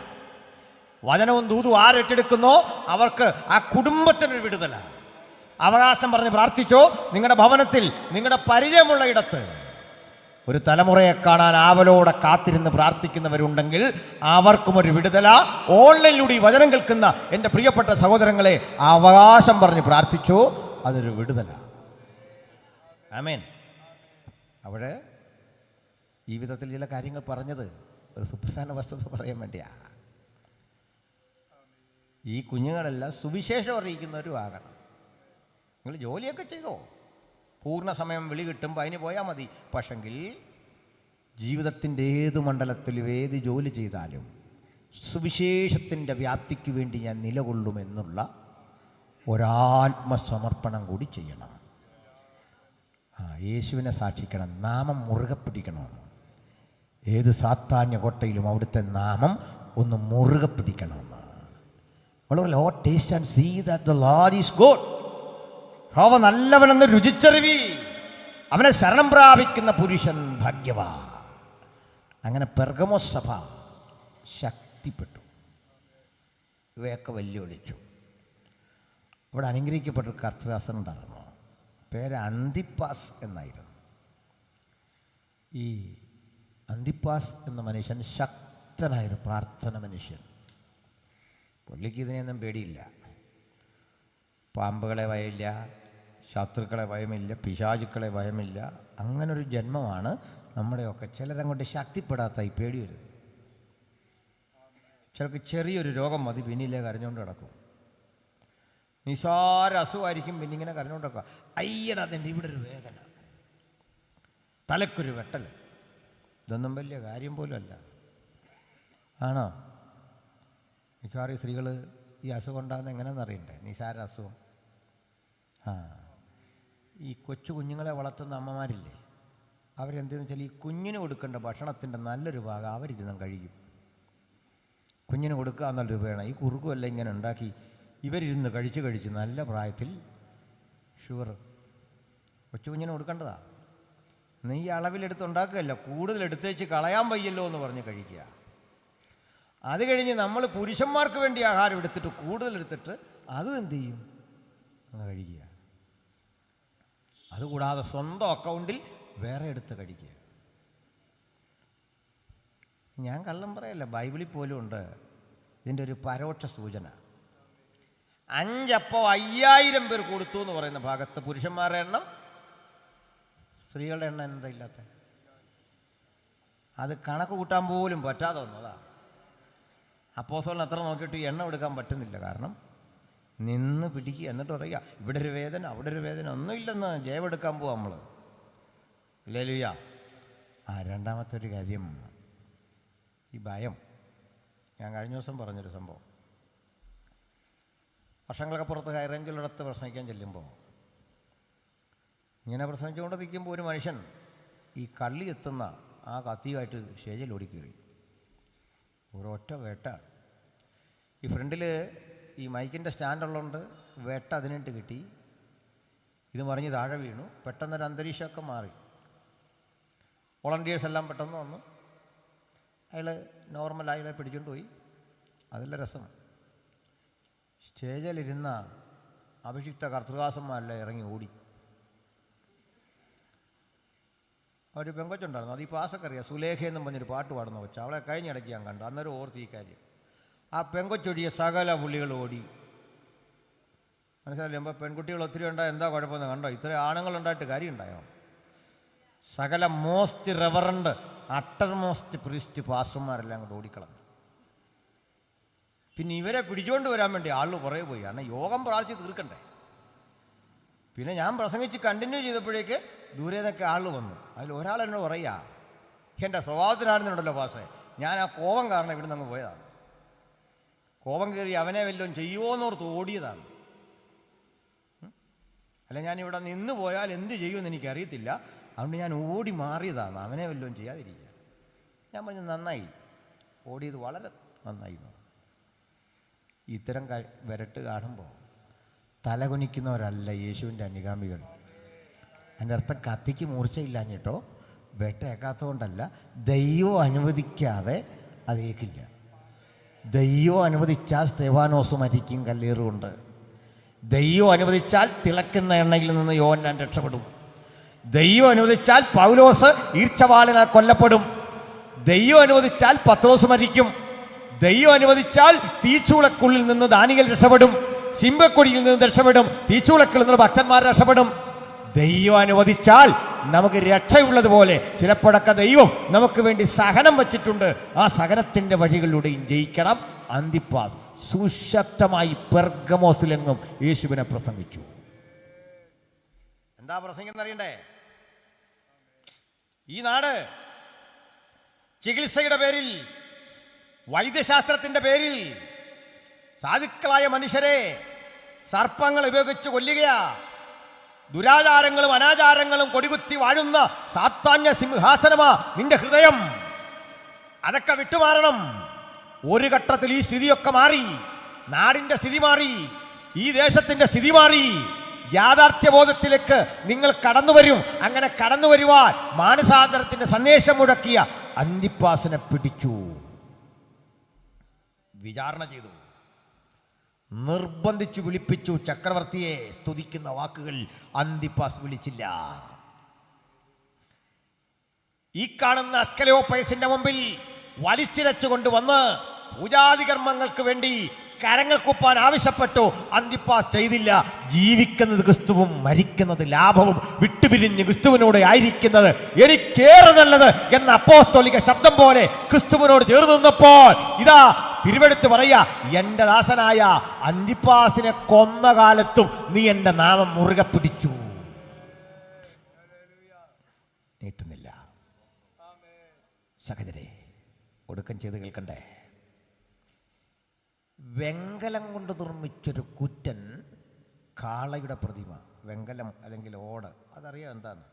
വചനവും ദൂതും ആരേറ്റെടുക്കുന്നോ അവർക്ക് ആ കുടുംബത്തിനൊരു വിടുതലാണ്. അവകാശം പറഞ്ഞ് പ്രാർത്ഥിച്ചോ. നിങ്ങളുടെ ഭവനത്തിൽ, നിങ്ങളുടെ പരിചയമുള്ള ഇടത്ത് ഒരു തലമുറയെ കാണാൻ ആവലോടെ കാത്തിരുന്ന് പ്രാർത്ഥിക്കുന്നവരുണ്ടെങ്കിൽ അവർക്കും ഒരു വിടുതല. ഓൺലൈനിലൂടെ ഈ വചനം കേൾക്കുന്ന എൻ്റെ പ്രിയപ്പെട്ട സഹോദരങ്ങളെ, അവകാശം പറഞ്ഞ് പ്രാർത്ഥിച്ചോ, അതൊരു വിടുതല. ആമേൻ. അവിടെ ഈ വിധത്തിൽ ചില കാര്യങ്ങൾ പറഞ്ഞത് ഒരു സുപ്രധാന വസ്തുത പറയാൻ വേണ്ടിയാ. ഈ കുഞ്ഞുങ്ങളെല്ലാം സുവിശേഷം അറിയിക്കുന്നവരും ആകണം. നിങ്ങൾ ജോലിയൊക്കെ ചെയ്തോ, പൂർണ്ണ സമയം വിളി കിട്ടുമ്പോൾ അതിന് പോയാൽ മതി. പക്ഷെങ്കിൽ ജീവിതത്തിൻ്റെ ഏത് മണ്ഡലത്തിലും ഏത് ജോലി ചെയ്താലും സുവിശേഷത്തിൻ്റെ വ്യാപ്തിക്ക് വേണ്ടി ഞാൻ നിലകൊള്ളുമെന്നുള്ള ഒരാത്മസമർപ്പണം കൂടി ചെയ്യണം. യേശുവിനെ സാക്ഷിക്കണം, നാമം മുറുകെ പിടിക്കണം. ഏത് സാത്താന്യ കോട്ടയിലും അവിടുത്തെ നാമം ഒന്ന് മുറുകെ പിടിക്കണം. Lord, taste and see that the Lord is good. അവ നല്ലവനെന്ന് രുചിച്ചറിവി. അവനെ ശരണം പ്രാപിക്കുന്ന പുരുഷൻ ഭാഗ്യവാ. അങ്ങനെ പെർഗമോസ് സഭ ശക്തിപ്പെട്ടു. ഇവയൊക്കെ വെല്ലുവിളിച്ചു. അവിടെ അനുഗ്രഹിക്കപ്പെട്ടൊരു കർത്തദാസൻ ഉണ്ടായിരുന്നു. പേര് അന്തിപ്പാസ് എന്നായിരുന്നു. ഈ അന്തിപ്പാസ് എന്ന മനുഷ്യൻ ശക്തനായൊരു പ്രാർത്ഥന മനുഷ്യൻ. പുള്ളിക്ക് ഇതിനെയൊന്നും പേടിയില്ല. പാമ്പുകളെ ഭയമില്ല, ശത്രുക്കളെ ഭയമില്ല, പിശാചുക്കളെ ഭയമില്ല. അങ്ങനൊരു ജന്മമാണ് നമ്മുടെയൊക്കെ. ചിലരങ്ങോട്ട് ശക്തിപ്പെടാത്ത ഈ പേടി വരും. ചിലർക്ക് ചെറിയൊരു രോഗം മതി, പിന്നിലെ കരഞ്ഞുകൊണ്ട് കിടക്കും. നിസാര അസുഖമായിരിക്കും, പിന്നെ ഇങ്ങനെ കരഞ്ഞുകൊണ്ട് കിടക്കുക. അയ്യടാ അതിൻ്റെ ഇവിടെ ഒരു വേദന, തലക്കൊരു വെട്ടൽ. ഇതൊന്നും വലിയ കാര്യം പോലും അല്ല. ആണോ? മിക്കവാറും സ്ത്രീകൾ ഈ അസുഖം ഉണ്ടാകുന്നത് എങ്ങനെയാണെന്ന് അറിയണ്ടേ? നിസാര അസുഖം. ഈ കൊച്ചു കുഞ്ഞുങ്ങളെ വളർത്തുന്ന അമ്മമാരില്ലേ, അവരെന്തെന്ന് വെച്ചാൽ ഈ കുഞ്ഞിന് കൊടുക്കേണ്ട ഭക്ഷണത്തിൻ്റെ നല്ലൊരു ഭാഗം അവരിരുന്ന് കഴിക്കും. കുഞ്ഞിന് കൊടുക്കുക എന്നുള്ളൊരു വേണം. ഈ കുറുക്കുമല്ല ഇങ്ങനെ ഉണ്ടാക്കി ഇവരിരുന്ന് കഴിച്ച് നല്ല പ്രായത്തിൽ ഷുഗർ. കൊച്ചു കുഞ്ഞിന് കൊടുക്കേണ്ടതാ. നീ അളവിലെടുത്ത് ഉണ്ടാക്കുകയല്ല, കൂടുതലെടുത്തേച്ച് കളയാൻ വയ്യല്ലോ എന്ന് പറഞ്ഞ് കഴിക്കുക. അത് കഴിഞ്ഞ് നമ്മൾ പുരുഷന്മാർക്ക് വേണ്ടി ആഹാരം എടുത്തിട്ട് കൂടുതലെടുത്തിട്ട് അതും എന്തു ചെയ്യും? അങ്ങ് കഴിക്കുക. അതുകൂടാതെ സ്വന്തം അക്കൗണ്ടിൽ വേറെ എടുത്ത് കഴിക്കുക. ഞാൻ കള്ളം പറയല്ല, ബൈബിളിൽ പോലും ഉണ്ട് ഇതിൻ്റെ ഒരു പരോക്ഷ സൂചന. 5 അപ്പം 5000 പേർ കൊടുത്തു എന്ന് പറയുന്ന ഭാഗത്ത് പുരുഷന്മാരുടെ എണ്ണം, സ്ത്രീകളുടെ എണ്ണം എന്താ ഇല്ലാത്ത? അത് കണക്ക് കൂട്ടാൻ പോലും പറ്റാതെ വന്നതാ. അപ്പോസ്തലൻ അത്ര നോക്കിയിട്ട് എണ്ണം എടുക്കാൻ പറ്റുന്നില്ല. കാരണം നിന്ന് പിടിക്കുക, എന്നിട്ട് പറയുക ഇവിടെ ഒരു വേദന അവിടെ ഒരു വേദന, ഒന്നുമില്ലെന്ന് ജയമെടുക്കാൻ പോവാം നമ്മൾ. ഹല്ലേലൂയ. രണ്ടാമത്തെ ഒരു കാര്യം, ഈ ഭയം. ഞാൻ കഴിഞ്ഞ ദിവസം പറഞ്ഞൊരു സംഭവം. വർഷങ്ങളൊക്കെ പുറത്ത് ഹൈ റേഞ്ചിലിടത്ത് പ്രസംഗിക്കാൻ ചെല്ലുമ്പോൾ ഇങ്ങനെ പ്രസംഗിച്ചുകൊണ്ട് നിൽക്കുമ്പോൾ ഒരു മനുഷ്യൻ ഈ കള്ളി എത്തുന്ന ആ കത്തിയുമായിട്ട് സ്റ്റേജിൽ ഓടിക്കേറി. ഒരൊറ്റ വേട്ട. ഈ ഫ്രണ്ടിൽ ഈ മൈക്കിൻ്റെ സ്റ്റാൻഡുള്ളതുകൊണ്ട് വേട്ട അതിനിട്ട് കിട്ടി. ഇത് മറിഞ്ഞ് താഴെ വീണു. പെട്ടെന്നൊരു അന്തരീക്ഷമൊക്കെ മാറി. വോളണ്ടിയേഴ്സ് എല്ലാം പെട്ടെന്ന് വന്നു. അയാൾ നോർമലായി അയാളെ പിടിച്ചുകൊണ്ട് പോയി. അതിലെ രസം, സ്റ്റേജിലിരുന്ന അഭിഷിക്ത കർത്തൃദാസന്മാരെല്ലാം ഇറങ്ങി ഓടി. ഒരു പെങ്കൊച്ചുണ്ടായിരുന്നു, അത് ഈ പാസക്കറിയാം, സുലേഖ എന്നും പറഞ്ഞൊരു പാട്ട് പാടുന്ന കൊച്ച. അവളെ കഴിഞ്ഞിടയ്ക്ക് ഞാൻ കണ്ടു. അന്നേരം ഓർത്ത് ഈ കാര്യം. ആ പെങ്കൊച്ചൊടിയ സകല പുള്ളികൾ ഓടി. മനസ്സിലായില്ലേ? അപ്പോൾ പെൺകുട്ടികൾ ഒത്തിരി ഉണ്ടായ എന്താ കുഴപ്പമെന്ന് കണ്ടോ? ഇത്ര ആണുങ്ങളുണ്ടായിട്ട് കാര്യം ഉണ്ടായോ? സകല most reverend utter most priest പാസ്റ്റർമാരെല്ലാം അങ്ങോട്ട് ഓടിക്കളഞ്ഞു. പിന്നെ ഇവരെ പിടിച്ചുകൊണ്ട് വരാൻ വേണ്ടി ആള് കുറേ പോയി. കാരണം യോഗം പ്രാർത്ഥിച്ച് തീർക്കണ്ടേ. പിന്നെ ഞാൻ പ്രസംഗിച്ച് കണ്ടിന്യൂ ചെയ്തപ്പോഴേക്ക് ദൂരെ നിന്നൊക്കെ ആൾ വന്നു. അതിൽ ഒരാൾ എന്നോട് പറയുക, എൻ്റെ സ്വഭാവത്തിനാണെന്നുണ്ടല്ലോ പാസ്റ്റേ, ഞാൻ ആ കോപം കാരണം ഇവിടെ നിന്ന് പോയതാണ്. കോപം കയറി അവനെ വല്ലതും ചെയ്യുമോയെന്നോർത്ത് ഓടിയതാണ്. അല്ല, ഞാനിവിടെ നിന്ന് പോയാൽ എന്ത് ചെയ്യുമെന്ന് എനിക്കറിയത്തില്ല, അതുകൊണ്ട് ഞാൻ ഓടി മാറിയതാണ്, അവനെ വല്ലതും ചെയ്യാതിരിക്കുക. ഞാൻ പറഞ്ഞു നന്നായി, ഓടിയത് വളരെ നന്നായി. ഇത്തരം വിരട്ട് കാണുമ്പോൾ തലകുനിക്കുന്നവരല്ല യേശുവിൻ്റെ അനുഗാമികൾ. അതിൻ്റെ അർത്ഥം കത്തിക്ക് മൂർച്ചയില്ലാഞ്ഞിട്ടോ വെട്ടേക്കാത്തതുകൊണ്ടല്ല, ദൈവം അനുവദിക്കാതെ അത് ഏക്കില്ല. ദൈവം അനുവദിച്ചാൽ സ്തെഫാനോസ് മരിക്കും കല്ലേറുകൊണ്ട്. ദൈവം അനുവദിച്ചാൽ തിളക്കുന്ന എണ്ണയിൽ നിന്ന് യോഹന്നാൻ രക്ഷപ്പെടും. ദൈവം അനുവദിച്ചാൽ പൗലോസ് ഈർച്ചവാളിനാൽ കൊല്ലപ്പെടും. ദൈവം അനുവദിച്ചാൽ പത്രോസ് മരിക്കും. ദൈവം അനുവദിച്ചാൽ തീച്ചൂളക്കുള്ളിൽ നിന്ന് ദാനിയേൽ രക്ഷപ്പെടും. സിംഹക്കൊടിയിൽ നിന്ന് രക്ഷപ്പെടും. തീച്ചൂളക്കുള്ളിൽ നിന്ന് ഭക്തന്മാർ രക്ഷപ്പെടും. ദൈവം അനുവദിച്ചാൽ നമുക്ക് രക്ഷയുള്ളതുപോലെ ചിലപ്പോഴൊക്കെ ദൈവം നമുക്ക് വേണ്ടി സഹനം വച്ചിട്ടുണ്ട്. ആ സഹനത്തിൻ്റെ വഴികളിലൂടെയും ജയിക്കണം. അന്തിപ്പാസ് സുശക്തമായി പെർഗമോസിലെങ്ങും യേശുവിനെ പ്രസംഗിച്ചു. എന്താ പ്രസംഗിക്കുന്നറിയണ്ടേ? ഈ നാട് ചികിത്സയുടെ പേരിൽ, വൈദ്യശാസ്ത്രത്തിൻ്റെ പേരിൽ സാധുക്കളായ മനുഷ്യരെ സർപ്പങ്ങൾ ഉപയോഗിച്ച് കൊല്ലുകയാ. ദുരാചാരങ്ങളും അനാചാരങ്ങളും കൊടികുത്തി വാഴുന്ന സാത്താന്യ സിംഹാസനമാ നിന്റെ ഹൃദയം. അതൊക്കെ വിട്ടുമാറണം. ഒരു ഘട്ടത്തിൽ ഈ സ്ഥിതിയൊക്കെ മാറി. നാടിൻ്റെ സ്ഥിതി മാറി, ഈ ദേശത്തിൻ്റെ സ്ഥിതി മാറി. യാഥാർത്ഥ്യബോധത്തിലേക്ക് നിങ്ങൾ കടന്നു വരും. അങ്ങനെ കടന്നു വരുവാൻ മാനസാന്തരത്തിൻ്റെ സന്ദേശം മുഴക്കിയ അന്തിപ്പാസിനെ പിടിച്ചു, വിചാരണ ചെയ്തു, നിർബന്ധിച്ചു വിളിപ്പിച്ചു. ചക്രവർത്തിയെ സ്തുതിക്കുന്ന വാക്കുകൾ അന്തിപ്പാസ് വിളിച്ചില്ല. ഈ കാണുന്ന അസ്കലോപ്പയസിന്റെ മുമ്പിൽ വലിച്ചിരച്ചു കൊണ്ടുവന്ന് പൂജാതി കർമ്മങ്ങൾക്ക് വേണ്ടി കരങ്ങൾ കുപ്പാൻ ആവശ്യപ്പെട്ടു. അന്തിപ്പാസ് ചെയ്തില്ല. ജീവിക്കുന്നത് ക്രിസ്തുവും മരിക്കുന്നത് ലാഭവും, വിട്ടുപിരിഞ്ഞ് ക്രിസ്തുവിനോട് ആയിരിക്കുന്നത് എനിക്കേറെ നല്ലത് എന്ന അപ്പോസ്തോലിക ശബ്ദം പോലെ ക്രിസ്തുവിനോട് ചേർന്ന് നിന്നപ്പോൾ ഇതാ തിരുവെടുത്ത് പറയാ, എൻ്റെ ദാസനായ അന്തിപ്പാസിനെ കൊന്ന കാലത്തും നീ എൻ്റെ നാമം മുറുകെ പിടിച്ചു. നീട്ടുന്നില്ല. സഹോദരേ, ഒടുക്കം ചെയ്ത് കേൾക്കണ്ടേ? വെങ്കലം കൊണ്ട് നിർമ്മിച്ചൊരു കുറ്റൻ കാളയുടെ പ്രതിമ, വെങ്കലം അല്ലെങ്കിൽ ഓട്, അതറിയാം എന്താണ്?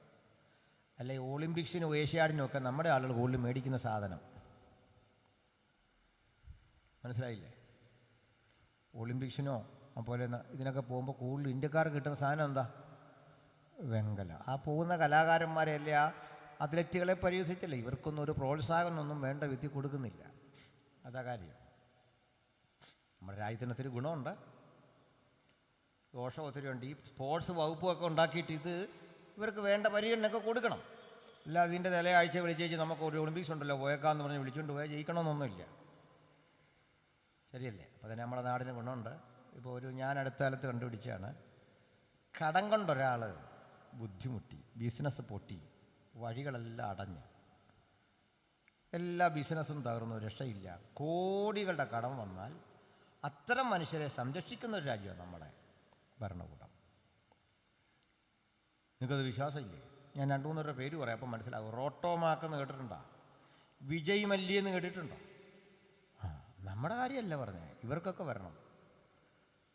അല്ലെ ഒളിമ്പിക്സിനും ഏഷ്യാഡിനും ഒക്കെ നമ്മുടെ ആളുകൾ കൂടുതൽ മേടിക്കുന്ന സാധനം മനസ്സിലായില്ലേ? ഒളിമ്പിക്സിനോ അതുപോലെ ഇതിനൊക്കെ പോകുമ്പോൾ കൂടുതൽ ഇന്ത്യക്കാർക്ക് കിട്ടുന്ന സാധനം എന്താ? വെങ്കല. ആ പോകുന്ന കലാകാരന്മാരെയല്ലേ, ആ അത്ലറ്റുകളെ പരിഹസിച്ചല്ലേ, ഇവർക്കൊന്നും ഒരു പ്രോത്സാഹനമൊന്നും വേണ്ട വിധി കൊടുക്കുന്നില്ല. അതാ കാര്യം. നമ്മുടെ രാജ്യത്തിന് ഒത്തിരി ഗുണമുണ്ട്, ദോഷം ഒത്തിരി ഉണ്ട്. ഈ സ്പോർട്സ് വകുപ്പൊക്കെ ഉണ്ടാക്കിയിട്ട് ഇത് ഇവർക്ക് വേണ്ട പരിഗണനയൊക്കെ കൊടുക്കണം. അല്ല അതിൻ്റെ തലയാഴ്ച വിളിച്ചേച്ച് നമുക്ക് ഒരു ഒളിമ്പിക്സ് ഉണ്ടല്ലോ പോയേക്കാന്ന് പറഞ്ഞ് വിളിച്ചുകൊണ്ട് പോയാൽ ജയിക്കണമെന്നൊന്നുമില്ല. ശരിയല്ലേ? അപ്പോൾ തന്നെ നമ്മുടെ നാടിന് ഗുണമുണ്ട്. ഇപ്പോൾ ഞാൻ അടുത്ത കാലത്ത് കണ്ടുപിടിച്ചാണ്, കടം കൊണ്ടൊരാൾ ബുദ്ധിമുട്ടി, ബിസിനസ് പൊട്ടി, വഴികളെല്ലാം അടഞ്ഞ്, എല്ലാ ബിസിനസ്സും തകർന്നു, രക്ഷയില്ല, കോടികളുടെ കടം വന്നാൽ അത്തരം മനുഷ്യരെ സംരക്ഷിക്കുന്ന ഒരു രാജ്യമാണ് നമ്മുടെ ഭരണകൂടം. നിങ്ങൾക്കത് വിശ്വാസമില്ലേ? ഞാൻ 2-3 പേര് പറയാം, അപ്പം മനസ്സിലാകും. റോട്ടോമാക്കെന്ന് കേട്ടിട്ടുണ്ടോ? വിജയ് മല്യ എന്ന് കേട്ടിട്ടുണ്ടോ? നമ്മുടെ കാര്യമല്ല പറഞ്ഞേ, ഇവർക്കൊക്കെ വരണം.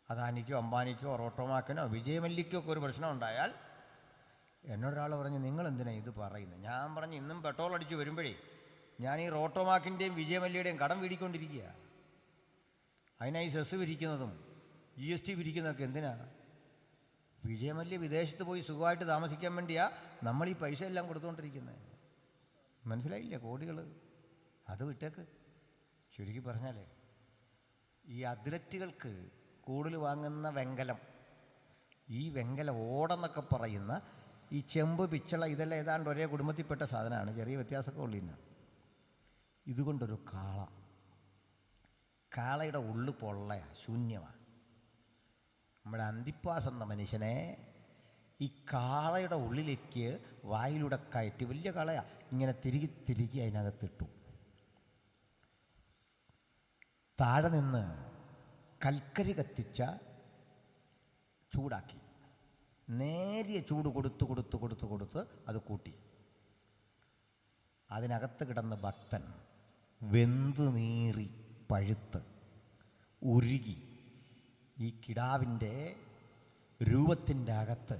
അദാനിക്കോ അംബാനിക്കോ റോട്ടോമാക്കിനോ വിജയ് മല്യക്കോ ഒക്കെ ഒരു പ്രശ്നം ഉണ്ടായാൽ എന്നോടൊരാൾ പറഞ്ഞ് നിങ്ങളെന്തിനാണ് ഇത് പറയുന്നത്? ഞാൻ പറഞ്ഞു ഇന്നും പെട്രോൾ അടിച്ച് വരുമ്പോഴേ ഞാൻ ഈ റോട്ടോമാക്കിൻ്റെയും വിജയ് മല്യയുടെയും കടം വീടിക്കൊണ്ടിരിക്കുക. അതിനായി സെസ് പിരിക്കുന്നതും GST പിരിക്കുന്നതൊക്കെ എന്തിനാണ്? വിജയ് മല്യ വിദേശത്ത് പോയി സുഖമായിട്ട് താമസിക്കാൻ വേണ്ടിയാ നമ്മൾ ഈ പൈസ എല്ലാം കൊടുത്തുകൊണ്ടിരിക്കുന്നത്. മനസ്സിലായില്ലേ? കോടികൾ. അത് വിട്ടേക്ക്. ചുരുക്കി പറഞ്ഞാലേ, ഈ അത്ലറ്റുകൾക്ക് കൂടുതൽ വാങ്ങുന്ന വെങ്കലം ഈ വെങ്കല ഓടെന്നൊക്കെ പറയുന്ന ഈ ചെമ്പ് പിച്ചള ഇതെല്ലാം ഏതാണ്ട് ഒരേ കുടുംബത്തിൽപ്പെട്ട സാധനമാണ്, ചെറിയ വ്യത്യാസമൊക്കെ ഉള്ളിന്. ഇതുകൊണ്ടൊരു കാളയുടെ ഉള്ളു പൊള്ളയാ, ശൂന്യമാണ്. നമ്മുടെ അന്തിപ്പാസ് എന്ന മനുഷ്യനെ ഈ കാളയുടെ ഉള്ളിലേക്ക് വായിലൂടെ കയറ്റി, വലിയ കാളയാ, ഇങ്ങനെ തിരികെ അതിനകത്തിട്ടു. താഴെ നിന്ന് കൽക്കരി കത്തിച്ച ചൂടാക്കി, നേരിയ ചൂട് കൊടുത്ത് അത് കൂട്ടി. അതിനകത്ത് കിടന്ന് ഭക്തൻ വെന്ത് നീറി പഴുത്ത് ഉരുകി ഈ കിടാവിൻ്റെ രൂപത്തിൻ്റെ അകത്ത്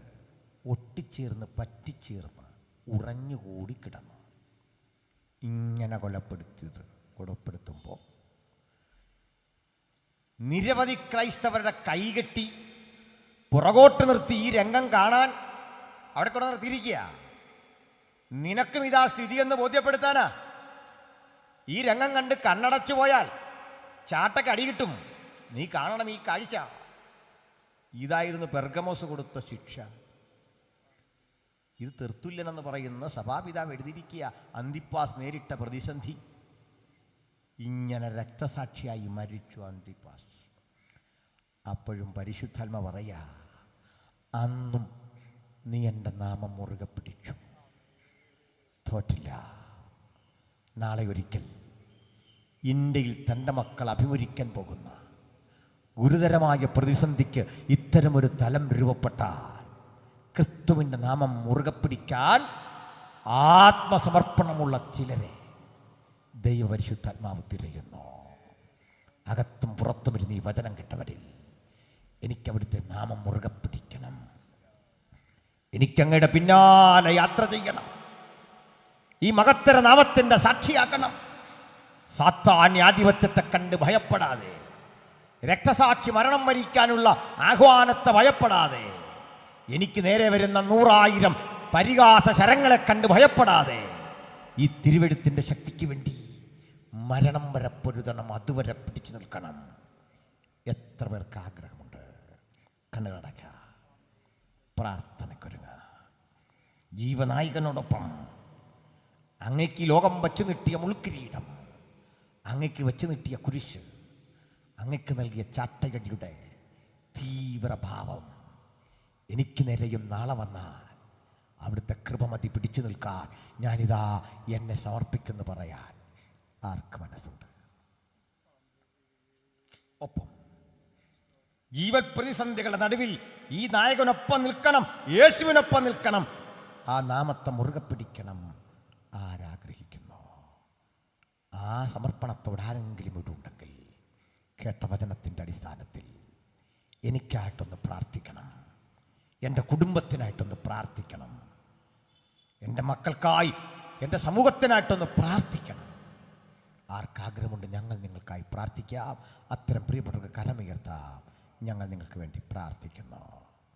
ഒട്ടിച്ചേർന്ന് പറ്റിച്ചേർന്ന് ഉറഞ്ഞുകൂടി കിടന്നു. ഇങ്ങനെ കൊലപ്പെടുത്തുമ്പോൾ നിരവധി ക്രൈസ്തവരുടെ കൈകെട്ടി പുറകോട്ട് നിർത്തി ഈ രംഗം കാണാൻ അവിടെ കൊണ്ട് നിർത്തിയിരിക്കുക. നിനക്കും ഇതാ സ്ഥിതിയെന്ന് ബോധ്യപ്പെടുത്താനാ. ഈ രംഗം കണ്ട് കണ്ണടച്ചു പോയാൽ ചാട്ടക്ക് അടി കിട്ടും. നീ കാണണം ഈ കാഴ്ച. ഇതായിരുന്നു പെർഗമോസ് കൊടുത്ത ശിക്ഷ. ഇത് തെർത്തുല്യൻ എന്ന് പറയുന്ന സഭാപിതാവ് എഴുതിയിരിക്കുക. അന്തിപ്പാസ് നേരിട്ട പ്രതിസന്ധി. ഇങ്ങനെ രക്തസാക്ഷിയായി മരിച്ചു അന്തിപ്പാസ്. അപ്പോഴും പരിശുദ്ധാത്മ പറയാ, അന്നും നീ എൻ്റെ നാമം മുറുകെ പിടിച്ചു, തോറ്റില്ല. നാളെ ഒരിക്കൽ ഇന്ത്യയിൽ തൻ്റെ മക്കൾ അഭിമുഖിക്കാൻ പോകുന്ന ഗുരുതരമായ പ്രതിസന്ധിക്ക് ഇത്തരമൊരു തലം രൂപപ്പെട്ടാൽ ക്രിസ്തുവിൻ്റെ നാമം മുറുകെ പിടിക്കാൻ ആത്മസമർപ്പണമുള്ള ചിലരെ ദൈവപരിശുദ്ധാത്മാവ് തിരയുന്നു. അകത്തും പുറത്തും ഇരുന്ന് ഈ വചനം കേട്ടവരിൽ എനിക്കവിടുത്തെ നാമം മുറുകെ പിടിക്കണം, എനിക്കങ്ങയുടെ പിന്നാലെ യാത്ര ചെയ്യണം, ഈ മഹത്തര നാമത്തിൻ്റെ സാക്ഷിയാക്കണം. സാത്താന്യാധിപത്യത്തെ കണ്ട് ഭയപ്പെടാതെ, രക്തസാക്ഷി മരണം വരിക്കാനുള്ള ആഹ്വാനത്തെ ഭയപ്പെടാതെ, എനിക്ക് നേരെ വരുന്ന 100,000 പരിഹാസ ശരങ്ങളെ കണ്ട് ഭയപ്പെടാതെ, ഈ തിരുവെഴുത്തിൻ്റെ ശക്തിക്ക് വേണ്ടി മരണം വരെ പൊരുതണം, അതുവരെ പിടിച്ചു നിൽക്കണം. എത്ര പേർക്ക് ആഗ്രഹമുണ്ട്? കണ്ണുകളടയ്ക്ക, പ്രാർത്ഥനയ്ക്കൊരുങ്ങ. ജീവനായകനോടൊപ്പം അങ്ങയ്ക്ക് ലോകം വച്ചു നീട്ടിയ മുൾക്കിരീടം, അങ്ങയ്ക്ക് വച്ചു നീട്ടിയ കുരിശ്, അങ്ങയ്ക്ക് നൽകിയ ചാട്ടയടിയുടെ തീവ്രഭാവം എനിക്ക് നേരെയും നാളെ വന്നാൽ അവിടുത്തെ കൃപമതി പിടിച്ചു നിൽക്കാൻ ഞാനിതാ എന്നെ സമർപ്പിക്കുന്നു പറയാൻ ആർക്ക് മനസ്സുണ്ട്? ഒപ്പം ജീവൻ പ്രതിസന്ധികളുടെ നടുവിൽ ഈ നായകനൊപ്പം നിൽക്കണം, യേശുവിനൊപ്പം നിൽക്കണം, ആ നാമത്തെ മുറുകെ പിടിക്കണം. ആരാഗ്രഹിക്കുന്നു? ആ സമർപ്പണത്തോട് ആരെങ്കിലും ഇവിടെ ഉണ്ടെങ്കിൽ കേട്ട വചനത്തിൻ്റെ അടിസ്ഥാനത്തിൽ എനിക്കായിട്ടൊന്ന് പ്രാർത്ഥിക്കണം, എൻ്റെ കുടുംബത്തിനായിട്ടൊന്ന് പ്രാർത്ഥിക്കണം, എൻ്റെ മക്കൾക്കായി, എൻ്റെ സമൂഹത്തിനായിട്ടൊന്ന് പ്രാർത്ഥിക്കണം. ആർക്കാഗ്രഹമുണ്ട്? ഞങ്ങൾ നിങ്ങൾക്കായി പ്രാർത്ഥിക്കാം. അത്തരം പ്രിയപ്പെട്ടവർക്ക് കരമുയർത്താം. ഞങ്ങൾ നിങ്ങൾക്ക് വേണ്ടി പ്രാർത്ഥിക്കുന്നു.